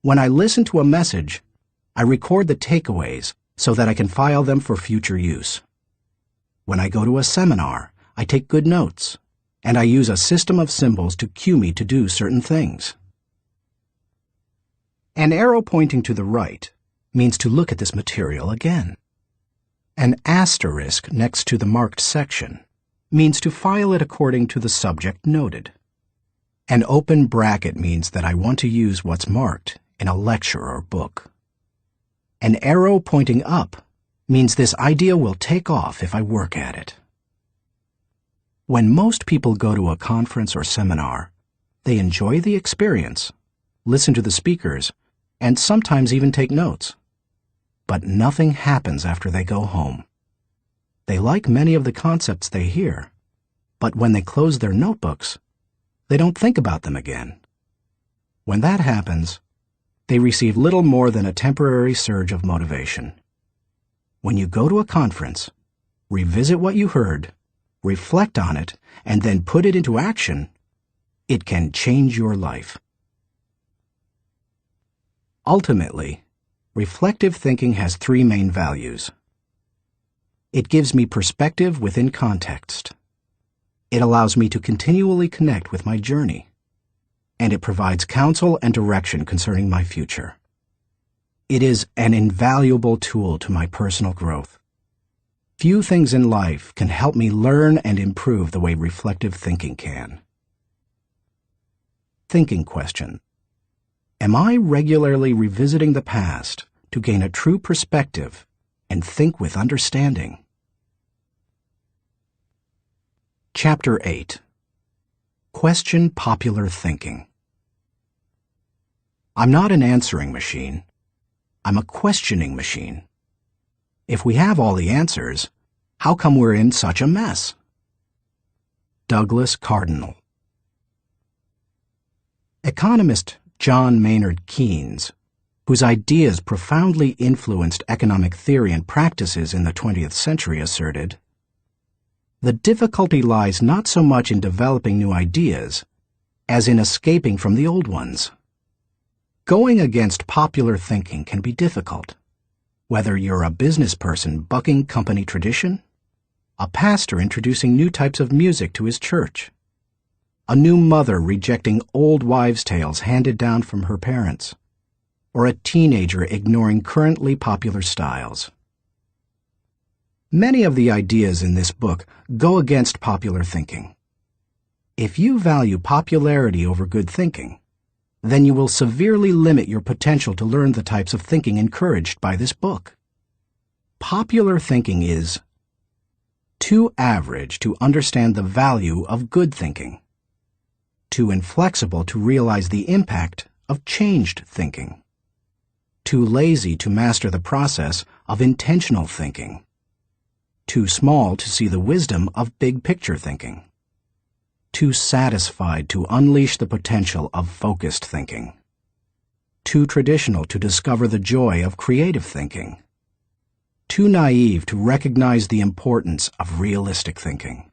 When I listen to a message, I record the takeaways so that I can file them for future use. When I go to a seminar, I take good notes, and I use a system of symbols to cue me to do certain things. An arrow pointing to the right means to look at this material again. An asterisk next to the marked section means to file it according to the subject noted. An open bracket means that I want to use what's marked in a lecture or book. An arrow pointing up means this idea will take off if I work at it. When most people go to a conference or seminar, they enjoy the experience, listen to the speakers, and sometimes even take notes. But nothing happens after they go home. They like many of the concepts they hear, but when they close their notebooks, they don't think about them again. When that happens, they receive little more than a temporary surge of motivation. When you go to a conference, revisit what you heard, reflect on it, and then put it into action, it can change your life. Ultimately, reflective thinking has three main values. It gives me perspective within context. It allows me to continually connect with my journey. And it provides counsel and direction concerning my future. It is an invaluable tool to my personal growth. Few things in life can help me learn and improve the way reflective thinking can. Thinking question. Am I regularly revisiting the past to gain a true perspective and think with understanding? Chapter 8. Question popular thinking. I'm not an answering machine. I'm a questioning machine. If we have all the answers, how come we're in such a mess? Douglas Cardinal. Economist John Maynard Keynes, whose ideas profoundly influenced economic theory and practices in the 20th century, asserted, "The difficulty lies not so much in developing new ideas as in escaping from the old ones." Going against popular thinking can be difficult, whether you're a business person bucking company tradition, a pastor introducing new types of music to his church, a new mother rejecting old wives' tales handed down from her parents, or a teenager ignoring currently popular styles. Many of the ideas in this book go against popular thinking. If you value popularity over good thinking, then you will severely limit your potential to learn the types of thinking encouraged by this book. Popular thinking is too average to understand the value of good thinking, too inflexible to realize the impact of changed thinking, too lazy to master the process of intentional thinking, too small to see the wisdom of big-picture thinking, too satisfied to unleash the potential of focused thinking, too traditional to discover the joy of creative thinking, too naive to recognize the importance of realistic thinking,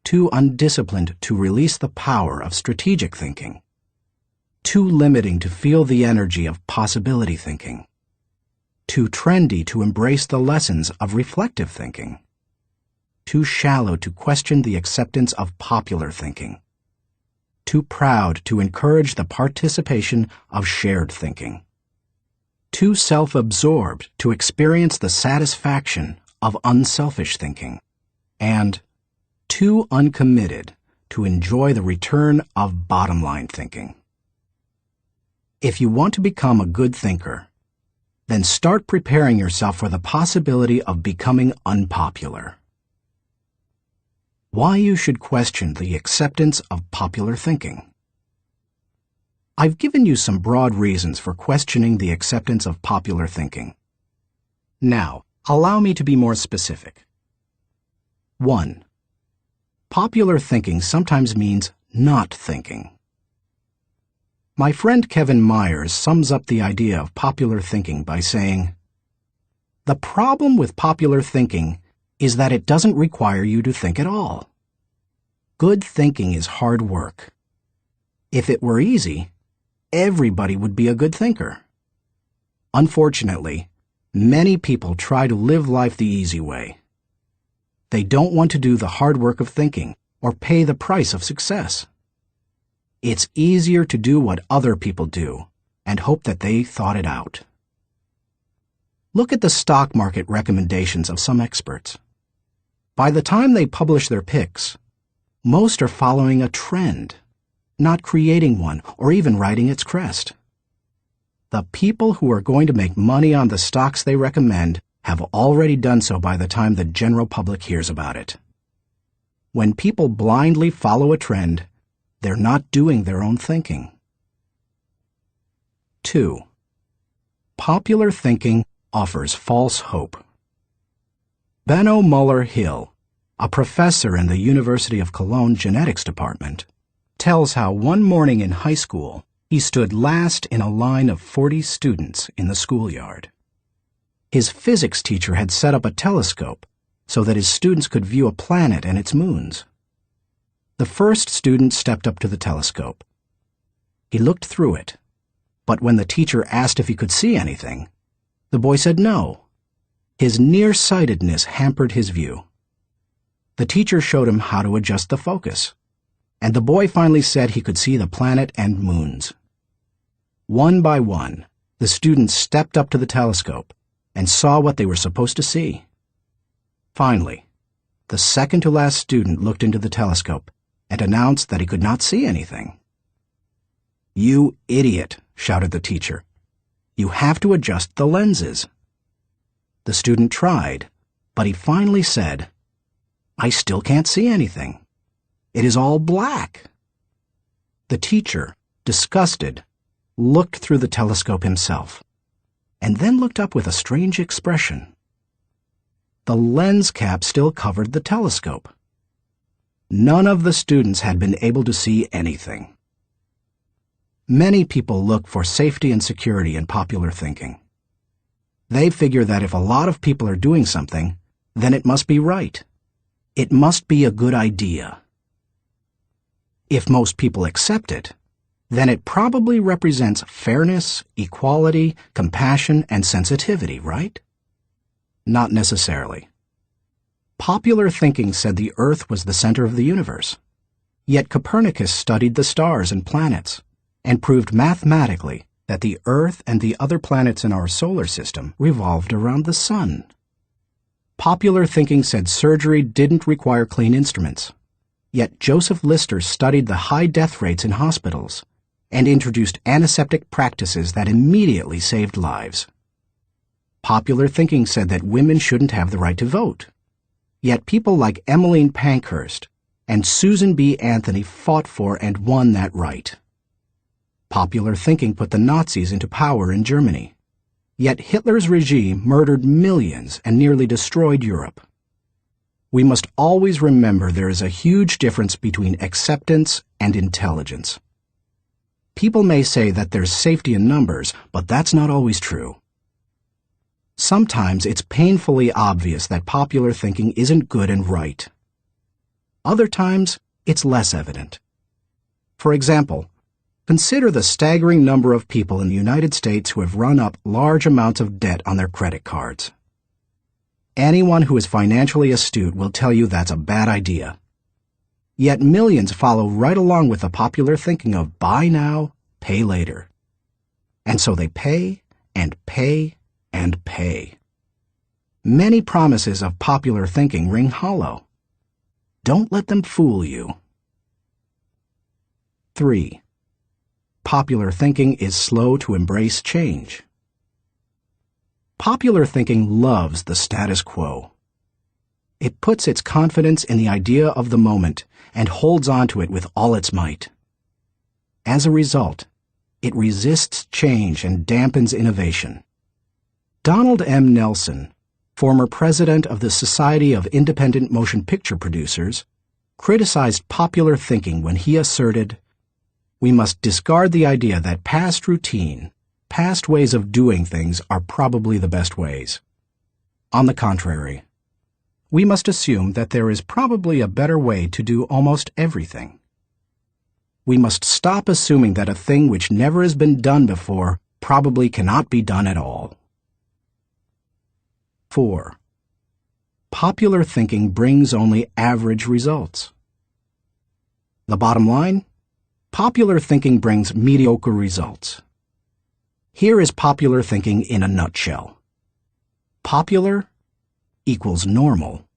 too undisciplined to release the power of strategic thinking, too limiting to feel the energy of possibility thinking, too trendy to embrace the lessons of reflective thinking, too shallow to question the acceptance of popular thinking, too proud to encourage the participation of shared thinking, too self-absorbed to experience the satisfaction of unselfish thinking, and too uncommitted to enjoy the return of bottom-line thinking. If you want to become a good thinker, then start preparing yourself for the possibility of becoming unpopular. Why you should question the acceptance of popular thinking. I've given you some broad reasons for questioning the acceptance of popular thinking. Now, allow me to be more specific. 1. Popular thinking sometimes means not thinking. My friend Kevin Myers sums up the idea of popular thinking by saying, "The problem with popular thinking is that it doesn't require you to think at all. Good thinking is hard work. If it were easy, everybody would be a good thinker. Unfortunately, many people try to live life the easy way. They don't want to do the hard work of thinking or pay the price of success. It's easier to do what other people do and hope that they thought it out." Look at the stock market recommendations of some experts. By the time they publish their picks, most are following a trend, not creating one or even riding its crest. The people who are going to make money on the stocks they recommend have already done so by the time the general public hears about it. When people blindly follow a trend, they're not doing their own thinking. 2. Popular thinking offers false hope. Benno Muller-Hill, a professor in the University of Cologne Genetics Department, tells how one morning in high school he stood last in a line of 40 students in the schoolyard. His physics teacher had set up a telescope so that his students could view a planet and its moons. The first student stepped up to the telescope. He looked through it, but when the teacher asked if he could see anything, the boy said no. His nearsightedness hampered his view. The teacher showed him how to adjust the focus, and the boy finally said he could see the planet and moons. One by one, the students stepped up to the telescope and saw what they were supposed to see. Finally, the second-to-last student looked into the telescope and announced that he could not see anything. "You idiot," shouted the teacher. "You have to adjust the lenses." The student tried, but he finally said, "I still can't see anything. It is all black." The teacher, disgusted, looked through the telescope himself, and then looked up with a strange expression. The lens cap still covered the telescope. None of the students had been able to see anything. Many people look for safety and security in popular thinking. They figure that if a lot of people are doing something, then it must be right. It must be a good idea. If most people accept it, then it probably represents fairness, equality, compassion, and sensitivity, right? Not necessarily. Popular thinking said the Earth was the center of the universe. Yet Copernicus studied the stars and planets and proved mathematically that the Earth and the other planets in our solar system revolved around the Sun. Popular thinking said surgery didn't require clean instruments. Yet Joseph Lister studied the high death rates in hospitals and introduced antiseptic practices that immediately saved lives. Popular thinking said that women shouldn't have the right to vote. Yet people like Emmeline Pankhurst and Susan B. Anthony fought for and won that right. Popular thinking put the Nazis into power in Germany. Yet Hitler's regime murdered millions and nearly destroyed Europe. We must always remember there is a huge difference between acceptance and intelligence. People may say that there's safety in numbers, but that's not always true. Sometimes it's painfully obvious that popular thinking isn't good and right. Other times, it's less evident. For example, consider the staggering number of people in the United States who have run up large amounts of debt on their credit cards. Anyone who is financially astute will tell you that's a bad idea. Yet millions follow right along with the popular thinking of buy now, pay later. And so they pay and pay and pay. Many promises of popular thinking ring hollow. Don't let them fool you. 3. Popular thinking is slow to embrace change. Popular thinking loves the status quo. It puts its confidence in the idea of the moment and holds on to it with all its might. As a result, It resists change and dampens innovation. Donald M. Nelson, former president of the Society of Independent Motion Picture Producers, criticized popular thinking when he asserted, "We must discard the idea that past routine, past ways of doing things are probably the best ways. On the contrary, we must assume that there is probably a better way to do almost everything. We must stop assuming that a thing which never has been done before probably cannot be done at all." 4. Popular thinking brings only average results. The bottom line? Popular thinking brings mediocre results. Here is popular thinking in a nutshell. Popular equals normal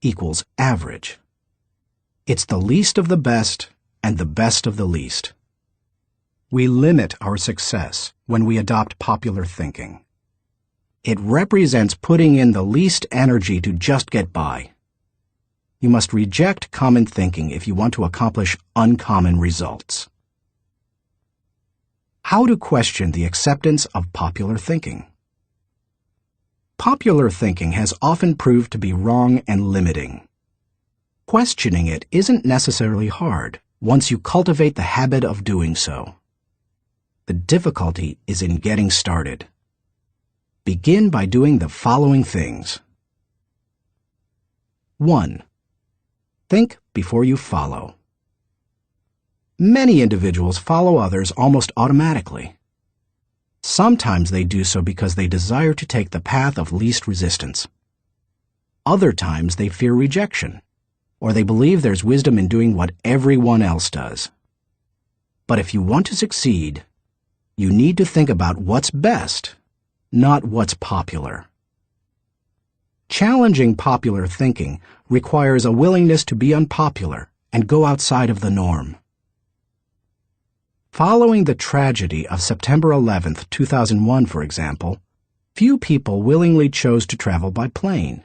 equals average. It's the least of the best and the best of the least. We limit our success when we adopt popular thinking. It represents putting in the least energy to just get by. You must reject common thinking if you want to accomplish uncommon results. How to question the acceptance of popular thinking. Popular thinking has often proved to be wrong and limiting. Questioning it isn't necessarily hard once you cultivate the habit of doing so. The difficulty is in getting started. Begin by doing the following things. 1. Think before you follow. Many individuals follow others almost automatically. Sometimes they do so because they desire to take the path of least resistance. Other times they fear rejection, or they believe there's wisdom in doing what everyone else does. But if you want to succeed, you need to think about what's best, not what's popular. Challenging popular thinking requires a willingness to be unpopular and go outside of the norm. Following the tragedy of September 11, 2001, for example, few people willingly chose to travel by plane.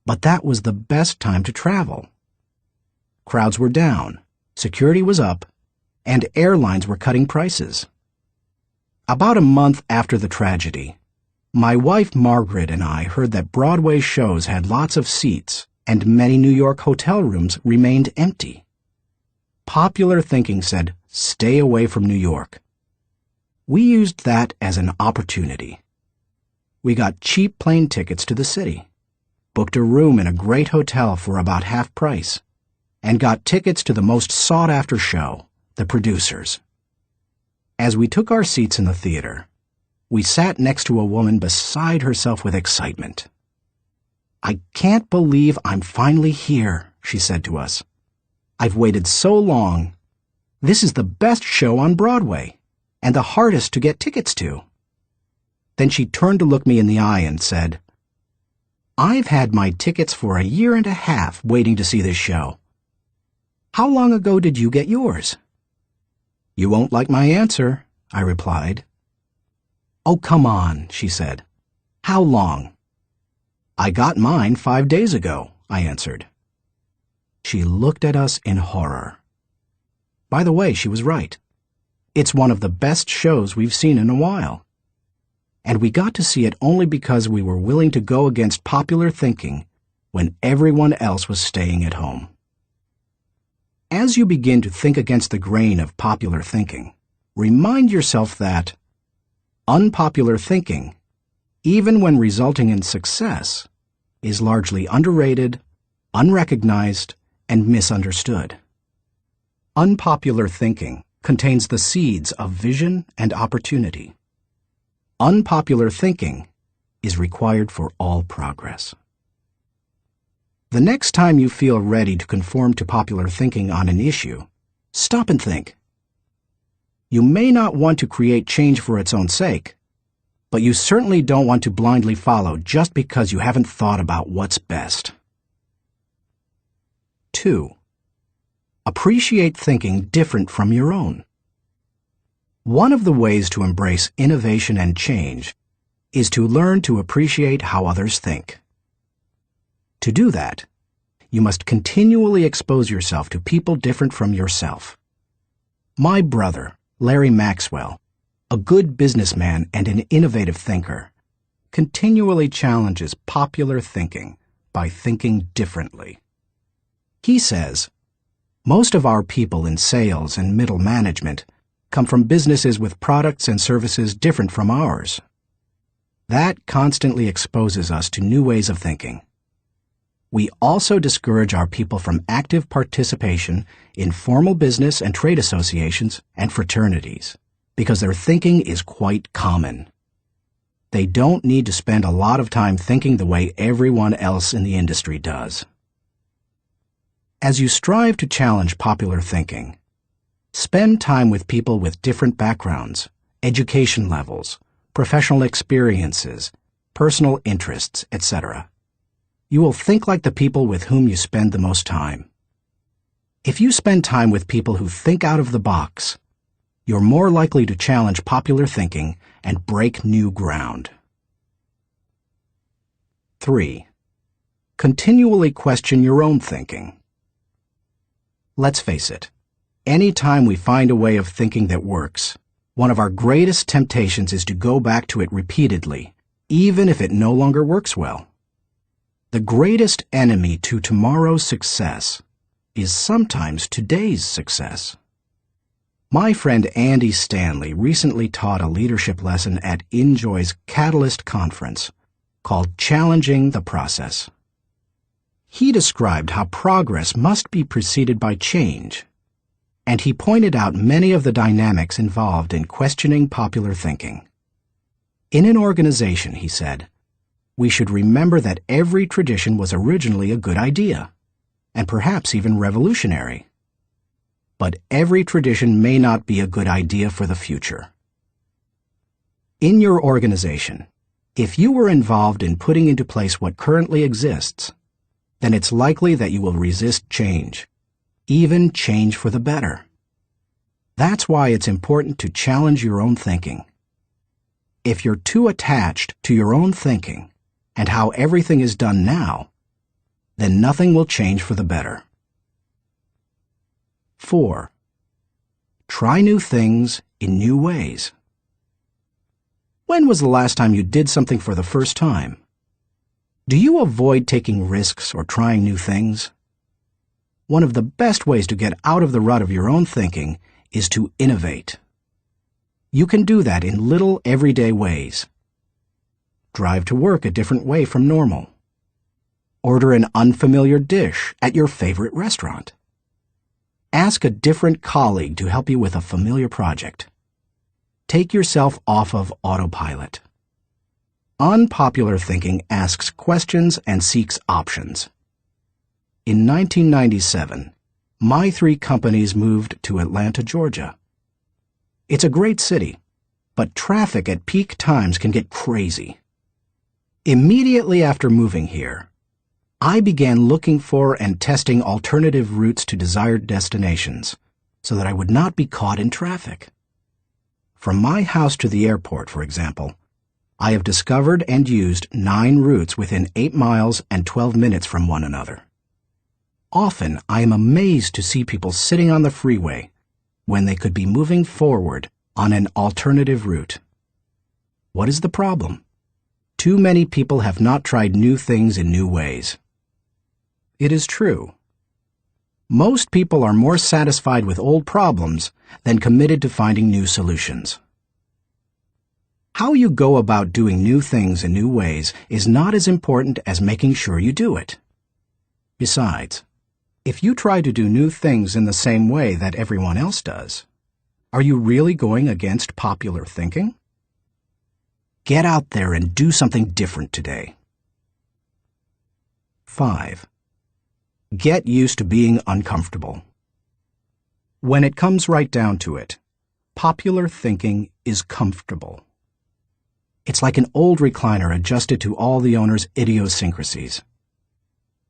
But that was the best time to travel. Crowds were down, security was up, and airlines were cutting prices. About a month after the tragedy, my wife Margaret and I heard that Broadway shows had lots of seats and many New York hotel rooms remained empty. Popular thinking said, "Stay away from New York." We used that as an opportunity. We got cheap plane tickets to the city, booked a room in a great hotel for about half price, and got tickets to the most sought-after show, The Producers. As we took our seats in the theater, we sat next to a woman beside herself with excitement. "I can't believe I'm finally here," she said to us. "I've waited so long. This is the best show on Broadway, and the hardest to get tickets to." Then she turned to look me in the eye and said, "I've had my tickets for a year and a half waiting to see this show. How long ago did you get yours?" "You won't like my answer," I replied. "Oh, come on," she said. "How long?" "I got mine 5 days ago," I answered. She looked at us in horror. By the way, she was right. It's one of the best shows we've seen in a while. And we got to see it only because we were willing to go against popular thinking when everyone else was staying at home. As you begin to think against the grain of popular thinking, remind yourself that unpopular thinking, even when resulting in success, is largely underrated, unrecognized, and misunderstood. Unpopular thinking contains the seeds of vision and opportunity. Unpopular thinking is required for all progress. The next time you feel ready to conform to popular thinking on an issue, stop and think. You may not want to create change for its own sake, but you certainly don't want to blindly follow just because you haven't thought about what's best. 2. Appreciate thinking different from your own. One of the ways to embrace innovation and change is to learn to appreciate how others think. To do that, you must continually expose yourself to people different from yourself. My brother, Larry Maxwell, a good businessman and an innovative thinker, continually challenges popular thinking by thinking differently. He says, most of our people in sales and middle management come from businesses with products and services different from ours. That constantly exposes us to new ways of thinking. We also discourage our people from active participation in formal business and trade associations and fraternities because their thinking is quite common. They don't need to spend a lot of time thinking the way everyone else in the industry does. As you strive to challenge popular thinking, spend time with people with different backgrounds, education levels, professional experiences, personal interests, etc. You will think like the people with whom you spend the most time. If you spend time with people who think out of the box, you're more likely to challenge popular thinking and break new ground. 3. Continually question your own thinking. Let's face it, any time we find a way of thinking that works, one of our greatest temptations is to go back to it repeatedly, even if it no longer works well. The greatest enemy to tomorrow's success is sometimes today's success. My friend Andy Stanley recently taught a leadership lesson at Enjoy's Catalyst Conference called Challenging the Process. He described how progress must be preceded by change, and he pointed out many of the dynamics involved in questioning popular thinking. In an organization, he said, we should remember that every tradition was originally a good idea, and perhaps even revolutionary. But every tradition may not be a good idea for the future. In your organization, if you were involved in putting into place what currently exists, then it's likely that you will resist change, even change for the better. That's why it's important to challenge your own thinking. If you're too attached to your own thinking and how everything is done now, then nothing will change for the better. 4. Try new things in new ways. When was the last time you did something for the first time? Do you avoid taking risks or trying new things? One of the best ways to get out of the rut of your own thinking is to innovate. You can do that in little everyday ways. Drive to work a different way from normal. Order an unfamiliar dish at your favorite restaurant. Ask a different colleague to help you with a familiar project. Take yourself off of autopilot. Unpopular thinking asks questions and seeks options. In 1997, my 3 companies moved to Atlanta, Georgia. It's a great city, but traffic at peak times can get crazy. Immediately after moving here, I began looking for and testing alternative routes to desired destinations so that I would not be caught in traffic. From my house to the airport, for example, I have discovered and used 9 routes within 8 miles and 12 minutes from one another. Often, I am amazed to see people sitting on the freeway when they could be moving forward on an alternative route. What is the problem? Too many people have not tried new things in new ways. It is true. Most people are more satisfied with old problems than committed to finding new solutions. How you go about doing new things in new ways is not as important as making sure you do it. Besides, if you try to do new things in the same way that everyone else does, are you really going against popular thinking? Get out there and do something different today. 5. Get used to being uncomfortable. When it comes right down to it, popular thinking is comfortable. It's like an old recliner adjusted to all the owner's idiosyncrasies.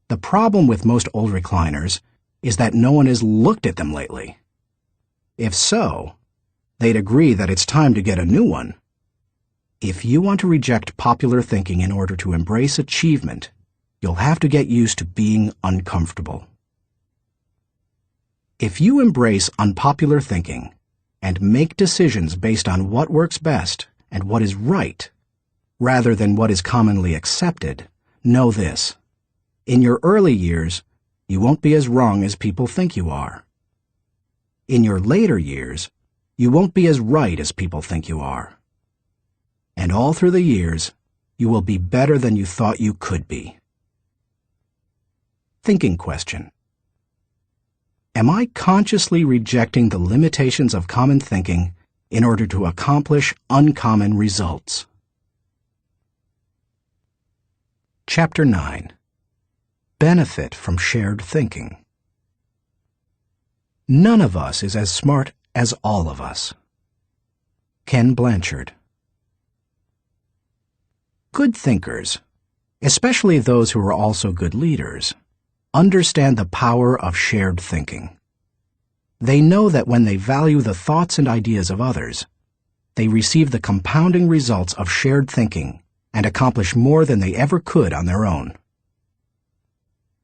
The problem with most old recliners is that no one has looked at them lately. If so, they'd agree that it's time to get a new one. If you want to reject popular thinking in order to embrace achievement, you'll have to get used to being uncomfortable. If you embrace unpopular thinking, and make decisions based on what works best and what is right, rather than what is commonly accepted, know this: in your early years, you won't be as wrong as people think you are. In your later years, you won't be as right as people think you are. And all through the years, you will be better than you thought you could be. Thinking question. Am I consciously rejecting the limitations of common thinking in order to accomplish uncommon results? Chapter 9. Benefit from shared thinking. None of us is as smart as all of us. Ken Blanchard. Good thinkers, especially those who are also good leaders, understand the power of shared thinking. They know that when they value the thoughts and ideas of others, they receive the compounding results of shared thinking and accomplish more than they ever could on their own.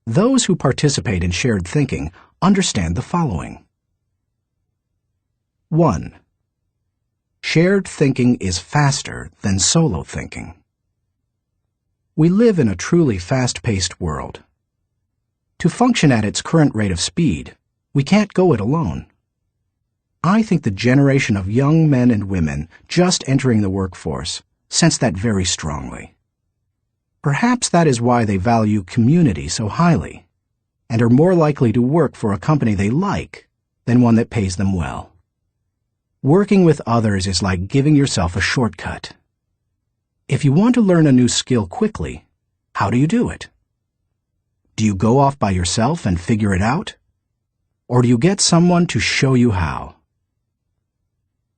Those who participate in shared thinking understand the following. 1. Shared thinking is faster than solo thinking. We live in a truly fast-paced world. To function at its current rate of speed, we can't go it alone. I think the generation of young men and women just entering the workforce sense that very strongly. Perhaps that is why they value community so highly, and are more likely to work for a company they like than one that pays them well. Working with others is like giving yourself a shortcut. If you want to learn a new skill quickly, how do you do it? Do you go off by yourself and figure it out? Or do you get someone to show you how?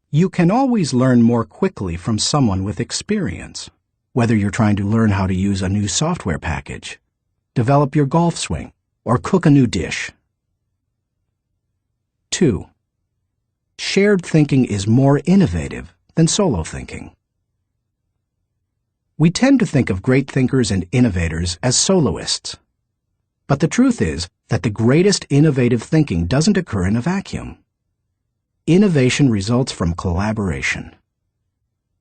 You can always learn more quickly from someone with experience, whether you're trying to learn how to use a new software package, develop your golf swing, or cook a new dish. 2. Shared thinking is more innovative than solo thinking. We tend to think of great thinkers and innovators as soloists. But the truth is that the greatest innovative thinking doesn't occur in a vacuum. Innovation results from collaboration.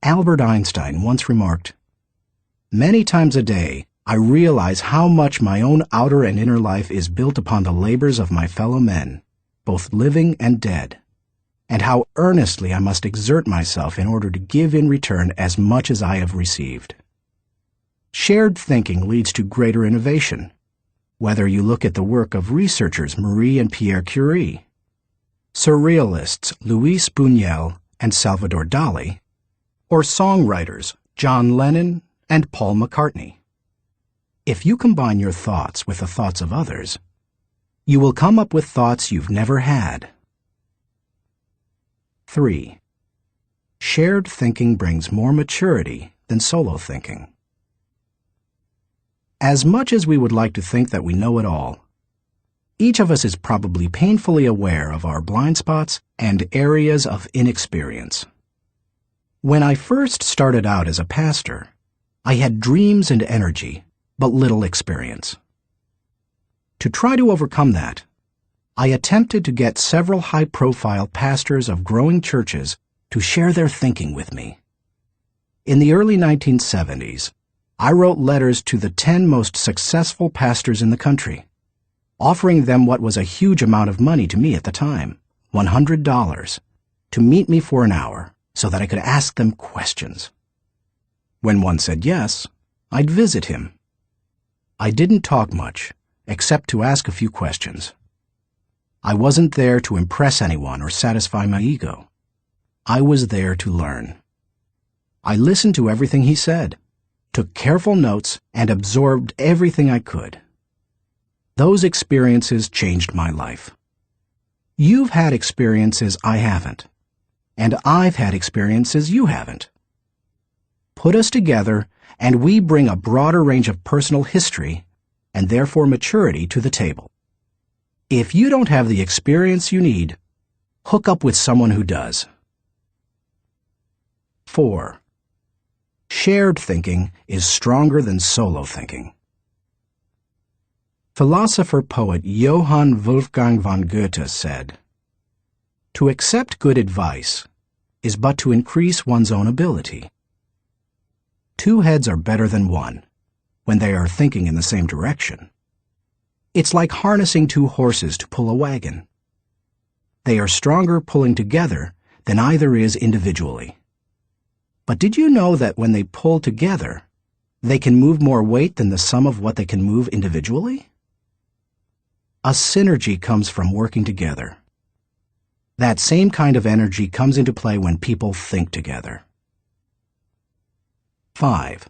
Albert Einstein once remarked, "Many times a day, I realize how much my own outer and inner life is built upon the labors of my fellow men, both living and dead, and how earnestly I must exert myself in order to give in return as much as I have received." Shared thinking leads to greater innovation, whether you look at the work of researchers Marie and Pierre Curie, surrealists Luis Buñuel and Salvador Dali, or songwriters John Lennon and Paul McCartney. If you combine your thoughts with the thoughts of others, you will come up with thoughts you've never had. 3. Shared thinking brings more maturity than solo thinking. As much as we would like to think that we know it all, each of us is probably painfully aware of our blind spots and areas of inexperience. When I first started out as a pastor, I had dreams and energy, but little experience. To try to overcome that, I attempted to get several high-profile pastors of growing churches to share their thinking with me. In the early 1970s, I wrote letters to the 10 most successful pastors in the country, offering them what was a huge amount of money to me at the time, $100, to meet me for an hour so that I could ask them questions. When one said yes, I'd visit him. I didn't talk much, except to ask a few questions. I wasn't there to impress anyone or satisfy my ego. I was there to learn. I listened to everything he said, took careful notes, and absorbed everything I could. Those experiences changed my life. You've had experiences I haven't, and I've had experiences you haven't. Put us together, and we bring a broader range of personal history, and therefore maturity, to the table. If you don't have the experience you need, hook up with someone who does. 4. Shared thinking is stronger than solo thinking. Philosopher-poet Johann Wolfgang von Goethe said, To accept good advice is but to increase one's own ability. Two heads are better than one when they are thinking in the same direction. It's like harnessing two horses to pull a wagon. They are stronger pulling together than either is individually. But did you know that when they pull together, they can move more weight than the sum of what they can move individually? A synergy comes from working together. That same kind of energy comes into play when people think together. 5.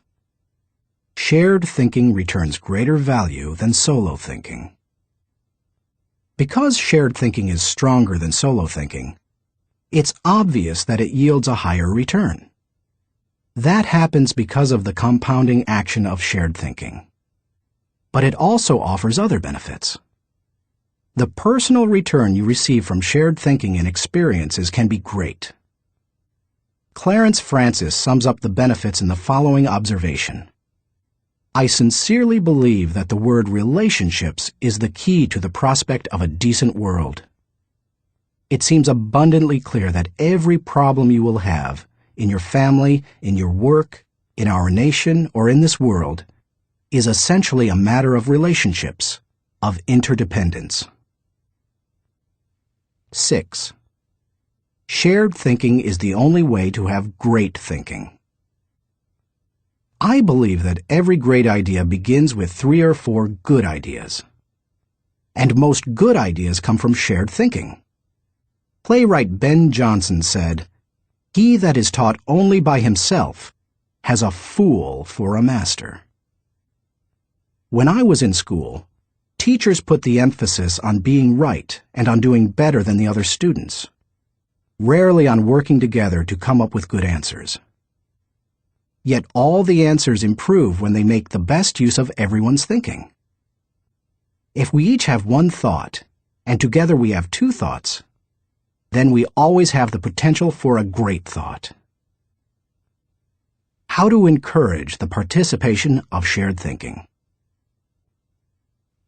Shared thinking returns greater value than solo thinking. Because shared thinking is stronger than solo thinking, it's obvious that it yields a higher return. That happens because of the compounding action of shared thinking. But it also offers other benefits. The personal return you receive from shared thinking and experiences can be great. Clarence Francis sums up the benefits in the following observation. I sincerely believe that the word relationships is the key to the prospect of a decent world. It seems abundantly clear that every problem you will have, in your family, in your work, in our nation, or in this world, is essentially a matter of relationships, of interdependence. 6. Shared thinking is the only way to have great thinking. I believe that every great idea begins with 3 or 4 good ideas. And most good ideas come from shared thinking. Playwright Ben Jonson said, "He that is taught only by himself has a fool for a master." When I was in school, teachers put the emphasis on being right and on doing better than the other students, rarely on working together to come up with good answers. Yet all the answers improve when they make the best use of everyone's thinking. If we each have one thought, and together we have 2 thoughts, then we always have the potential for a great thought. How to encourage the participation of shared thinking.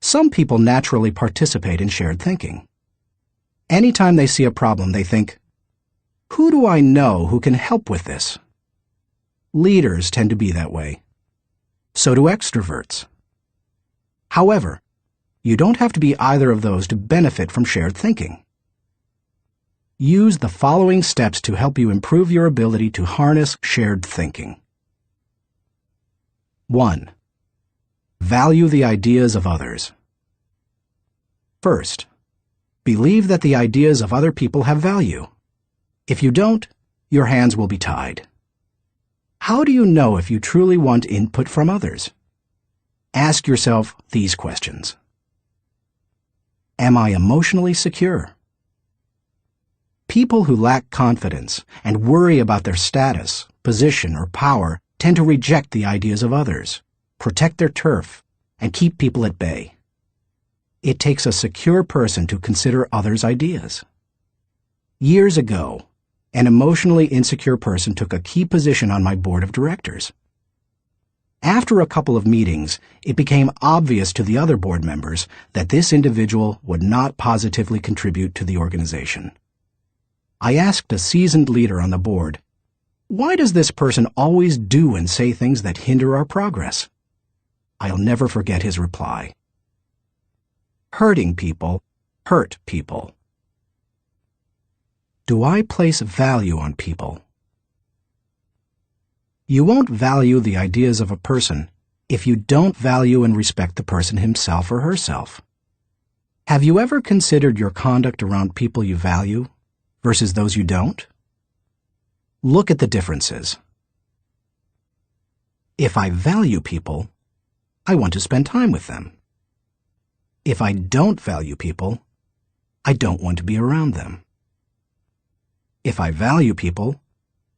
Some people naturally participate in shared thinking. Anytime they see a problem, they think, "Who do I know who can help with this?" Leaders tend to be that way. So do extroverts. However, you don't have to be either of those to benefit from shared thinking. Use the following steps to help you improve your ability to harness shared thinking. 1. Value the ideas of others. First, believe that the ideas of other people have value. If you don't, your hands will be tied. How do you know if you truly want input from others? Ask yourself these questions. Am I emotionally secure? People who lack confidence and worry about their status, position, or power tend to reject the ideas of others, protect their turf, and keep people at bay. It takes a secure person to consider others' ideas. Years ago, an emotionally insecure person took a key position on my board of directors. After a couple of meetings, it became obvious to the other board members that this individual would not positively contribute to the organization. I asked a seasoned leader on the board, "Why does this person always do and say things that hinder our progress?" I'll never forget his reply. Hurting people hurt people. Do I place value on people? You won't value the ideas of a person if you don't value and respect the person himself or herself. Have you ever considered your conduct around people you value versus those you don't? Look at the differences. If I value people, I want to spend time with them. If I don't value people, I don't want to be around them. If I value people,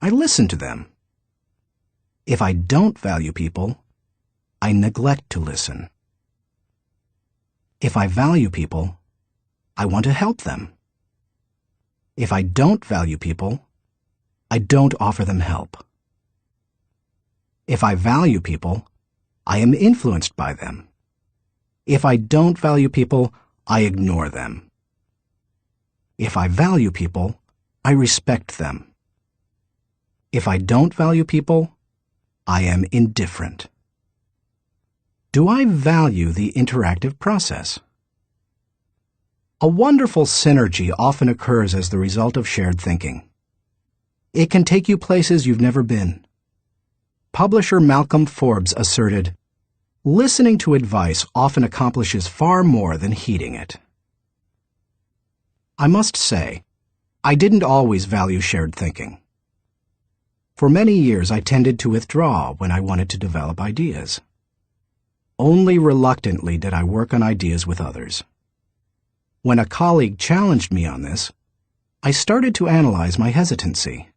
I listen to them. If I don't value people, I neglect to listen. If I value people, I want to help them. If I don't value people, I don't offer them help. If I value people, I am influenced by them. If I don't value people, I ignore them. If I value people, I respect them. If I don't value people, I am indifferent. Do I value the interactive process? A wonderful synergy often occurs as the result of shared thinking. It can take you places you've never been. Publisher Malcolm Forbes asserted, "Listening to advice often accomplishes far more than heeding it." I must say, I didn't always value shared thinking. For many years, I tended to withdraw when I wanted to develop ideas. Only reluctantly did I work on ideas with others. When a colleague challenged me on this, I started to analyze my hesitancy.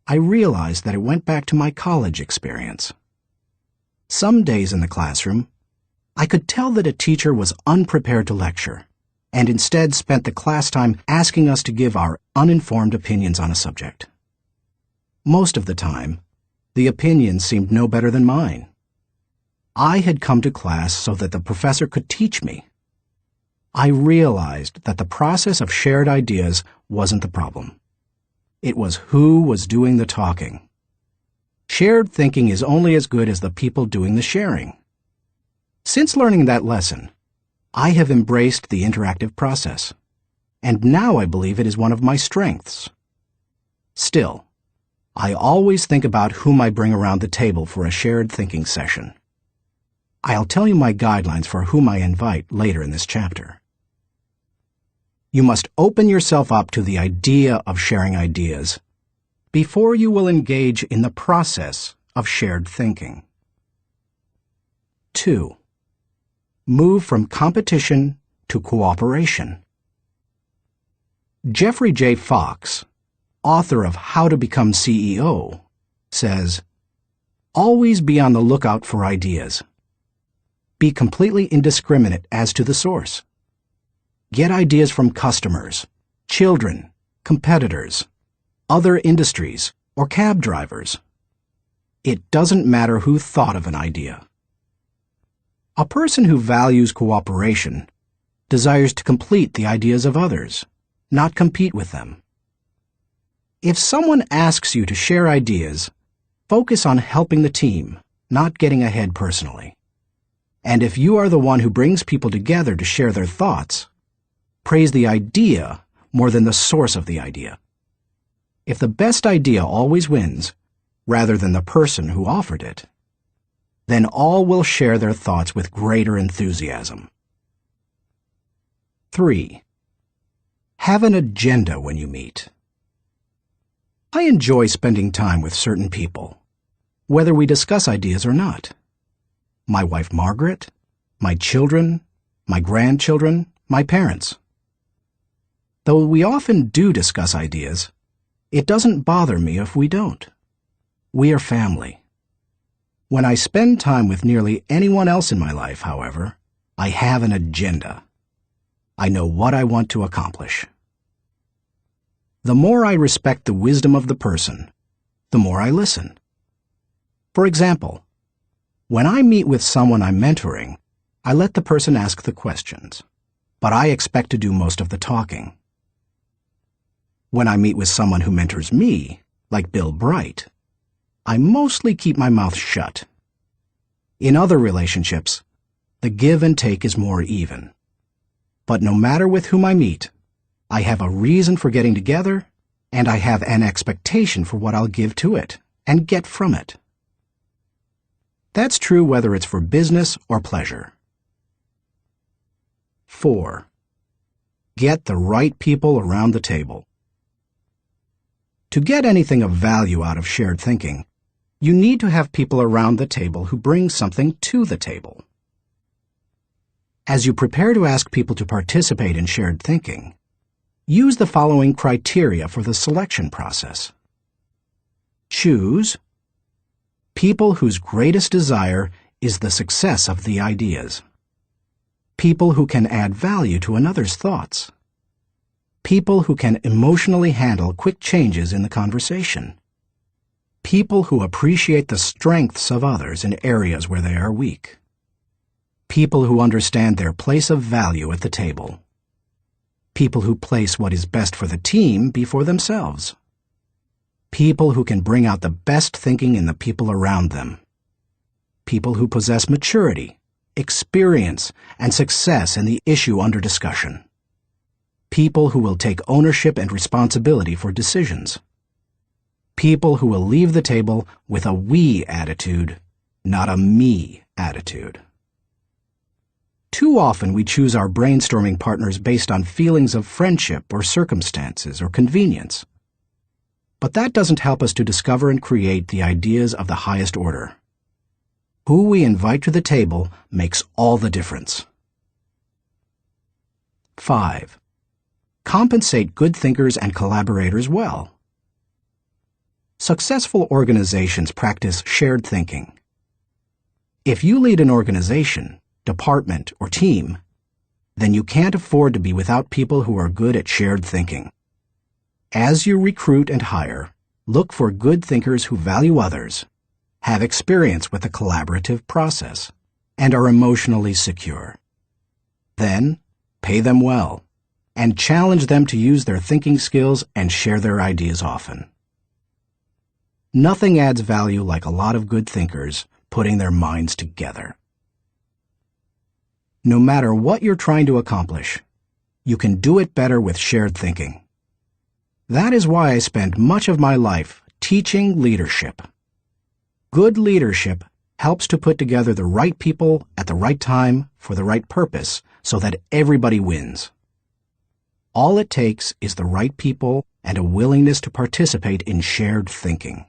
I realized that it went back to my college experience. Some days in the classroom, I could tell that a teacher was unprepared to lecture, and instead spent the class time asking us to give our uninformed opinions on a subject. Most of the time, the opinions seemed no better than mine. I had come to class so that the professor could teach me. I realized that the process of shared ideas wasn't the problem. It was who was doing the talking. Shared thinking is only as good as the people doing the sharing. Since learning that lesson, I have embraced the interactive process, and now I believe it is one of my strengths. Still, I always think about whom I bring around the table for a shared thinking session. I'll tell you my guidelines for whom I invite later in this chapter. You must open yourself up to the idea of sharing ideas before you will engage in the process of shared thinking. 2. Move from competition to cooperation. Jeffrey J. Fox, author of How to Become CEO, says, "Always be on the lookout for ideas. Be completely indiscriminate as to the source. Get ideas from customers, children, competitors, other industries, or cab drivers. It doesn't matter who thought of an idea." A person who values cooperation desires to complete the ideas of others, not compete with them. If someone asks you to share ideas, focus on helping the team, not getting ahead personally. And if you are the one who brings people together to share their thoughts, praise the idea more than the source of the idea. If the best idea always wins, rather than the person who offered it, then all will share their thoughts with greater enthusiasm. 3. Have an agenda when you meet. I enjoy spending time with certain people, whether we discuss ideas or not. My wife Margaret, my children, my grandchildren, my parents. Though we often do discuss ideas, it doesn't bother me if we don't. We are family. When I spend time with nearly anyone else in my life, however, I have an agenda. I know what I want to accomplish. The more I respect the wisdom of the person, the more I listen. For example, when I meet with someone I'm mentoring, I let the person ask the questions, but I expect to do most of the talking. When I meet with someone who mentors me, like Bill Bright, I mostly keep my mouth shut. In other relationships, the give and take is more even. But no matter with whom I meet, I have a reason for getting together, and I have an expectation for what I'll give to it and get from it. That's true whether it's for business or pleasure. 4. Get the right people around the table. To get anything of value out of shared thinking, you need to have people around the table who bring something to the table. As you prepare to ask people to participate in shared thinking, use the following criteria for the selection process. Choose people whose greatest desire is the success of the ideas. People who can add value to another's thoughts. People who can emotionally handle quick changes in the conversation. People who appreciate the strengths of others in areas where they are weak. People who understand their place of value at the table. People who place what is best for the team before themselves. People who can bring out the best thinking in the people around them. People who possess maturity, experience, and success in the issue under discussion. People who will take ownership and responsibility for decisions. People who will leave the table with a we attitude, not a me attitude. Too often we choose our brainstorming partners based on feelings of friendship or circumstances or convenience. But that doesn't help us to discover and create the ideas of the highest order. Who we invite to the table makes all the difference. 5. Compensate good thinkers and collaborators well. Successful organizations practice shared thinking. If you lead an organization, department, or team, then you can't afford to be without people who are good at shared thinking. As you recruit and hire, look for good thinkers who value others, have experience with the collaborative process, and are emotionally secure. Then, pay them well, and challenge them to use their thinking skills and share their ideas often. Nothing adds value like a lot of good thinkers putting their minds together. No matter what you're trying to accomplish, you can do it better with shared thinking. That is why I spent much of my life teaching leadership. Good leadership helps to put together the right people at the right time for the right purpose so that everybody wins. All it takes is the right people and a willingness to participate in shared thinking.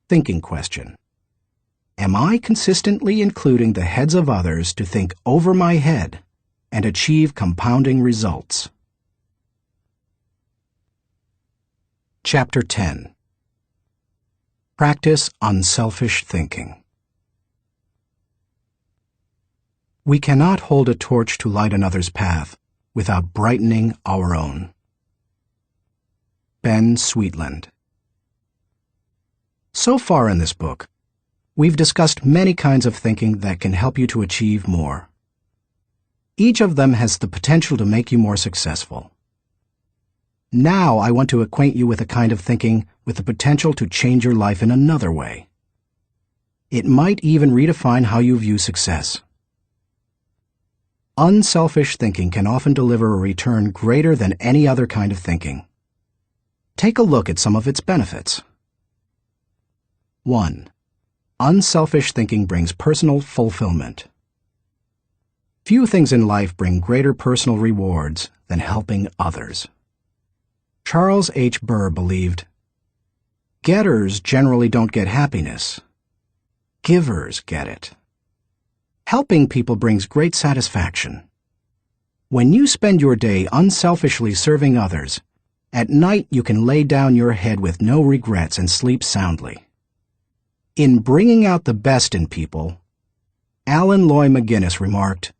Thinking question. Am I consistently including the heads of others to think over my head and achieve compounding results? Chapter 10. Practice unselfish thinking. We cannot hold a torch to light another's path without brightening our own. Ben Sweetland. So far in this book, we've discussed many kinds of thinking that can help you to achieve more. Each of them has the potential to make you more successful. Now I want to acquaint you with a kind of thinking with the potential to change your life in another way. It might even redefine how you view success. Unselfish thinking can often deliver a return greater than any other kind of thinking. Take a look at some of its benefits. 1. Unselfish thinking brings personal fulfillment. Few things in life bring greater personal rewards than helping others. Charles H. Burr believed, "Getters generally don't get happiness. Givers get it." Helping people brings great satisfaction. When you spend your day unselfishly serving others, at night you can lay down your head with no regrets and sleep soundly. In Bringing Out the Best in People, Alan Loy McGuinness remarked,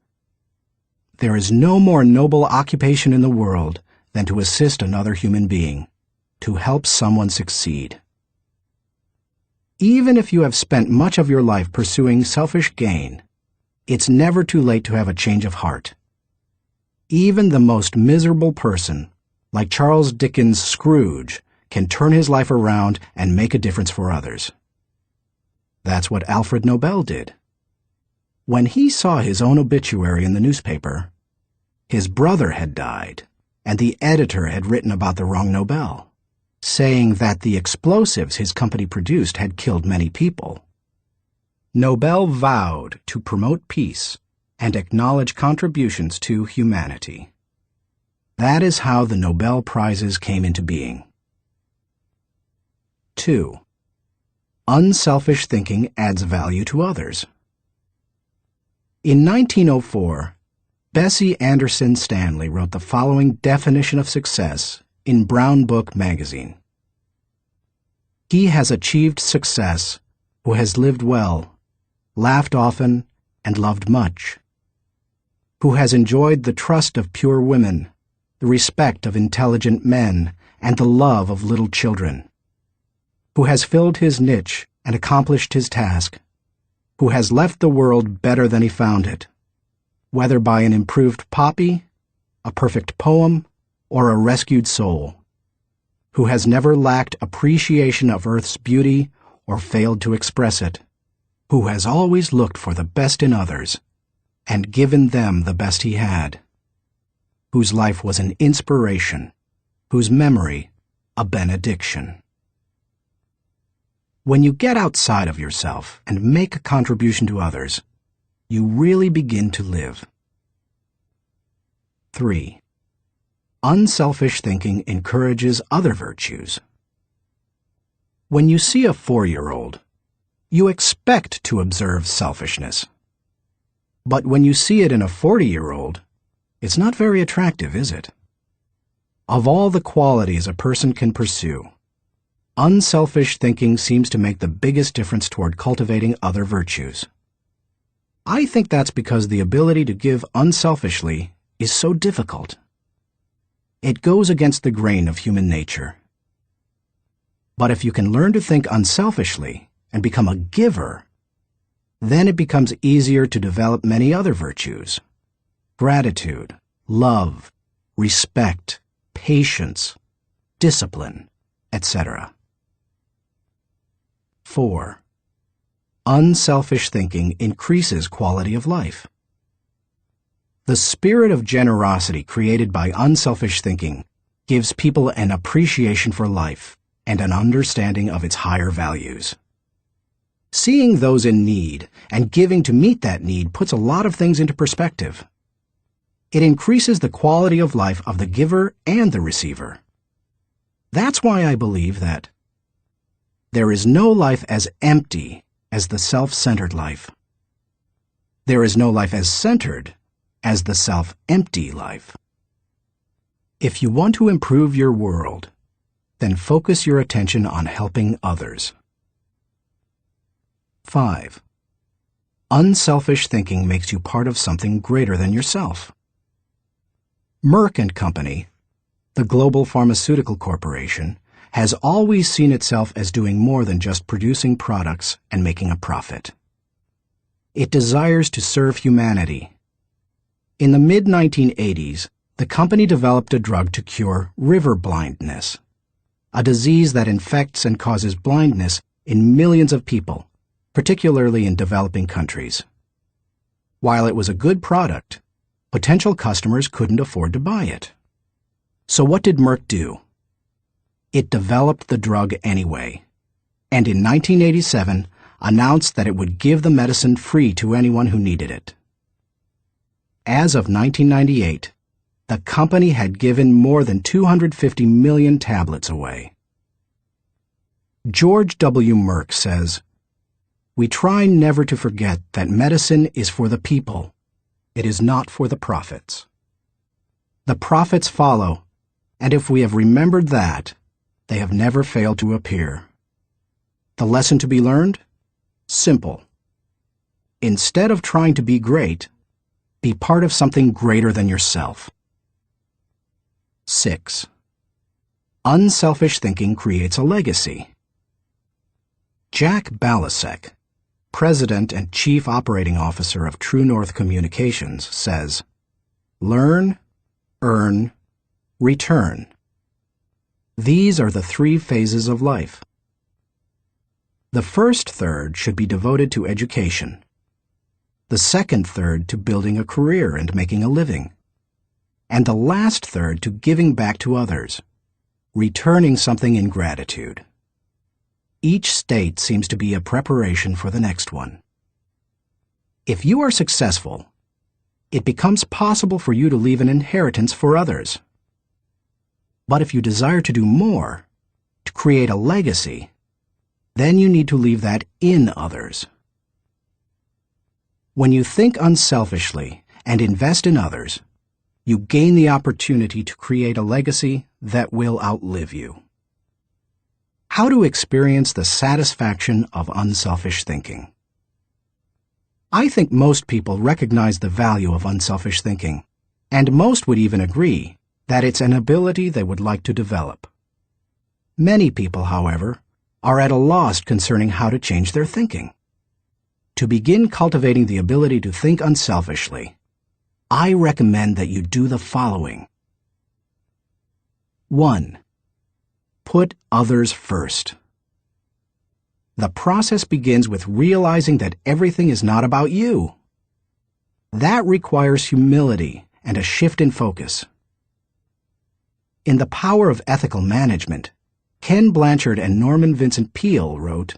"There is no more noble occupation in the world than to assist another human being, to help someone succeed." Even if you have spent much of your life pursuing selfish gain, it's never too late to have a change of heart. Even the most miserable person, like Charles Dickens' Scrooge, can turn his life around and make a difference for others. That's what Alfred Nobel did. When he saw his own obituary in the newspaper, his brother had died, and the editor had written about the wrong Nobel, saying that the explosives his company produced had killed many people. Nobel vowed to promote peace and acknowledge contributions to humanity. That is how the Nobel Prizes came into being. 2. Unselfish thinking adds value to others. In 1904, Bessie Anderson Stanley wrote the following definition of success in Brown Book magazine. "He has achieved success who has lived well, laughed often, and loved much, who has enjoyed the trust of pure women, the respect of intelligent men, and the love of little children, who has filled his niche and accomplished his task, who has left the world better than he found it, whether by an improved poppy, a perfect poem, or a rescued soul, who has never lacked appreciation of Earth's beauty or failed to express it, who has always looked for the best in others and given them the best he had, whose life was an inspiration, whose memory a benediction. When you get outside of yourself and make a contribution to others, you really begin to live. 3. Unselfish thinking encourages other virtues. When you see a 4-year-old, you expect to observe selfishness. But when you see it in a 40-year-old, it's not very attractive, is it? Of all the qualities a person can pursue, unselfish thinking seems to make the biggest difference toward cultivating other virtues. I think that's because the ability to give unselfishly is so difficult. It goes against the grain of human nature. But if you can learn to think unselfishly and become a giver, then it becomes easier to develop many other virtues: gratitude, love, respect, patience, discipline, etc. 4. Unselfish thinking increases quality of life. The spirit of generosity created by unselfish thinking gives people an appreciation for life and an understanding of its higher values. Seeing those in need and giving to meet that need puts a lot of things into perspective. It increases the quality of life of the giver and the receiver. That's why I believe that there is no life as empty as the self-centered life. There is no life as centered as the self-empty life. If you want to improve your world, then focus your attention on helping others. 5. Unselfish thinking makes you part of something greater than yourself. Merck & Company, the global pharmaceutical corporation, has always seen itself as doing more than just producing products and making a profit. It desires to serve humanity. In the mid-1980s, the company developed a drug to cure river blindness, a disease that infects and causes blindness in millions of people, particularly in developing countries. While it was a good product, potential customers couldn't afford to buy it. So what did Merck do? It developed the drug anyway, and in 1987 announced that it would give the medicine free to anyone who needed it. As of 1998, the company had given more than 250 million tablets away. George W. Merck says, "We try never to forget that medicine is for the people. It is not for the profits. The profits follow, and if we have remembered that, they have never failed to appear." The lesson to be learned? Simple. Instead of trying to be great, be part of something greater than yourself. 6. Unselfish thinking creates a legacy. Jack Balasek, President and Chief Operating Officer of True North Communications, says, "Learn, earn, return. These are the 3 phases of life. The first third should be devoted to education. The second third to building a career and making a living. And the last third to giving back to others, returning something in gratitude. Each state seems to be a preparation for the next one. If you are successful, it becomes possible for you to leave an inheritance for others. But if you desire to do more, to create a legacy, then you need to leave that in others. When you think unselfishly and invest in others, you gain the opportunity to create a legacy that will outlive you. How to experience the satisfaction of unselfish thinking. I think most people recognize the value of unselfish thinking, and most would even agree that it's an ability they would like to develop. Many people, however, are at a loss concerning how to change their thinking. To begin cultivating the ability to think unselfishly, I recommend that you do the following. 1. Put others first. The process begins with realizing that everything is not about you. That requires humility and a shift in focus. In The Power of Ethical Management, Ken Blanchard and Norman Vincent Peale wrote,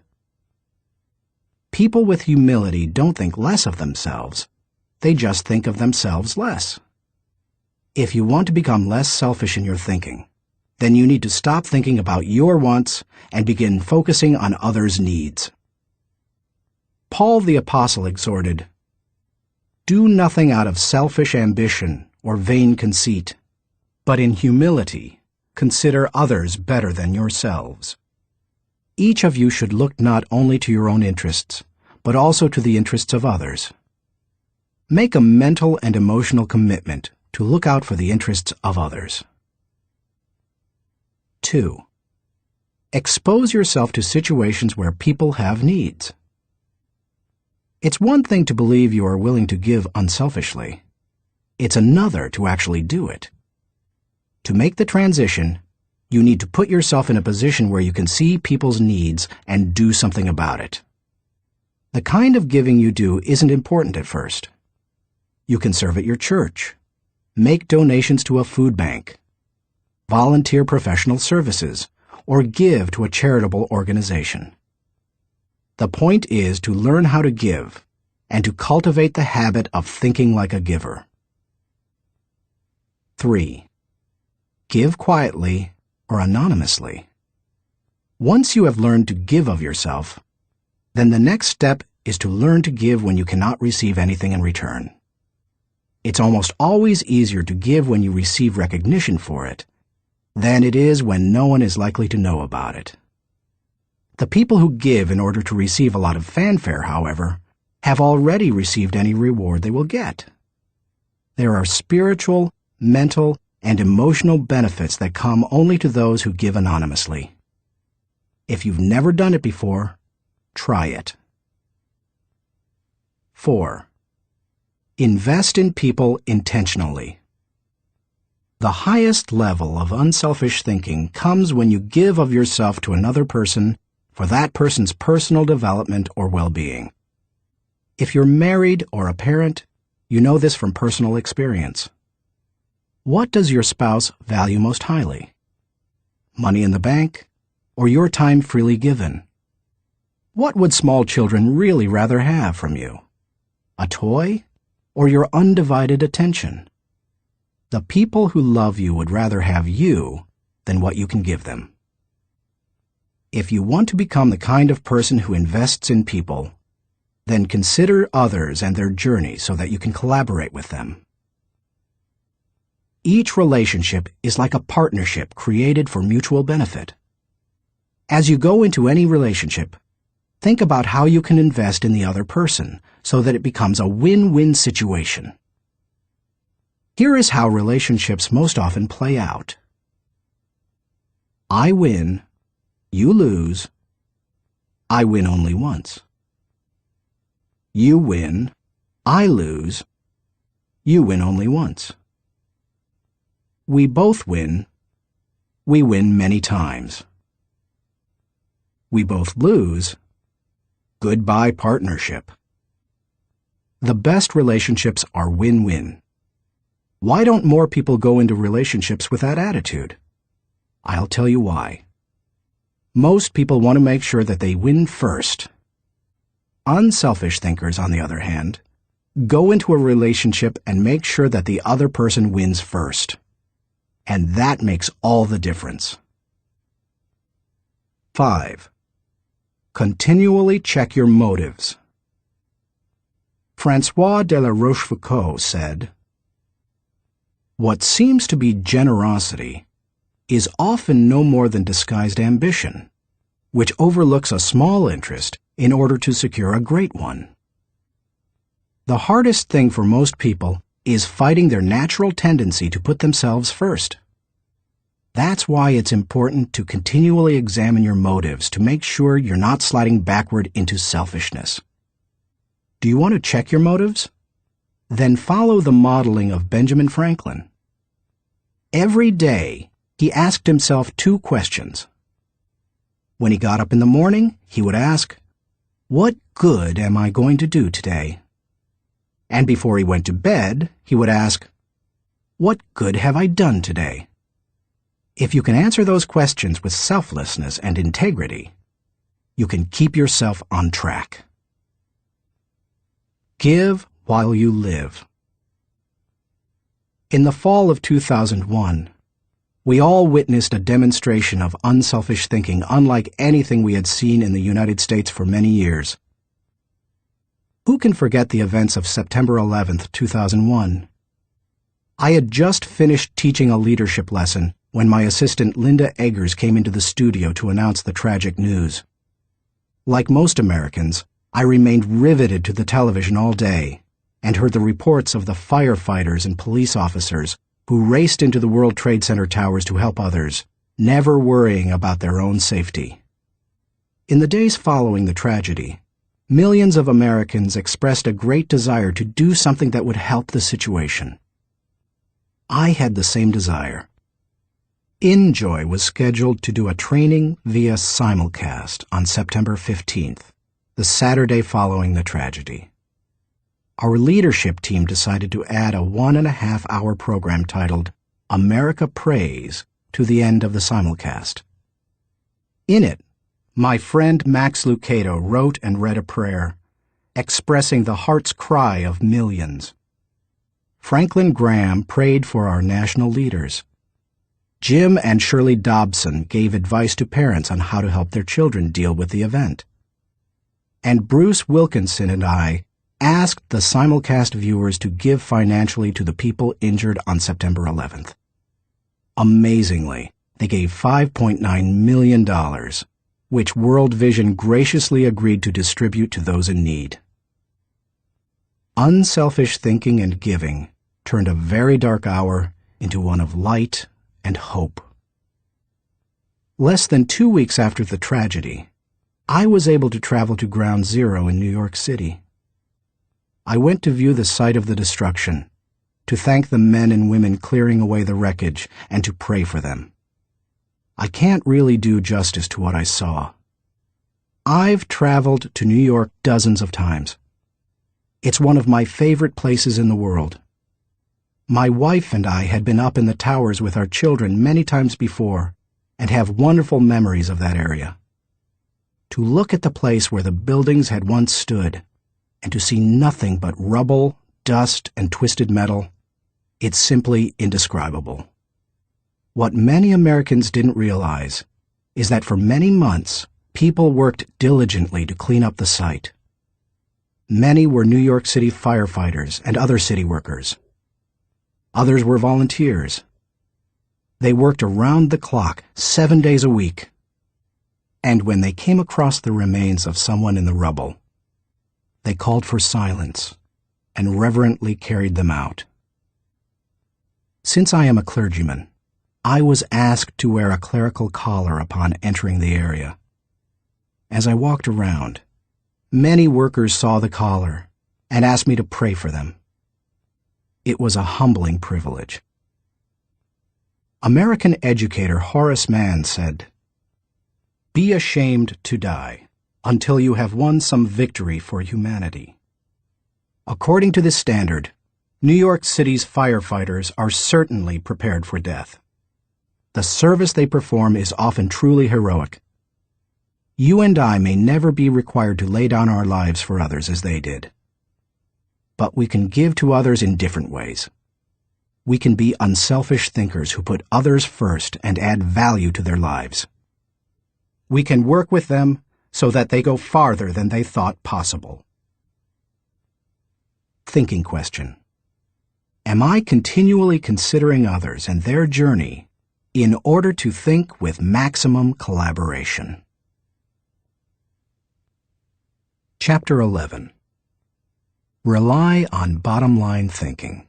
"People with humility don't think less of themselves. They just think of themselves less." If you want to become less selfish in your thinking, then you need to stop thinking about your wants and begin focusing on others' needs. Paul the Apostle exhorted, "Do nothing out of selfish ambition or vain conceit, but in humility consider others better than yourselves." Each of you should look not only to your own interests, but also to the interests of others. Make a mental and emotional commitment to look out for the interests of others. 2. Expose yourself to situations where people have needs. It's one thing to believe you are willing to give unselfishly. It's another to actually do it. To make the transition, you need to put yourself in a position where you can see people's needs and do something about it. The kind of giving you do isn't important at first. You can serve at your church, make donations to a food bank, volunteer professional services, or give to a charitable organization. The point is to learn how to give and to cultivate the habit of thinking like a giver. 3. Give quietly or anonymously. Once you have learned to give of yourself, then the next step is to learn to give when you cannot receive anything in return. It's almost always easier to give when you receive recognition for it than it is when no one is likely to know about it. The people who give in order to receive a lot of fanfare, however, have already received any reward they will get. There are spiritual, mental, and emotional benefits that come only to those who give anonymously. If you've never done it before, try it. 4. Invest in people intentionally. The highest level of unselfish thinking comes when you give of yourself to another person for that person's personal development or well-being. If you're married or a parent, you know this from personal experience. What does your spouse value most highly? Money in the bank, or your time freely given? What would small children really rather have from you? A toy, or your undivided attention? The people who love you would rather have you than what you can give them. If you want to become the kind of person who invests in people, then consider others and their journey so that you can collaborate with them. Each relationship is like a partnership created for mutual benefit. As you go into any relationship, think about how you can invest in the other person so that it becomes a win-win situation. Here is how relationships most often play out. I win, you lose, I win only once. You win, I lose, you win only once. We both win, we win many times. We both lose, goodbye partnership. The best relationships are win-win. Why don't more people go into relationships with that attitude? I'll tell you why. Most people want to make sure that they win first. Unselfish thinkers, on the other hand, go into a relationship and make sure that the other person wins first. And that makes all the difference. 5. Continually check your motives. François de la Rochefoucauld said, "What seems to be generosity is often no more than disguised ambition, which overlooks a small interest in order to secure a great one." The hardest thing for most people is fighting their natural tendency to put themselves first. That's why it's important to continually examine your motives to make sure you're not sliding backward into selfishness. Do you want to check your motives? then follow the modeling of Benjamin Franklin. Every day, he asked himself 2 questions. When he got up in the morning, he would ask, "What good am I going to do today?" And before he went to bed, he would ask, "What good have I done today?" If you can answer those questions with selflessness and integrity, you can keep yourself on track. Give while you live. In the fall of 2001, we all witnessed a demonstration of unselfish thinking unlike anything we had seen in the United States for many years. Who can forget the events of September 11th, 2001? I had just finished teaching a leadership lesson when my assistant Linda Eggers came into the studio to announce the tragic news. Like most Americans, I remained riveted to the television all day and heard the reports of the firefighters and police officers who raced into the World Trade Center towers to help others, never worrying about their own safety. In the days following the tragedy, millions of Americans expressed a great desire to do something that would help the situation. I had the same desire. InJoy was scheduled to do a training via simulcast on September 15th, the Saturday following the tragedy. Our leadership team decided to add a 1.5-hour program titled America Prays to the end of the simulcast. In it, my friend Max Lucado wrote and read a prayer, expressing the heart's cry of millions. Franklin Graham prayed for our national leaders. Jim and Shirley Dobson gave advice to parents on how to help their children deal with the event. And Bruce Wilkinson and I asked the simulcast viewers to give financially to the people injured on September 11th. Amazingly, they gave $5.9 million, which World Vision graciously agreed to distribute to those in need. Unselfish thinking and giving turned a very dark hour into one of light and hope. Less than 2 weeks after the tragedy, I was able to travel to Ground Zero in New York City. I went to view the site of the destruction, to thank the men and women clearing away the wreckage, and to pray for them. I can't really do justice to what I saw. I've traveled to New York dozens of times. It's one of my favorite places in the world. My wife and I had been up in the towers with our children many times before and have wonderful memories of that area. To look at the place where the buildings had once stood and to see nothing but rubble, dust, and twisted metal, it's simply indescribable. What many Americans didn't realize is that for many months, people worked diligently to clean up the site. Many were New York City firefighters and other city workers. Others were volunteers. They worked around the clock, 7 days a week. And when they came across the remains of someone in the rubble, they called for silence and reverently carried them out. Since I am a clergyman, I was asked to wear a clerical collar upon entering the area. As I walked around, many workers saw the collar and asked me to pray for them. It was a humbling privilege. American educator Horace Mann said, "Be ashamed to die until you have won some victory for humanity." According to this standard, New York City's firefighters are certainly prepared for death. The service they perform is often truly heroic. You and I may never be required to lay down our lives for others as they did. But we can give to others in different ways. We can be unselfish thinkers who put others first and add value to their lives. We can work with them so that they go farther than they thought possible. Thinking question. Am I continually considering others and their journey in order to think with maximum collaboration? Chapter 11. Rely on bottom-line thinking.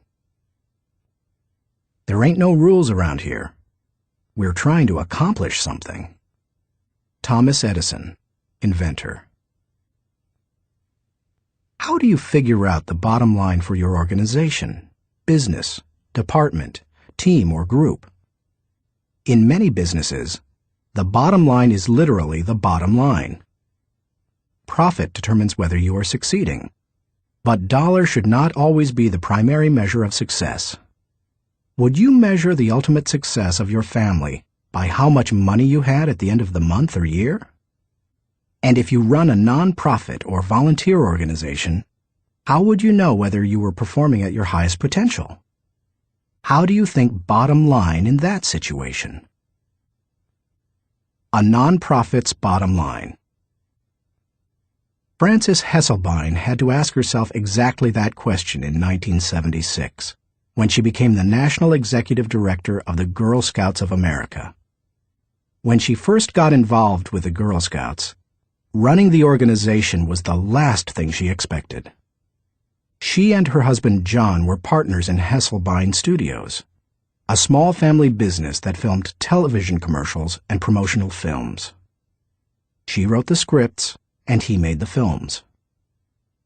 There ain't no rules around here. We're trying to accomplish something. Thomas Edison, inventor. How do you figure out the bottom line for your organization, business, department, team, or group? In many businesses, the bottom line is literally the bottom line. Profit determines whether you are succeeding, but dollars should not always be the primary measure of success. Would you measure the ultimate success of your family by how much money you had at the end of the month or year? And if you run a non-profit or volunteer organization, how would you know whether you were performing at your highest potential? How do you think bottom line in that situation? A non-profit's bottom line. Frances Hesselbein had to ask herself exactly that question in 1976, when she became the National Executive Director of the Girl Scouts of America. When she first got involved with the Girl Scouts, running the organization was the last thing she expected. She and her husband John were partners in Hesselbein Studios, a small family business that filmed television commercials and promotional films. She wrote the scripts, and he made the films.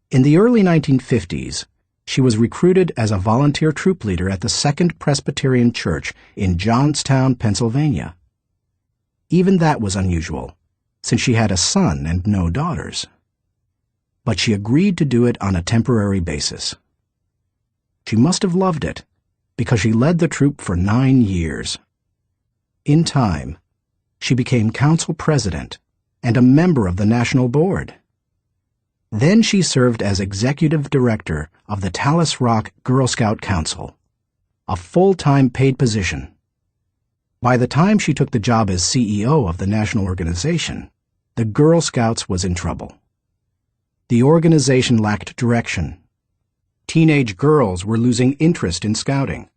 In the early 1950s, she was recruited as a volunteer troop leader at the Second Presbyterian Church in Johnstown, Pennsylvania. Even that was unusual, since she had a son and no daughters. But she agreed to do it on a temporary basis. She must have loved it, because she led the troop for 9 years. In time, she became council president and a member of the national board. Then she served as executive director of the Tallis Rock Girl Scout Council, a full-time paid position. By the time she took the job as CEO of the national organization, the Girl Scouts was in trouble. The organization lacked direction. Teenage girls were losing interest in scouting,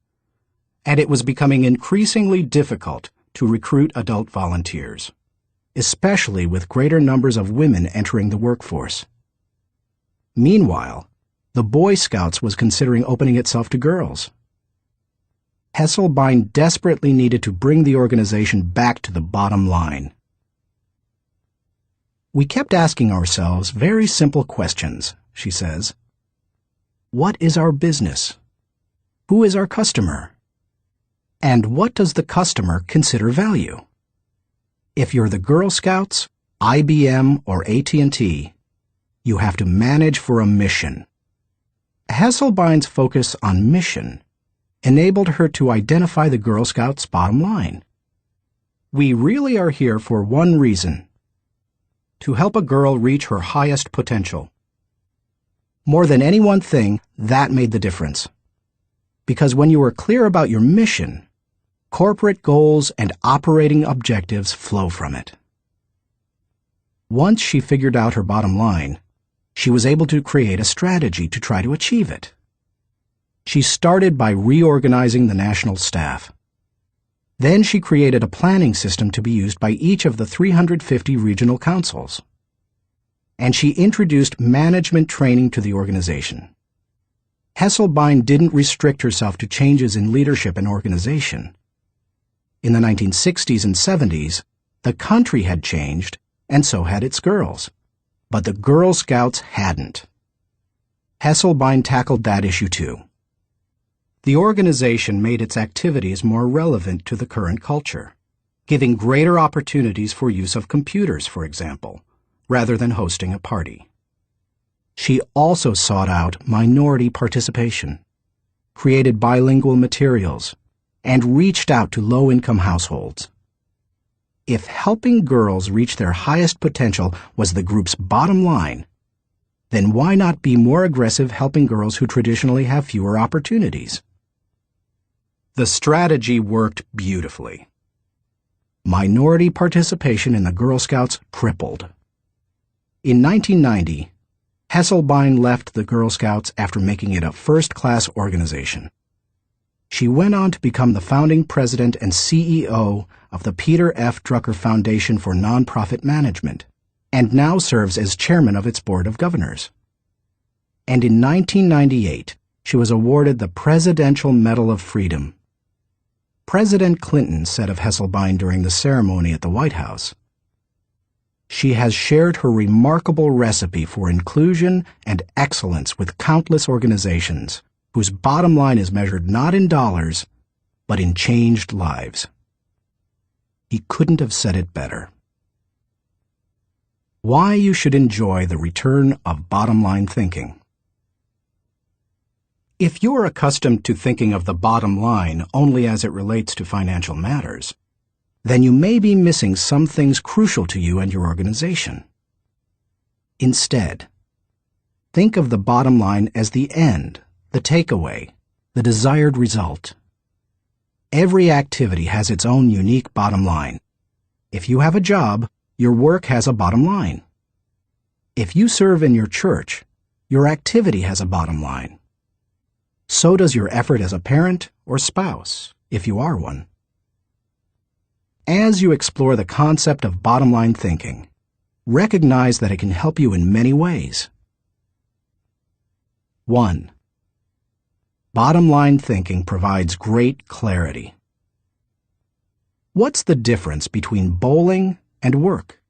and it was becoming increasingly difficult to recruit adult volunteers, especially with greater numbers of women entering the workforce. Meanwhile, the Boy Scouts was considering opening itself to girls. Hesselbein desperately needed to bring the organization back to the bottom line. We kept asking ourselves very simple questions, she says. What is our business? Who is our customer? And what does the customer consider value? If you're the Girl Scouts, IBM, or AT&T, you have to manage for a mission. Hesselbein's focus on mission enabled her to identify the Girl Scouts' bottom line. We really are here for one reason: to help a girl reach her highest potential. More than any one thing, that made the difference. Because when you are clear about your mission, corporate goals and operating objectives flow from it. Once she figured out her bottom line, she was able to create a strategy to try to achieve it. She started by reorganizing the national staff. Then she created a planning system to be used by each of the 350 regional councils. And she introduced management training to the organization. Hesselbein didn't restrict herself to changes in leadership and organization. In the 1960s and 70s, the country had changed, and so had its girls. But the Girl Scouts hadn't. Hesselbein tackled that issue too. The organization made its activities more relevant to the current culture, giving greater opportunities for use of computers, for example, rather than hosting a party. She also sought out minority participation, created bilingual materials, and reached out to low-income households. If helping girls reach their highest potential was the group's bottom line, then why not be more aggressive helping girls who traditionally have fewer opportunities? The strategy worked beautifully. Minority participation in the Girl Scouts tripled. In 1990, Hesselbein left the Girl Scouts after making it a first-class organization. She went on to become the founding president and CEO of the Peter F. Drucker Foundation for Nonprofit Management, and now serves as chairman of its board of governors. And in 1998, she was awarded the Presidential Medal of Freedom. President Clinton said of Hesselbein during the ceremony at the White House, She has shared her remarkable recipe for inclusion and excellence with countless organizations whose bottom line is measured not in dollars, but in changed lives. He couldn't have said it better. Why you should enjoy the return of bottom-line thinking. If you are accustomed to thinking of the bottom line only as it relates to financial matters, then you may be missing some things crucial to you and your organization. Instead, think of the bottom line as the end, the takeaway, the desired result. Every activity has its own unique bottom line. If you have a job, your work has a bottom line. If you serve in your church, your activity has a bottom line. So does your effort as a parent or spouse, if you are one. As you explore the concept of bottom-line thinking, recognize that it can help you in many ways. 1. Bottom-line thinking provides great clarity. What's the difference between bowling and work?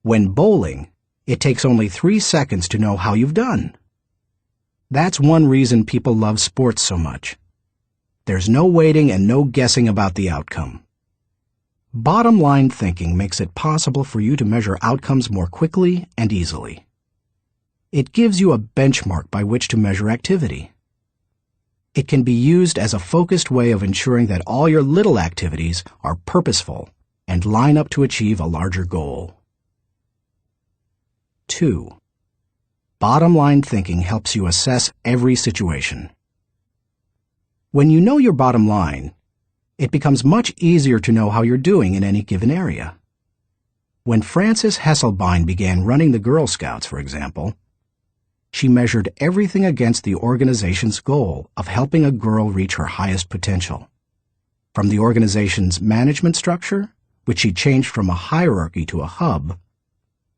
When bowling, it takes only 3 seconds to know how you've done. That's one reason people love sports so much. There's no waiting and no guessing about the outcome. Bottom-line thinking makes it possible for you to measure outcomes more quickly and easily. It gives you a benchmark by which to measure activity. It can be used as a focused way of ensuring that all your little activities are purposeful and line up to achieve a larger goal. 2. Bottom-line thinking helps you assess every situation. When you know your bottom line, it becomes much easier to know how you're doing in any given area. When Frances Hesselbein began running the Girl Scouts, for example, she measured everything against the organization's goal of helping a girl reach her highest potential. From the organization's management structure, which she changed from a hierarchy to a hub,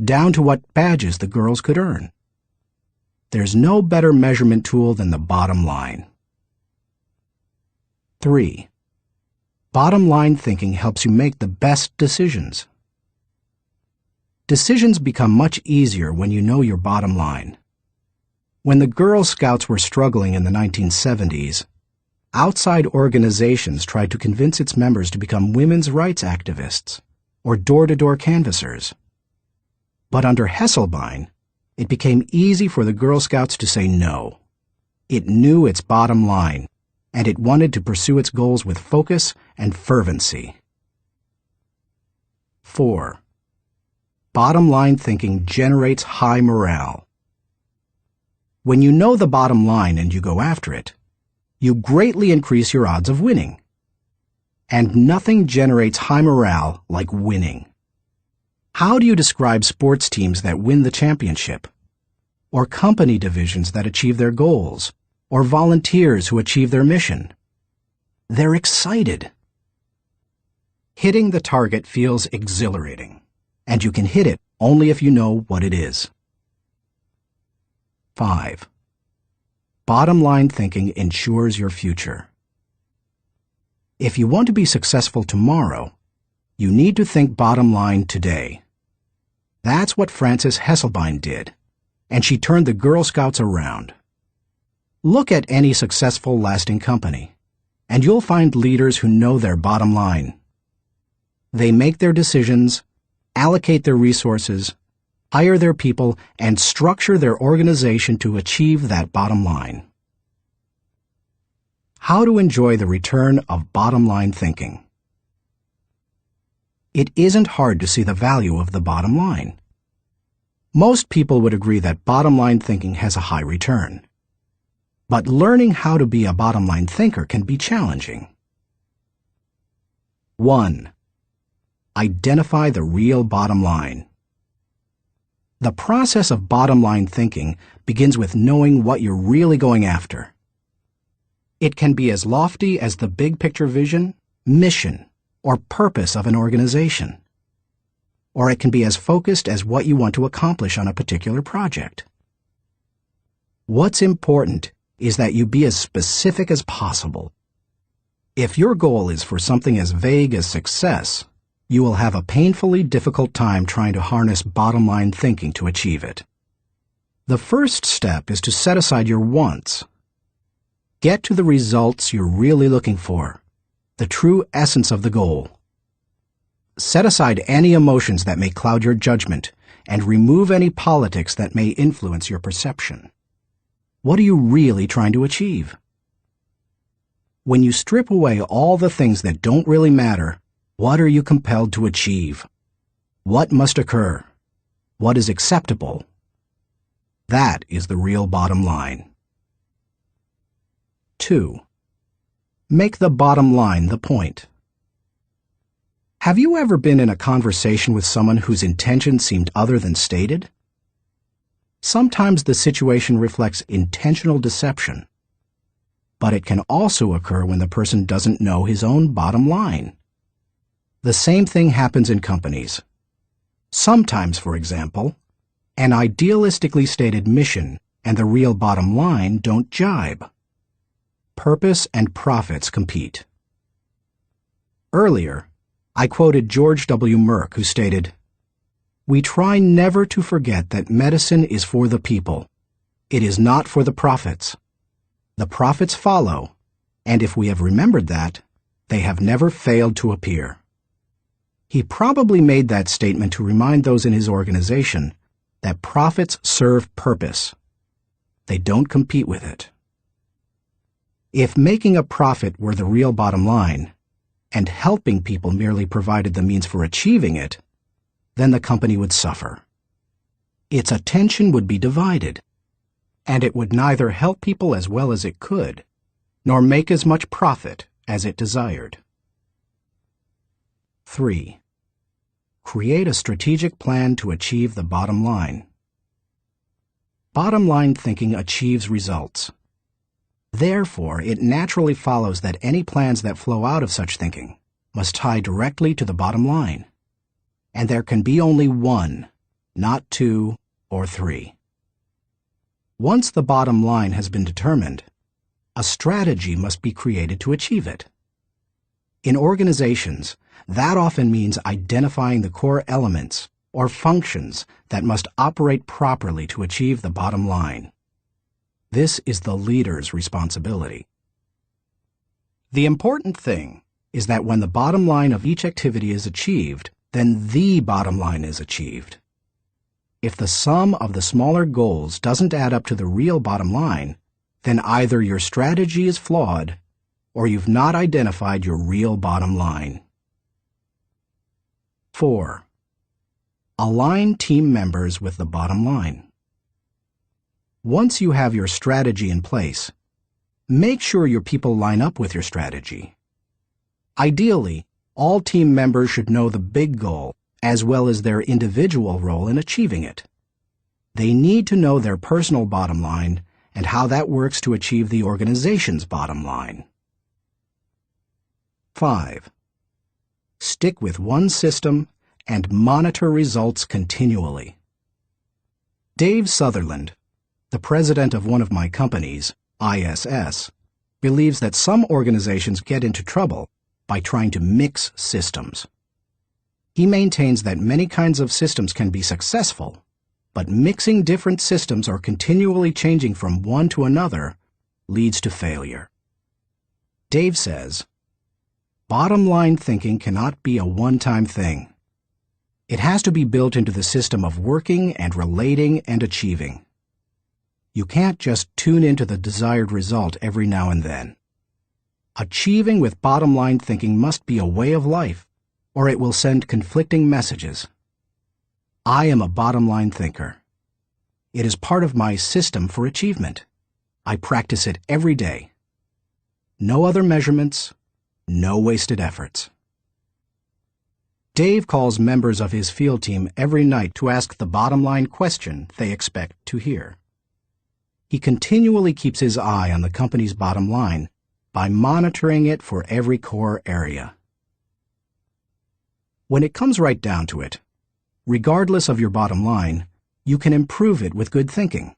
down to what badges the girls could earn. There's no better measurement tool than the bottom line. 3. Bottom-line thinking helps you make the best decisions. Decisions become much easier when you know your bottom line. When the Girl Scouts were struggling in the 1970s, outside organizations tried to convince its members to become women's rights activists or door-to-door canvassers. But under Hesselbein, it became easy for the Girl Scouts to say no. It knew its bottom line, and it wanted to pursue its goals with focus and fervency. 4. Bottom-line thinking generates high morale. When you know the bottom line and you go after it, you greatly increase your odds of winning. And nothing generates high morale like winning. How do you describe sports teams that win the championship? Or company divisions that achieve their goals? Or volunteers who achieve their mission? They're excited. Hitting the target feels exhilarating, and you can hit it only if you know what it is. 5. Bottom-line thinking ensures your future. If you want to be successful tomorrow, you need to think bottom line today. That's what Frances Hesselbein did, and she turned the Girl Scouts around. Look at any successful, lasting company, and you'll find leaders who know their bottom line. They make their decisions, allocate their resources, hire their people, and structure their organization to achieve that bottom line. How to enjoy the return of bottom-line thinking. It isn't hard to see the value of the bottom line. Most people would agree that bottom-line thinking has a high return. But learning how to be a bottom-line thinker can be challenging. 1. Identify the real bottom line. The process of bottom-line thinking begins with knowing what you're really going after. It can be as lofty as the big-picture vision, mission, or purpose of an organization. Or it can be as focused as what you want to accomplish on a particular project. What's important is that you be as specific as possible. If your goal is for something as vague as success, you will have a painfully difficult time trying to harness bottom-line thinking to achieve it. The first step is to set aside your wants. Get to the results you're really looking for, the true essence of the goal. Set aside any emotions that may cloud your judgment and remove any politics that may influence your perception. What are you really trying to achieve? When you strip away all the things that don't really matter, what are you compelled to achieve? What must occur? What is acceptable? That is the real bottom line. 2. Make the bottom line the point. Have you ever been in a conversation with someone whose intention seemed other than stated? Sometimes the situation reflects intentional deception, but it can also occur when the person doesn't know his own bottom line. The same thing happens in companies. Sometimes, for example, an idealistically stated mission and the real bottom line don't jibe. Purpose and profits compete. Earlier, I quoted George W. Merck, who stated, "We try never to forget that medicine is for the people. It is not for the profits. The profits follow, and if we have remembered that, they have never failed to appear." He probably made that statement to remind those in his organization that profits serve purpose. They don't compete with it. If making a profit were the real bottom line, and helping people merely provided the means for achieving it, then the company would suffer. Its attention would be divided, and it would neither help people as well as it could, nor make as much profit as it desired. 3. Create a strategic plan to achieve the bottom line. Bottom line thinking achieves results. Therefore, it naturally follows that any plans that flow out of such thinking must tie directly to the bottom line. And there can be only one, not two or three. Once the bottom line has been determined, a strategy must be created to achieve it. In organizations, that often means identifying the core elements or functions that must operate properly to achieve the bottom line. This is the leader's responsibility. The important thing is that when the bottom line of each activity is achieved, then the bottom line is achieved. If the sum of the smaller goals doesn't add up to the real bottom line, then either your strategy is flawed or you've not identified your real bottom line. 4. Align team members with the bottom line. Once you have your strategy in place, make sure your people line up with your strategy. Ideally, all team members should know the big goal as well as their individual role in achieving it. They need to know their personal bottom line and how that works to achieve the organization's bottom line. 5. Stick with one system and monitor results continually. Dave Sutherland, the president of one of my companies, ISS, believes that some organizations get into trouble by trying to mix systems. He maintains that many kinds of systems can be successful, but mixing different systems or continually changing from one to another leads to failure. Dave says, "Bottom line thinking cannot be a one-time thing. It has to be built into the system of working and relating and achieving. You can't just tune into the desired result every now and then. Achieving with bottom-line thinking must be a way of life, or it will send conflicting messages. I am a bottom-line thinker. It is part of my system for achievement. I practice it every day. No other measurements, no wasted efforts." Dave calls members of his field team every night to ask the bottom-line question they expect to hear. He continually keeps his eye on the company's bottom line by monitoring it for every core area. When it comes right down to it, regardless of your bottom line, you can improve it with good thinking.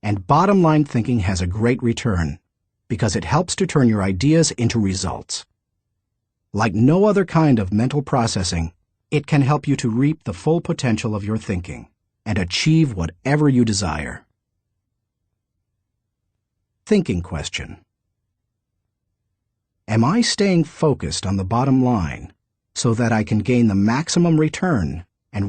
And bottom line thinking has a great return because it helps to turn your ideas into results. Like no other kind of mental processing, it can help you to reap the full potential of your thinking and achieve whatever you desire. Thinking question. Am I staying focused on the bottom line so that I can gain the maximum return